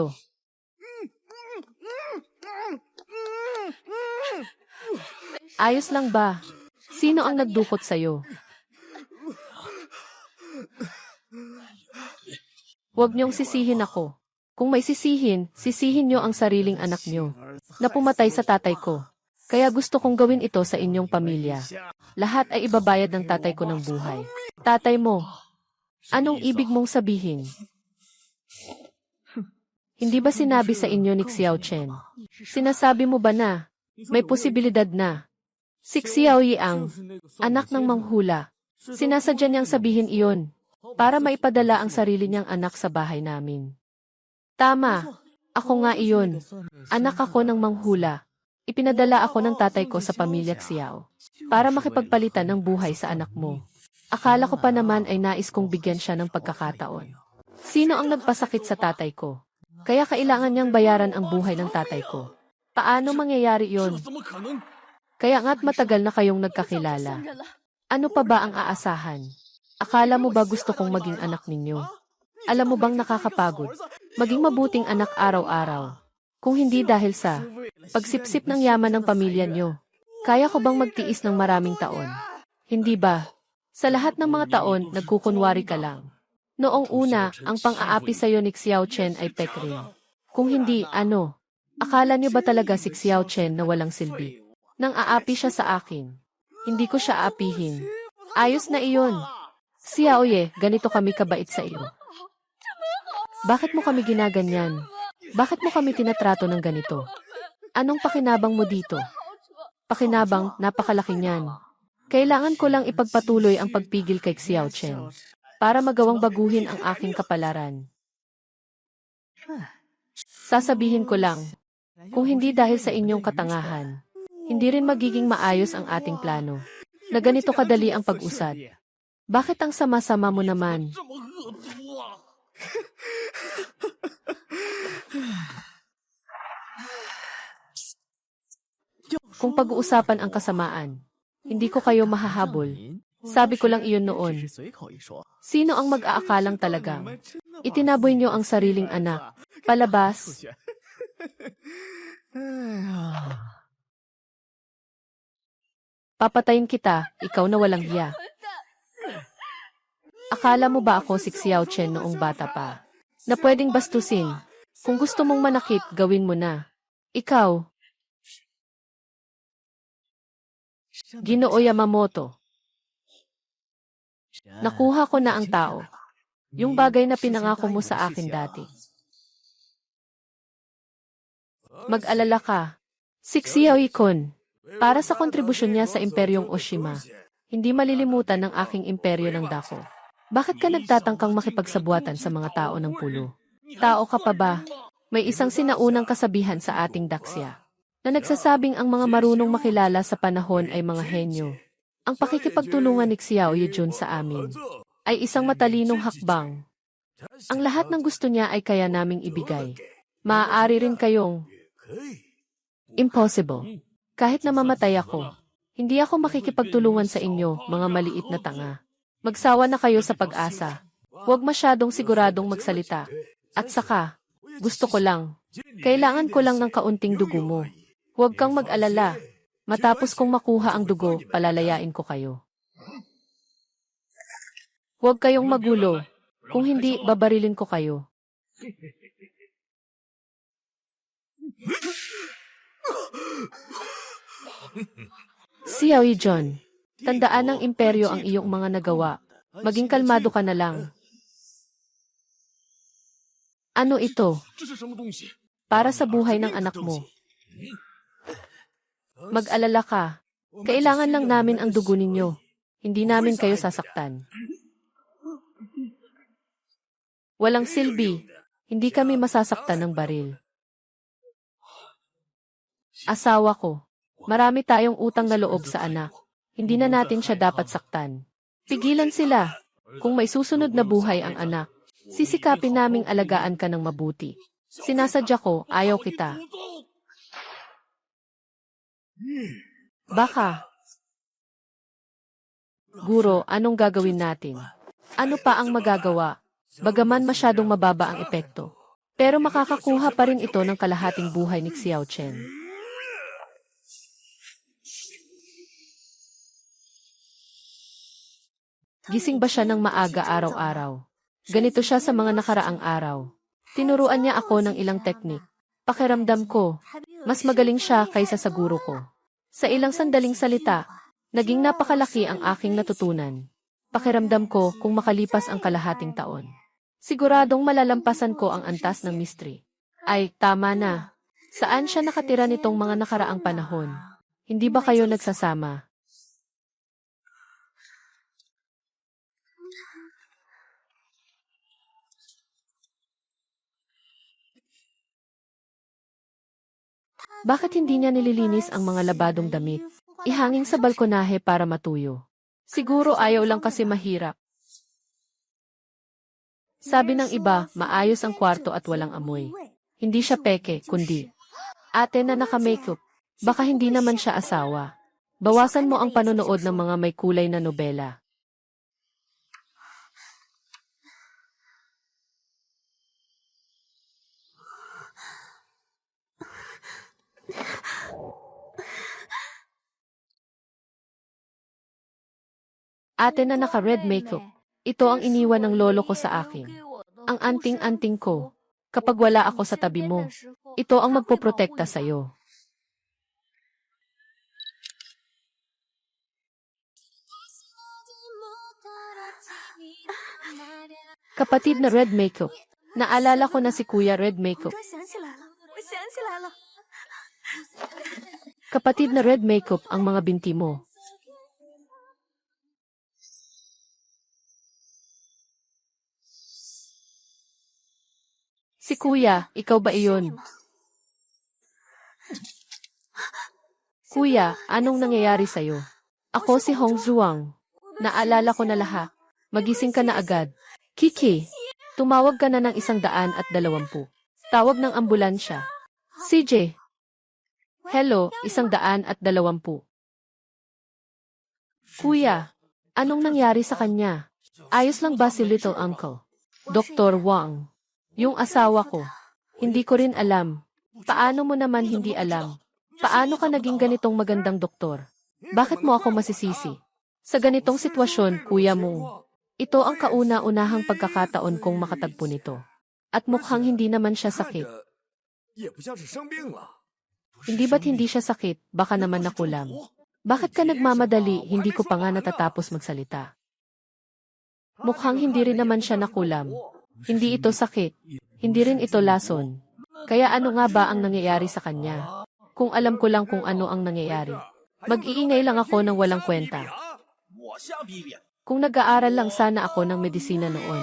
Speaker 1: Ayos lang ba? Sino ang nagdukot sa'yo? Huwag niyong sisihin ako. Kung may sisihin, sisihin niyo ang sariling anak niyo, na pumatay sa tatay ko. Kaya gusto kong gawin ito sa inyong pamilya. Lahat ay ibabayad ng tatay ko ng buhay. Tatay mo, anong ibig mong sabihin? Hindi ba sinabi sa inyo ni Xiao Chen? Sinasabi mo ba na, may posibilidad na, si Xiao Yi ang anak ng manghula? Sinasadya niyang sabihin iyon, para maipadala ang sarili niyang anak sa bahay namin. Tama, ako nga iyon. Anak ako ng manghula. Ipinadala ako ng tatay ko sa pamilya Xiao, para makipagpalitan ng buhay sa anak mo. Akala ko pa naman ay nais kong bigyan siya ng pagkakataon. Sino ang nagpasakit sa tatay ko? Kaya kailangan niyang bayaran ang buhay ng tatay ko. Paano mangyayari yon? Kaya nga't matagal na kayong nagkakilala. Ano pa ba ang aasahan? Akala mo ba gusto kong maging anak ninyo? Alam mo bang nakakapagod? Maging mabuting anak araw-araw. Kung hindi dahil sa pagsipsip ng yaman ng pamilya nyo, kaya ko bang magtiis ng maraming taon? Hindi ba? Sa lahat ng mga taon, nagkukunwari ka lang. Noong una, ang pang-aapi sa'yo ni Xiao Chen ay pekrin. Kung hindi, ano? Akala niyo ba talaga si Xiao Chen na walang silbi? Nang aapi siya sa akin, hindi ko siya aapihin. Ayos na iyon. Xiaoye, ganito kami kabait sa iyo. Bakit mo kami ginaganyan? Bakit mo kami tinatrato ng ganito? Anong pakinabang mo dito? Pakinabang, napakalaki niyan. Kailangan ko lang ipagpatuloy ang pagpigil kay Xiao Chen para magawang baguhin ang aking kapalaran. Sasabihin ko lang, kung hindi dahil sa inyong katangahan, hindi rin magiging maayos ang ating plano, na ganito kadali ang pag-usad. Bakit ang sama-sama mo naman? Kung pag-uusapan ang kasamaan, hindi ko kayo mahahabol. Sabi ko lang iyon noon. Sino ang mag-aakalang talagang itinaboy niyo ang sariling anak? Palabas. Papatayin kita, ikaw na walang hiya. Akala mo ba ako si Xiao Chen noong bata pa? Na pwedeng bastusin. Kung gusto mong manakit, gawin mo na. Ikaw, Ginoo Yamamoto. Nakuha ko na ang tao. Yung bagay na pinangako mo sa akin dati. Mag-alala ka. Si Xiao Ikon. Para sa kontribusyon niya sa Imperyong Oshima, hindi malilimutan ng aking imperyo ng Dako. Bakit ka nagtatangkang makipagsabuatan sa mga tao ng pulo? Tao ka pa ba? May isang sinaunang kasabihan sa ating Daxia na nagsasabing ang mga marunong makilala sa panahon ay mga henyo. Ang pakikipagtulungan ni Xiao Yejun sa amin ay isang matalinong hakbang. Ang lahat ng gusto niya ay kaya naming ibigay. Maaari rin kayong impossible. Kahit na mamatay ako, hindi ako makikipagtulungan sa inyo, mga maliit na tanga. Magsawa na kayo sa pag-asa. Huwag masyadong siguradong magsalita. At saka, gusto ko lang. Kailangan ko lang ng kaunting dugo mo. Huwag kang mag-alala. Matapos kong makuha ang dugo, palalayain ko kayo. Huwag kayong magulo. Kung hindi, babarilin ko kayo. Xiao Yejun, tandaan ng imperyo ang iyong mga nagawa. Maging kalmado ka na lang. Ano ito? Para sa buhay ng anak mo. Mag-alala ka. Kailangan lang namin ang dugo ninyo. Hindi namin kayo sasaktan. Walang silbi. Hindi kami masasaktan ng baril. Asawa ko. Marami tayong utang na loob sa anak. Hindi na natin siya dapat saktan. Pigilan sila. Kung may susunod na buhay ang anak, sisikapin naming alagaan ka ng mabuti. Sinasadya ko, ayaw kita. Baka. Guro, anong gagawin natin? Ano pa ang magagawa? Bagaman masyadong mababa ang epekto. Pero makakakuha pa rin ito ng kalahating buhay ni Xiao Chen. Gising ba siya ng maaga araw-araw? Ganito siya sa mga nakaraang araw. Tinuruan niya ako ng ilang teknik. Pakiramdam ko, mas magaling siya kaysa sa guro ko. Sa ilang sandaling salita, naging napakalaki ang aking natutunan. Pakiramdam ko kung makalipas ang kalahating taon. Siguradong malalampasan ko ang antas ng mystery. Ay, tama na. Saan siya nakatira nitong mga nakaraang panahon? Hindi ba kayo nagsasama? Bakit hindi niya nililinis ang mga labadong damit? Ihangin sa balkonahe para matuyo. Siguro ayaw lang kasi mahirap. Sabi ng iba, maayos ang kwarto at walang amoy. Hindi siya peke, kundi ate na naka-makeup. Baka hindi naman siya asawa. Bawasan mo ang panonood ng mga may kulay na nobela. Ate na naka-red makeup. Ito ang iniwan ng lolo ko sa akin. Ang anting-anting ko. Kapag wala ako sa tabi mo, ito ang magpoprotekta sa'yo. Kapatid na red makeup. Naalala ko na si Kuya Red Makeup. Kapatid na red makeup ang mga binti mo. Si Kuya, ikaw ba iyon? Kuya, anong nangyayari sa'yo? Ako si Hong Zhuang. Naalala ko na lahat. Magising ka na agad. Kiki, tumawag ka na ng 120. Tawag ng ambulansya. CJ. Hello, 120. Kuya, anong nangyari sa kanya? Ayos lang ba si Little Uncle? Dr. Wang. Yung asawa ko. Hindi ko rin alam. Paano mo naman hindi alam? Paano ka naging ganitong magandang doktor? Bakit mo ako masisisi? Sa ganitong sitwasyon, kuya mo. Ito ang kauna-unahang pagkakataon kong makatagpo nito. At mukhang hindi naman siya sakit. Hindi ba't hindi siya sakit? Baka naman nakulam. Bakit ka nagmamadali? Hindi ko pa nga natatapos magsalita. Mukhang hindi rin naman siya nakulam. Hindi ito sakit. Hindi rin ito lason. Kaya ano nga ba ang nangyayari sa kanya? Kung alam ko lang kung ano ang nangyayari. Mag-iingay lang ako ng walang kwenta. Kung nag-aaral lang sana ako ng medisina noon.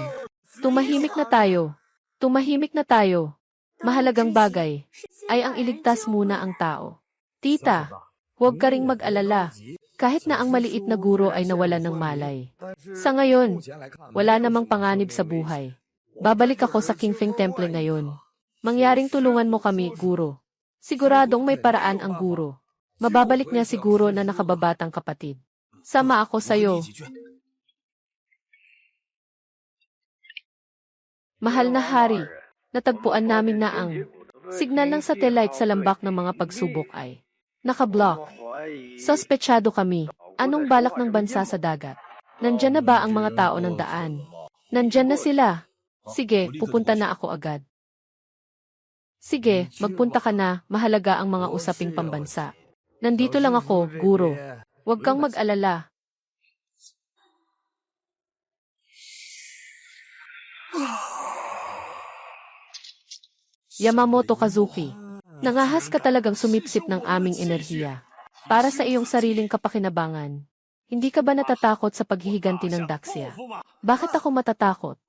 Speaker 1: Tumahimik na tayo. Tumahimik na tayo. Mahalagang bagay ay ang iligtas muna ang tao. Tita, huwag ka ring mag-alala. Kahit na ang maliit na guro ay nawalan ng malay. Sa ngayon, wala namang panganib sa buhay. Babalik ako sa Qingfeng Temple ngayon. Mangyaring tulungan mo kami, guro. Siguradong may paraan ang guro. Mababalik niya siguro na nakababatang kapatid. Sama ako sa'yo. Mahal na hari, natagpuan namin na ang signal ng satellite sa lambak ng mga pagsubok ay nakablock. Sospechado kami. Anong balak ng bansa sa dagat? Nandyan na ba ang mga tao ng daan? Nandyan na sila. Sige, pupunta na ako agad. Sige, magpunta ka na. Mahalaga ang mga usaping pambansa. Nandito lang ako, guro. Huwag kang mag-alala. Yamamoto Kazuki, nangahas ka talagang sumipsip ng aming enerhiya. Para sa iyong sariling kapakinabangan. Hindi ka ba natatakot sa paghihiganti ng Daxia? Bakit ako matatakot?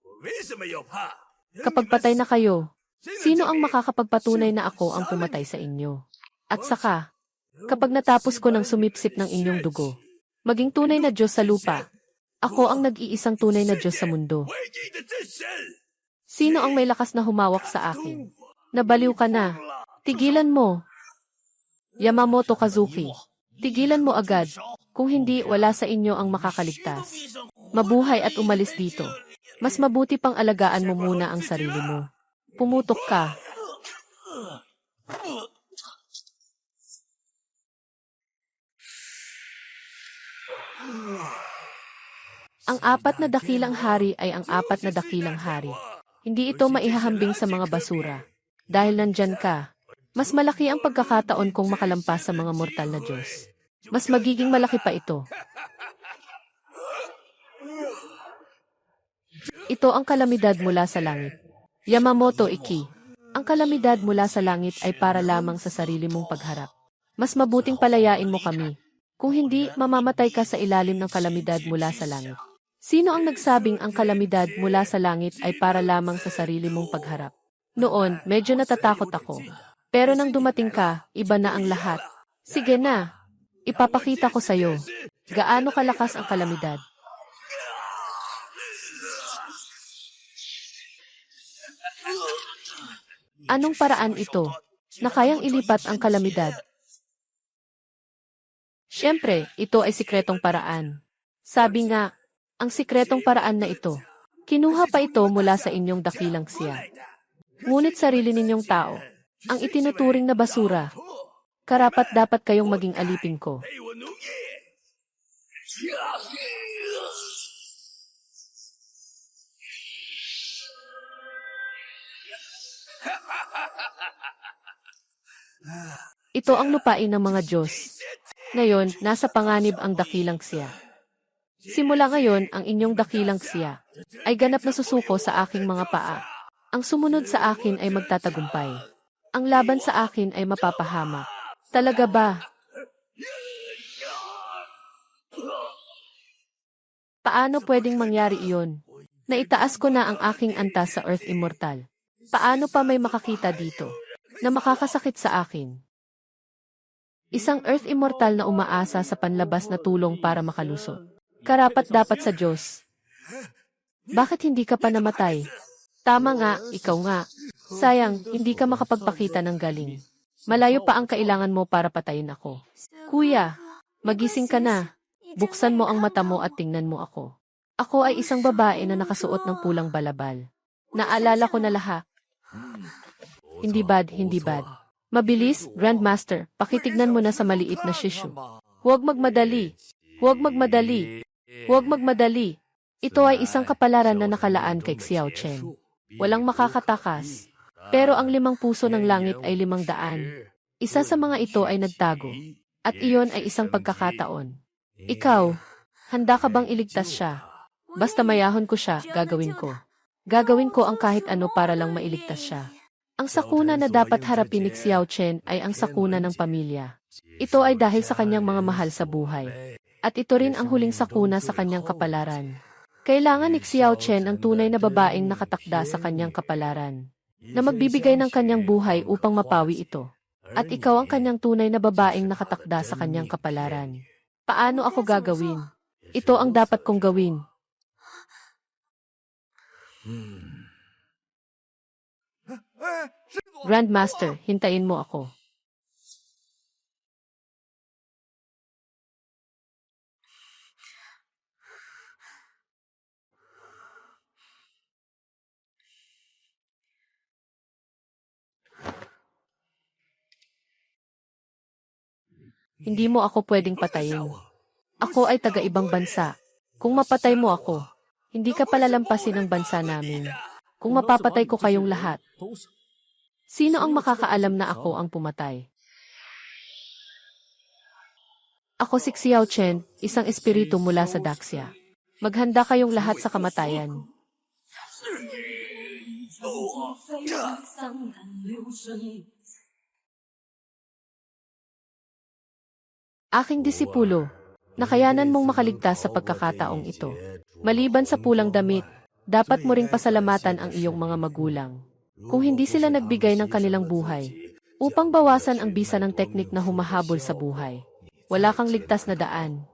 Speaker 1: Kapag patay na kayo, sino ang makakapagpatunay na ako ang pumatay sa inyo? At saka, kapag natapos ko ng sumipsip ng inyong dugo, maging tunay na Diyos sa lupa, ako ang nag-iisang tunay na Diyos sa mundo. Sino ang may lakas na humawak sa akin? Nabaliw ka na. Tigilan mo. Yamamoto Kazuki, tigilan mo agad. Kung hindi, wala sa inyo ang makakaligtas. Mabuhay at umalis dito. Mas mabuti pang alagaan mo muna ang sarili mo. Pumutok ka. Ang apat na dakilang hari ay ang apat na dakilang hari. Hindi ito maihahambing sa mga basura. Dahil nandyan ka, mas malaki ang pagkakataon kung makalampas sa mga mortal na Diyos. Mas magiging malaki pa ito. Ito ang kalamidad mula sa langit. Yamamoto Iki, ang kalamidad mula sa langit ay para lamang sa sarili mong pagharap. Mas mabuting palayain mo kami. Kung hindi, mamamatay ka sa ilalim ng kalamidad mula sa langit. Sino ang nagsabing ang kalamidad mula sa langit ay para lamang sa sarili mong pagharap? Noon, medyo natatakot ako. Pero nang dumating ka, iba na ang lahat. Sige na. Ipapakita ko sa'yo. Gaano kalakas ang kalamidad. Anong paraan ito na kayang ilipat ang kalamidad? Siyempre, ito ay sikretong paraan. Sabi nga, ang sikretong paraan na ito, kinuha pa ito mula sa inyong dakilang siya. Ngunit sarili ninyong tao, ang itinuturing na basura, karapat-dapat kayong maging alipin ko. Ito ang lupain ng mga Diyos. Ngayon, nasa panganib ang dakilang siya. Simula ngayon, ang inyong dakilang siya ay ganap na susuko sa aking mga paa. Ang sumunod sa akin ay magtatagumpay. Ang laban sa akin ay mapapahamak. Talaga ba? Paano pwedeng mangyari iyon? Naitaas ko na ang aking antas sa Earth Immortal. Paano pa may makakita dito na makakasakit sa akin? Isang Earth Immortal na umaasa sa panlabas na tulong para makalusot. Karapat-dapat sa Diyos. Bakit hindi ka pa namatay? Tama nga, ikaw nga. Sayang, hindi ka makapagpakita ng galing. Malayo pa ang kailangan mo para patayin ako. Kuya, magising ka na. Buksan mo ang mata mo at tingnan mo ako. Ako ay isang babae na nakasuot ng pulang balabal. Naalala ko na lahat. Hindi bad, hindi bad. Mabilis, Grandmaster, pakitignan mo na sa maliit na shih-tzu. Huwag magmadali. Huwag magmadali. Huwag magmadali. Ito ay isang kapalaran na nakalaan kay Xiao Chen. Walang makakatakas. Pero ang 5 puso ng langit ay 500. Isa sa mga ito ay nagtago. At iyon ay isang pagkakataon. Ikaw, handa ka bang iligtas siya? Basta mayahon ko siya, gagawin ko. Gagawin ko ang kahit ano para lang mailigtas siya. Ang sakuna na dapat harapin ni Xiao Chen ay ang sakuna ng pamilya. Ito ay dahil sa kanyang mga mahal sa buhay. At ito rin ang huling sakuna sa kanyang kapalaran. Kailangan ni Xiao Chen ang tunay na babaeng nakatakda sa kanyang kapalaran, na magbibigay ng kanyang buhay upang mapawi ito. At ikaw ang kanyang tunay na babaeng nakatakda sa kanyang kapalaran. Paano ako gagawin? Ito ang dapat kong gawin. Grandmaster, hintayin mo ako. Hindi mo ako pwedeng patayin. Ako ay taga-ibang bansa. Kung mapatay mo ako, hindi ka palalampasin ng bansa namin. Kung mapapatay ko kayong lahat, sino ang makakaalam na ako ang pumatay? Ako si Xiao Chen, isang espiritu mula sa Daxia. Maghanda kayong lahat sa kamatayan. Aking disipulo, nakayanan mong makaligtas sa pagkakataong ito. Maliban sa pulang damit, dapat mo ring pasalamatan ang iyong mga magulang. Kung hindi sila nagbigay ng kanilang buhay, upang bawasan ang bisa ng teknik na humahabol sa buhay, wala kang ligtas na daan.